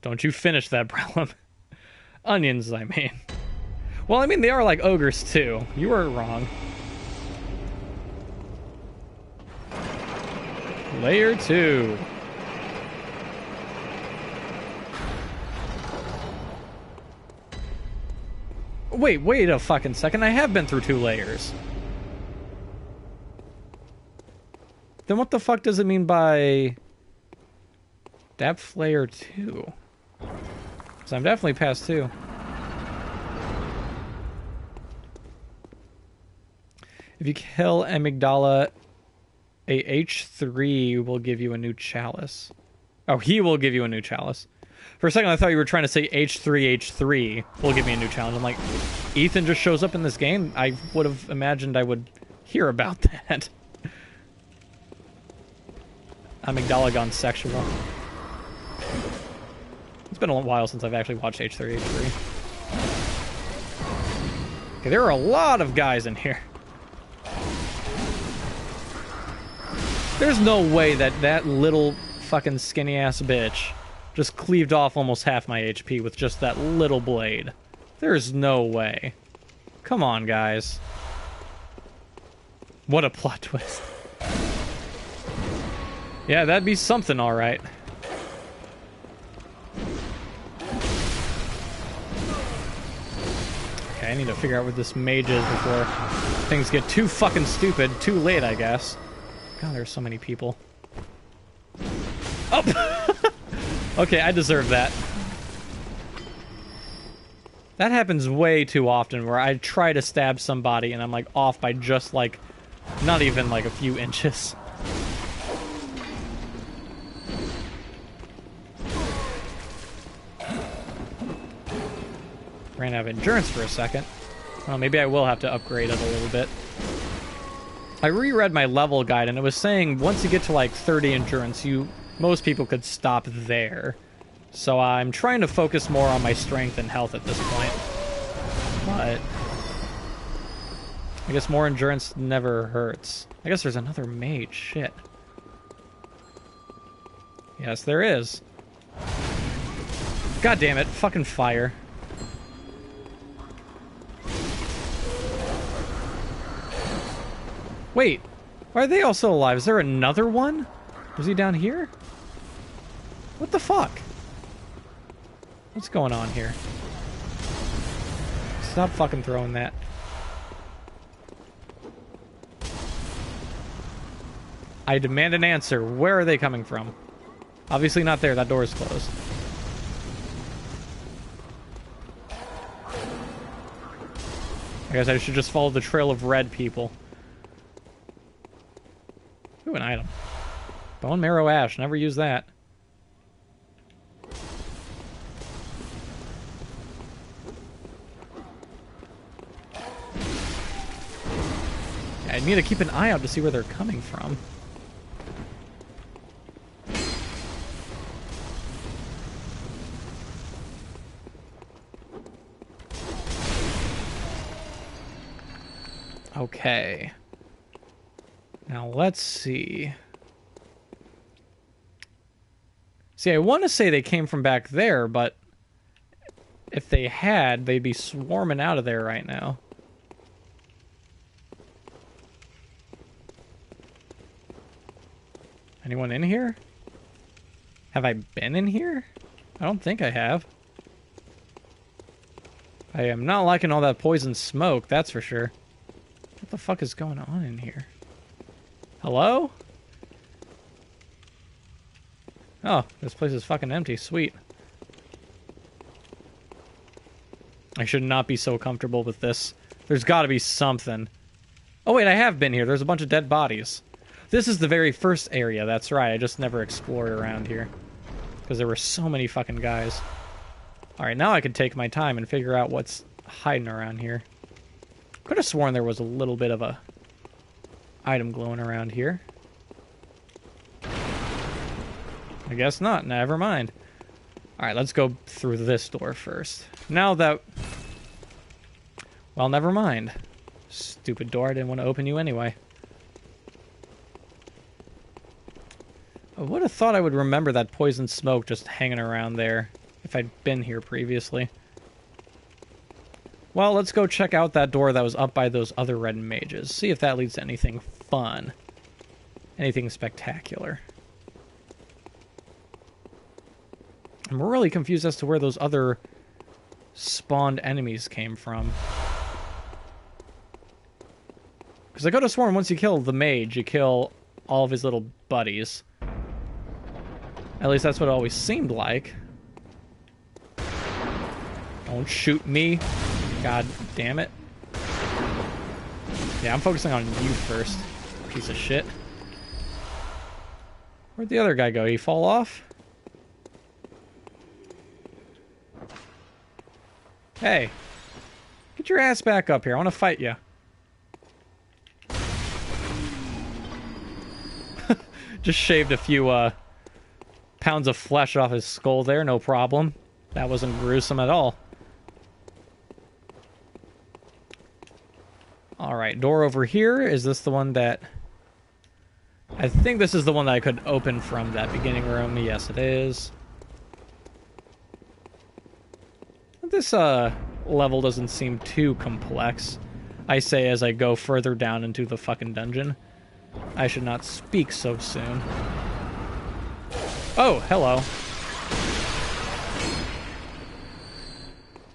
that, Brellum. Onions, I mean. Well, I mean, they are like ogres, too. You were wrong. Layer 2. Wait a fucking second. I have been through 2 layers. Then what the fuck does it mean by depth layer 2? Because I'm definitely past 2. If you kill Amygdala, a H3 will give you a new chalice. Oh, he will give you a new chalice. For a second, I thought you were trying to say H3 will give me a new challenge. I'm like, Ethan just shows up in this game? I would have imagined I would hear about that. Amygdala gone sexual. It's been a while since I've actually watched H3. Okay, there are a lot of guys in here. There's no way that little fucking skinny-ass bitch just cleaved off almost half my HP with just that little blade. There's no way. Come on, guys. What a plot twist. Yeah, that'd be something, alright. Okay, I need to figure out where this mage is before things get too fucking stupid. Too late, I guess. God, there's so many people. Oh! Okay, I deserve that. That happens way too often where I try to stab somebody and I'm like off by just like, not even like a few inches. Ran out of endurance for a second. Well, maybe I will have to upgrade it a little bit. I reread my level guide and it was saying once you get to like 30 endurance, most people could stop there. So I'm trying to focus more on my strength and health at this point. But I guess more endurance never hurts. I guess there's another mage. Shit. Yes, there is. God damn it. Fucking fire. Wait. Why are they all still alive? Is there another one? Was he down here? What the fuck? What's going on here? Stop fucking throwing that. I demand an answer. Where are they coming from? Obviously not there. That door is closed. I guess I should just follow the trail of red people. Ooh, an item. Bone marrow ash. Never use that. I need to keep an eye out to see where they're coming from. Okay. Now let's see. See, I want to say they came from back there, but if they had, they'd be swarming out of there right now. Anyone in here? Have I been in here? I don't think I have. I am not liking all that poison smoke, that's for sure. What the fuck is going on in here? Hello? Oh, this place is fucking empty. Sweet. I should not be so comfortable with this. There's got to be something. Oh wait, I have been here. There's a bunch of dead bodies. This is the very first area, that's right. I just never explored around here. Because there were so many fucking guys. Alright, now I can take my time and figure out what's hiding around here. Could have sworn there was a little bit of a item glowing around here. I guess not. Never mind. Alright, let's go through this door first. Now that... Well, never mind. Stupid door. I didn't want to open you anyway. I would have thought I would remember that poison smoke just hanging around there if I'd been here previously. Well, let's go check out that door that was up by those other red mages. See if that leads to anything fun. Anything spectacular. I'm really confused as to where those other spawned enemies came from. Because I could have sworn once you kill the mage, you kill all of his little buddies. At least that's what it always seemed like. Don't shoot me. God damn it. Yeah, I'm focusing on you first. Piece of shit. Where'd the other guy go? He fall off? Hey. Get your ass back up here. I want to fight you. Just shaved a few, pounds of flesh off his skull there, no problem. That wasn't gruesome at all. Alright, door over here. Is this the one that... I think this is the one that I could open from that beginning room. Yes, it is. This, level doesn't seem too complex. I say as I go further down into the fucking dungeon. I should not speak so soon. Oh, hello.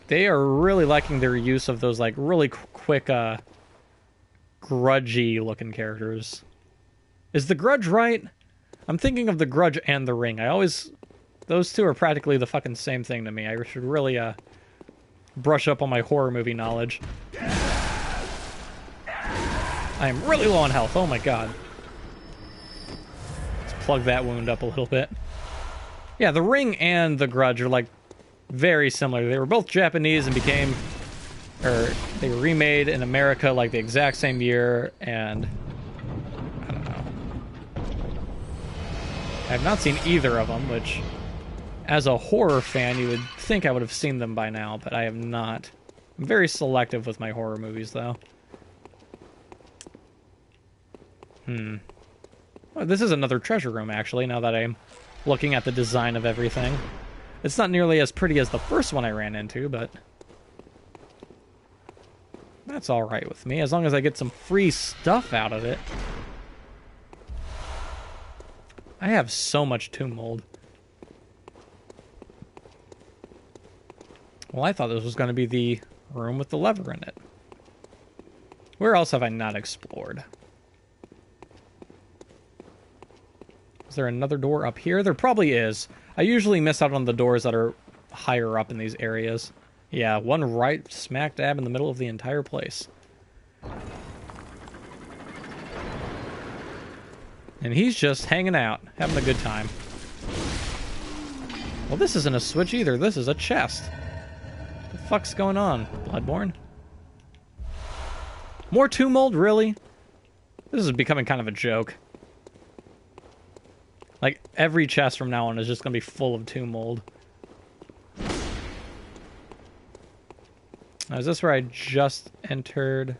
They are really liking their use of those, like, really quick, grudgy-looking characters. Is the grudge right? I'm thinking of The Grudge and The Ring. Those two are practically the fucking same thing to me. I should really, brush up on my horror movie knowledge. I am really low on health. Oh my god. Let's plug that wound up a little bit. Yeah, The Ring and The Grudge are, like, very similar. They were both Japanese and they were remade in America, like, the exact same year, and I don't know. I have not seen either of them, which, as a horror fan, you would think I would have seen them by now, but I have not. I'm very selective with my horror movies, though. Well, this is another treasure room, actually, now that I'm looking at the design of everything. It's not nearly as pretty as the first one I ran into, but that's alright with me, as long as I get some free stuff out of it. I have so much tomb mold. Well, I thought this was going to be the room with the lever in it. Where else have I not explored? Is there another door up here? There probably is. I usually miss out on the doors that are higher up in these areas. Yeah, one right smack dab in the middle of the entire place. And he's just hanging out, having a good time. Well, this isn't a switch either. This is a chest. What the fuck's going on, Bloodborne? More tomb mold? Really? This is becoming kind of a joke. Like, every chest from now on is just going to be full of tomb mold. Now, is this where I just entered?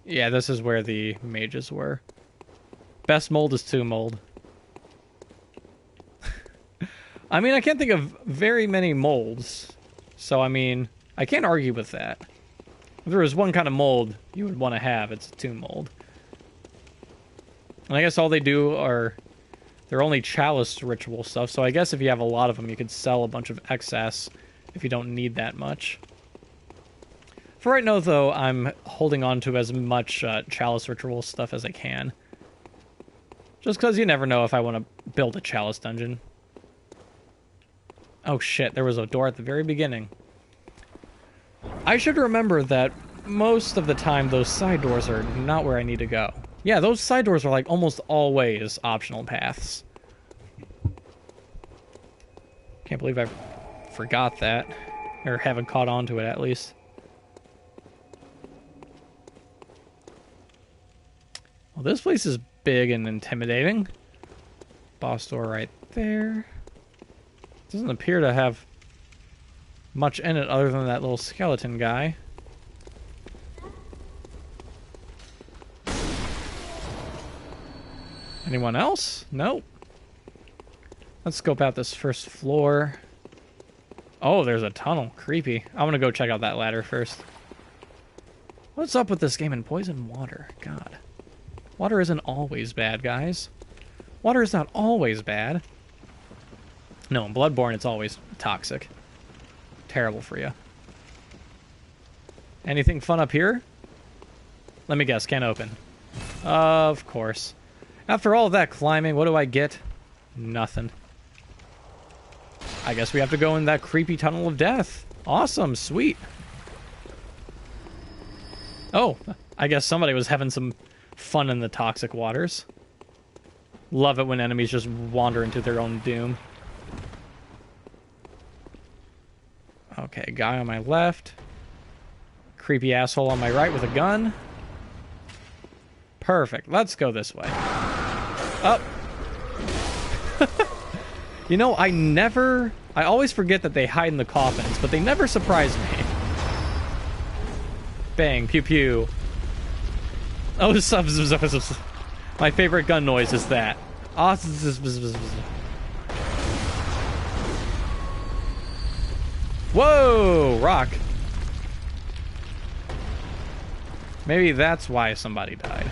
Yeah, this is where the mages were. Best mold is tomb mold. I mean, I can't think of very many molds. So, I mean, I can't argue with that. If there was one kind of mold you would want to have, it's a tomb mold. And I guess all they do are... They're only chalice ritual stuff, so I guess if you have a lot of them, you could sell a bunch of excess if you don't need that much. For right now, though, I'm holding on to as much chalice ritual stuff as I can. Just because you never know if I want to build a chalice dungeon. Oh shit, there was a door at the very beginning. I should remember that most of the time those side doors are not where I need to go. Yeah, those side doors are like almost always optional paths. Can't believe I forgot that. Or haven't caught on to it, at least. Well, this place is big and intimidating. Boss door right there. Doesn't appear to have much in it other than that little skeleton guy. Anyone else? Nope. Let's scope out this first floor. Oh, there's a tunnel. Creepy. I'm gonna go check out that ladder first. What's up with this game and poison water? God. Water isn't always bad, guys. Water is not always bad. No, in Bloodborne, it's always toxic. Terrible for you. Anything fun up here? Let me guess, can't open. Of course. After all of that climbing, what do I get? Nothing. I guess we have to go in that creepy tunnel of death. Awesome, sweet. Oh, I guess somebody was having some fun in the toxic waters. Love it when enemies just wander into their own doom. Okay, guy on my left. Creepy asshole on my right with a gun. Perfect. Let's go this way. Up. You know, I always forget that they hide in the coffins, but they never surprise me. Bang, pew pew. Oh, my favorite gun noise is that. Whoa, rock. Maybe that's why somebody died.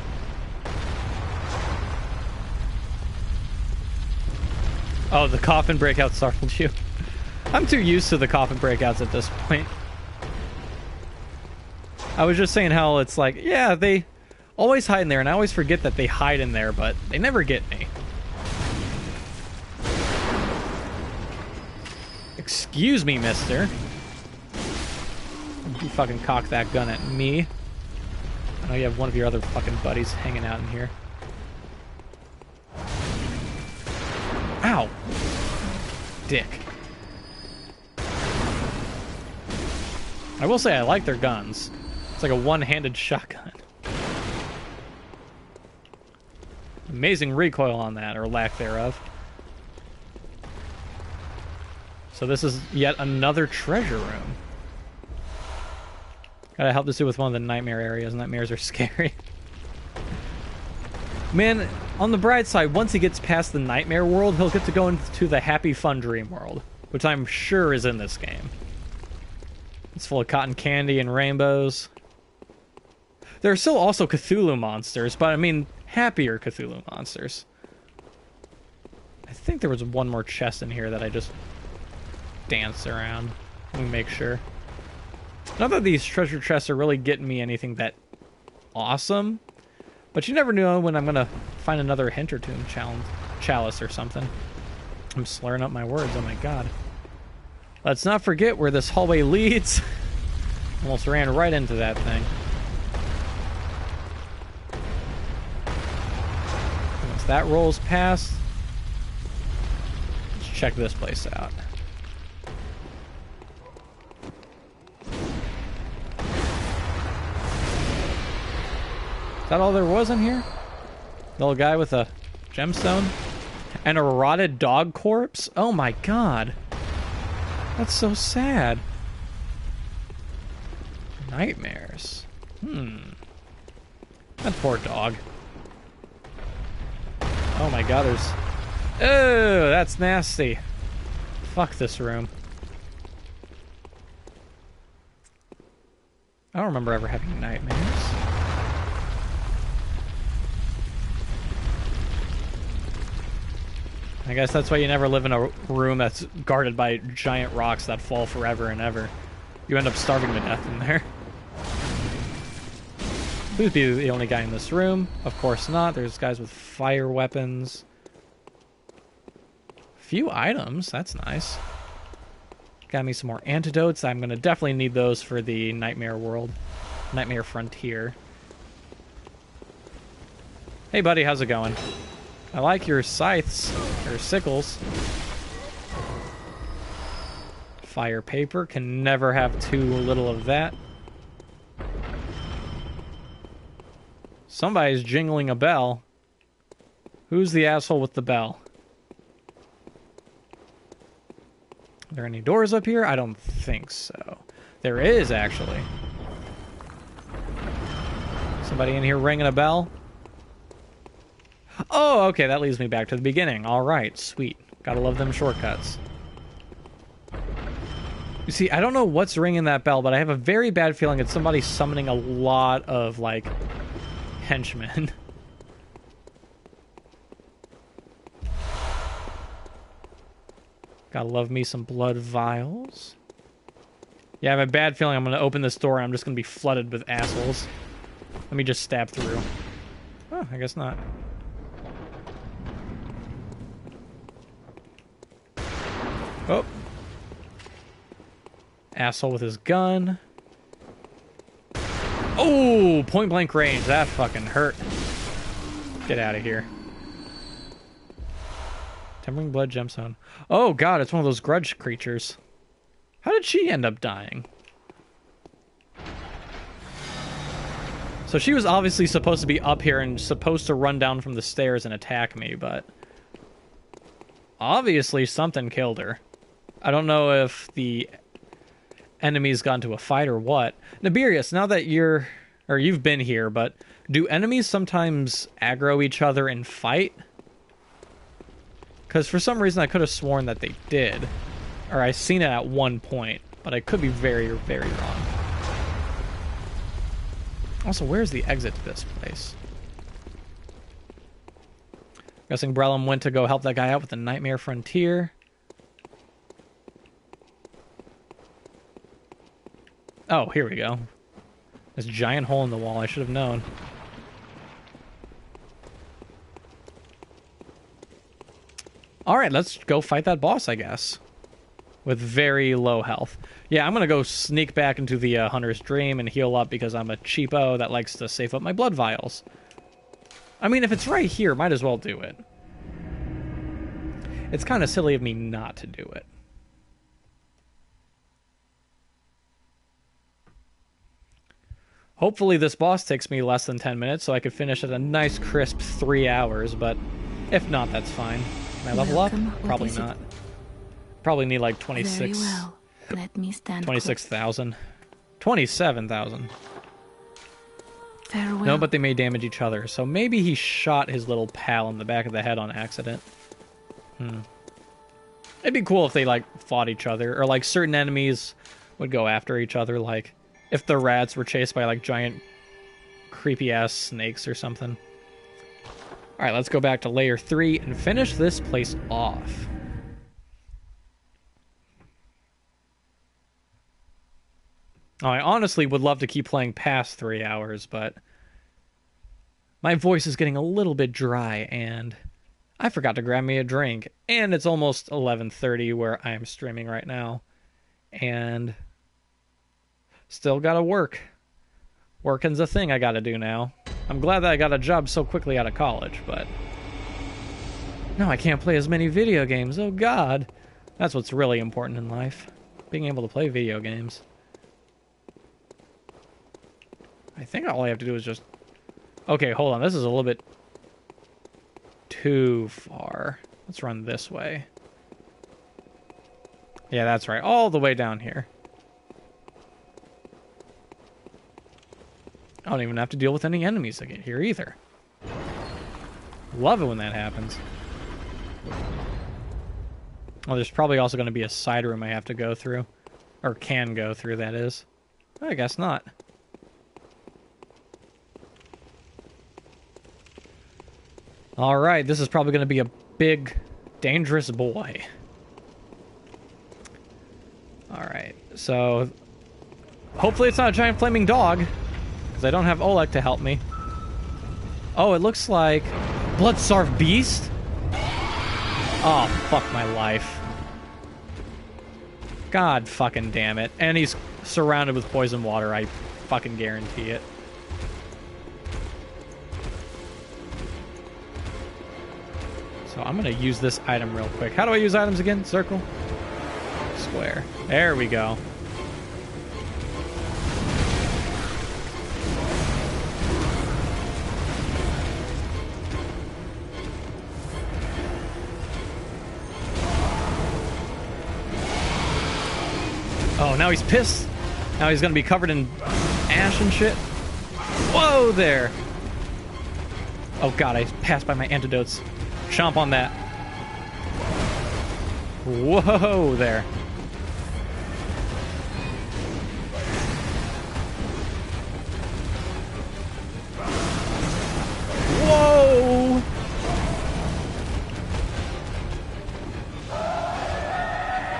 Oh, the coffin breakout startled you. I'm too used to the coffin breakouts at this point. I was just saying how it's like, yeah, always hide in there, and I always forget that they hide in there, but they never get me. Excuse me, mister. You fucking cock that gun at me. I know you have one of your other fucking buddies hanging out in here. Ow! Dick. I will say I like their guns. It's like a one-handed shotgun. Amazing recoil on that, or lack thereof. So this is yet another treasure room. Gotta help this dude with one of the nightmare areas. Nightmares are scary. Man, on the bright side, once he gets past the nightmare world, he'll get to go into the happy, fun dream world, which I'm sure is in this game. It's full of cotton candy and rainbows. There are still also Cthulhu monsters, but I mean, happier Cthulhu monsters. I think there was one more chest in here that I just danced around. Let me make sure. Not that these treasure chests are really getting me anything that awesome, but you never know when I'm gonna find another Hintertomb chalice or something. I'm slurring up my words, oh my god. Let's not forget where this hallway leads. Almost ran right into that thing. Once that rolls past, let's check this place out. Is that all there was in here? The little guy with a gemstone? And a rotted dog corpse? Oh my god. That's so sad. Nightmares. That poor dog. Oh my god, there's... Oh, that's nasty. Fuck this room. I don't remember ever having nightmares. I guess that's why you never live in a room that's guarded by giant rocks that fall forever and ever. You end up starving to death in there. Please be the only guy in this room. Of course not. There's guys with fire weapons. Few items. That's nice. Got me some more antidotes. I'm going to definitely need those for the Nightmare World. Nightmare Frontier. Hey, buddy. How's it going? I like your scythes, or sickles. Fire paper, can never have too little of that. Somebody's jingling a bell. Who's the asshole with the bell? Are there any doors up here? I don't think so. There is, actually. Somebody in here ringing a bell? Oh, okay, that leads me back to the beginning. Alright, sweet. Gotta love them shortcuts. You see, I don't know what's ringing that bell, but I have a very bad feeling it's somebody summoning a lot of, like, henchmen. Gotta love me some blood vials. Yeah, I have a bad feeling I'm gonna open this door and I'm just gonna be flooded with assholes. Let me just stab through. Oh, I guess not. Oh. Asshole with his gun. Oh, point blank range. That fucking hurt. Get out of here. Tempering blood gemstone. Oh god, it's one of those grudge creatures. How did she end up dying? So she was obviously supposed to be up here and supposed to run down from the stairs and attack me, but obviously something killed her. I don't know if the enemies got into a fight or what. Nibirius, now that you've been here, but do enemies sometimes aggro each other and fight? Because for some reason I could have sworn that they did. Or I seen it at one point, but I could be very, very wrong. Also, where's the exit to this place? Guessing Brellum went to go help that guy out with the Nightmare Frontier. Oh, here we go. This giant hole in the wall, I should have known. Alright, let's go fight that boss, I guess. With very low health. Yeah, I'm gonna go sneak back into the Hunter's Dream and heal up because I'm a cheapo that likes to save up my blood vials. I mean, if it's right here, might as well do it. It's kind of silly of me not to do it. Hopefully this boss takes me less than 10 minutes so I could finish at a nice crisp 3 hours, but if not, that's fine. Can I level up? Probably not. Probably need like 26... Very well. Let me stand 26,000. 27,000. Farewell. No, but they may damage each other, so maybe he shot his little pal in the back of the head on accident. It'd be cool if they, like, fought each other, or, like, certain enemies would go after each other, like, if the rats were chased by, like, giant creepy-ass snakes or something. Alright, let's go back to layer 3 and finish this place off. Oh, I honestly would love to keep playing past 3 hours, but my voice is getting a little bit dry, and I forgot to grab me a drink, and it's almost 11:30 where I am streaming right now, and still gotta work. Working's a thing I gotta do now. I'm glad that I got a job so quickly out of college, but no, I can't play as many video games. Oh God, that's what's really important in life, being able to play video games. I think all I have to do is just... Okay, hold on. This is a little bit too far. Let's run this way. Yeah, that's right. All the way down here. I don't even have to deal with any enemies that get here either. Love it when that happens. Well, there's probably also going to be a side room I have to go through. Or can go through, that is. I guess not. Alright, this is probably going to be a big, dangerous boy. Alright, so... hopefully it's not a giant flaming dog, because I don't have Oleg to help me. Oh, it looks like... Blood-starved beast? Oh, fuck my life. God fucking damn it. And he's surrounded with poison water, I fucking guarantee it. So I'm going to use this item real quick. How do I use items again? Circle? Square. There we go. Oh, now he's pissed. Now he's going to be covered in ash and shit. Whoa there. Oh God, I passed by my antidotes. Chomp on that. Whoa there. Whoa!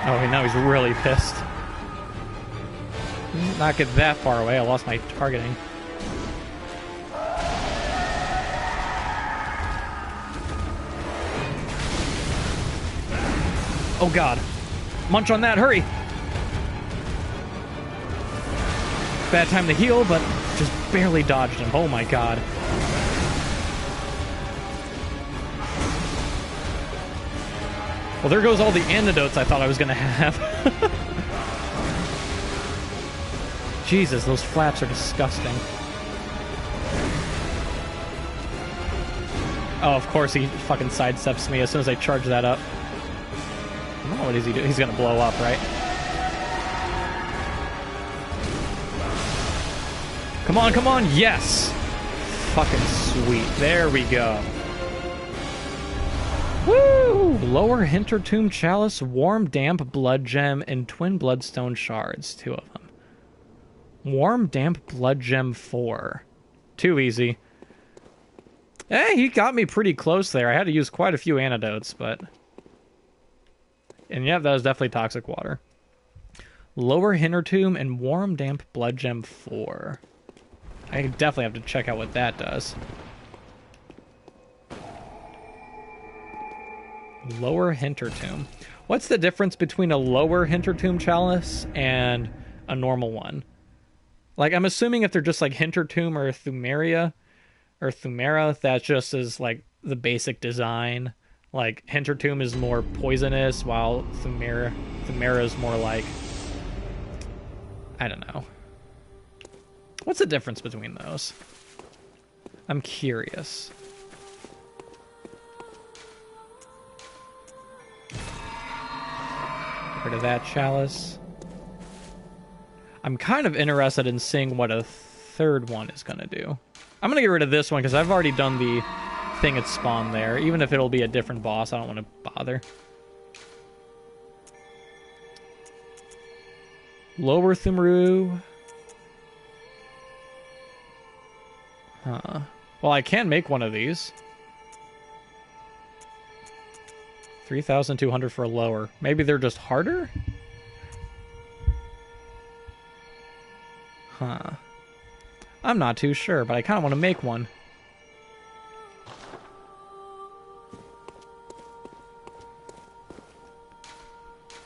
Oh, now he's really pissed. Not get that far away. I lost my targeting. Oh God. Munch on that, hurry! Bad time to heal, but just barely dodged him. Oh my God. Well, there goes all the antidotes I thought I was gonna have. Jesus, those flaps are disgusting. Oh, of course he fucking sidesteps me as soon as I charge that up. Oh, what is he doing? He's gonna blow up, right? Come on, come on! Yes! Fucking sweet. There we go. Woo! Lower Hintertomb Chalice, Warm Damp Blood Gem, and Twin Bloodstone Shards. 2 of them. Warm Damp Blood Gem 4. Too easy. Hey, he got me pretty close there. I had to use quite a few antidotes, but... And yeah, that was definitely toxic water. Lower Hintertomb and Warm Damp Blood Gem 4. I definitely have to check out what that does. Lower Hintertomb. What's the difference between a lower Hintertomb chalice and a normal one? Like, I'm assuming if they're just like Hintertomb or Thumera, that just is like the basic design. Like, Hintertomb is more poisonous, while Thumera is more like, I don't know. What's the difference between those? I'm curious. Get rid of that chalice. I'm kind of interested in seeing what a third one is going to do. I'm going to get rid of this one because I've already done the thing at spawn there. Even if it'll be a different boss, I don't want to bother. Lower Thumru. Huh. Well, I can make one of these. 3,200 for a lower. Maybe they're just harder? Huh. I'm not too sure, but I kind of want to make one.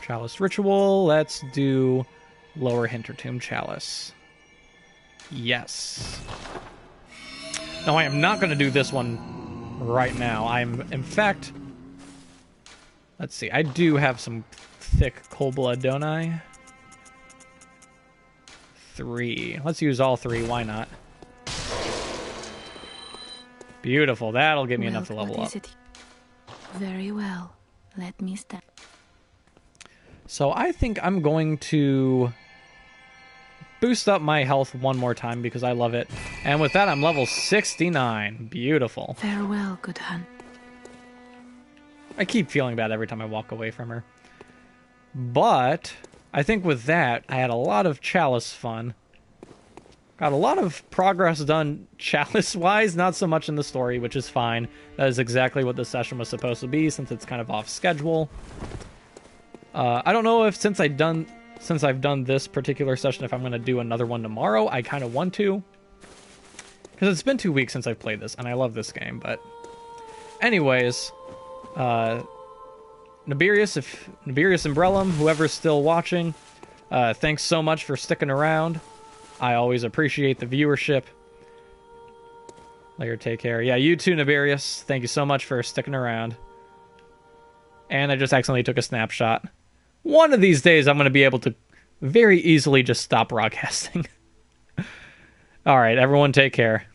Chalice Ritual. Let's do Lower Hintertomb Chalice. Yes. No, I am not going to do this one right now. In fact... Let's see. I do have some thick cold blood, don't I? 3. Let's use all 3. Why not? Beautiful. That'll give me enough to level up. Very well. Let me stand. So I think I'm going to boost up my health one more time because I love it. And with that, I'm level 69. Beautiful. Farewell, good hun. I keep feeling bad every time I walk away from her. But I think with that, I had a lot of Chalice fun. Got a lot of progress done Chalice-wise, not so much in the story, which is fine. That is exactly what the session was supposed to be, since it's kind of off schedule. I don't know if since I've done this particular session, if I'm going to do another one tomorrow. I kind of want to. Because it's been 2 weeks since I've played this, and I love this game, but... Anyways... Nibirius Umbrellum, whoever's still watching, thanks so much for sticking around. I always appreciate the viewership. Later, take care. Yeah, you too, Nibirius. Thank you so much for sticking around. And I just accidentally took a snapshot. One of these days, I'm going to be able to very easily just stop broadcasting. Alright, everyone take care.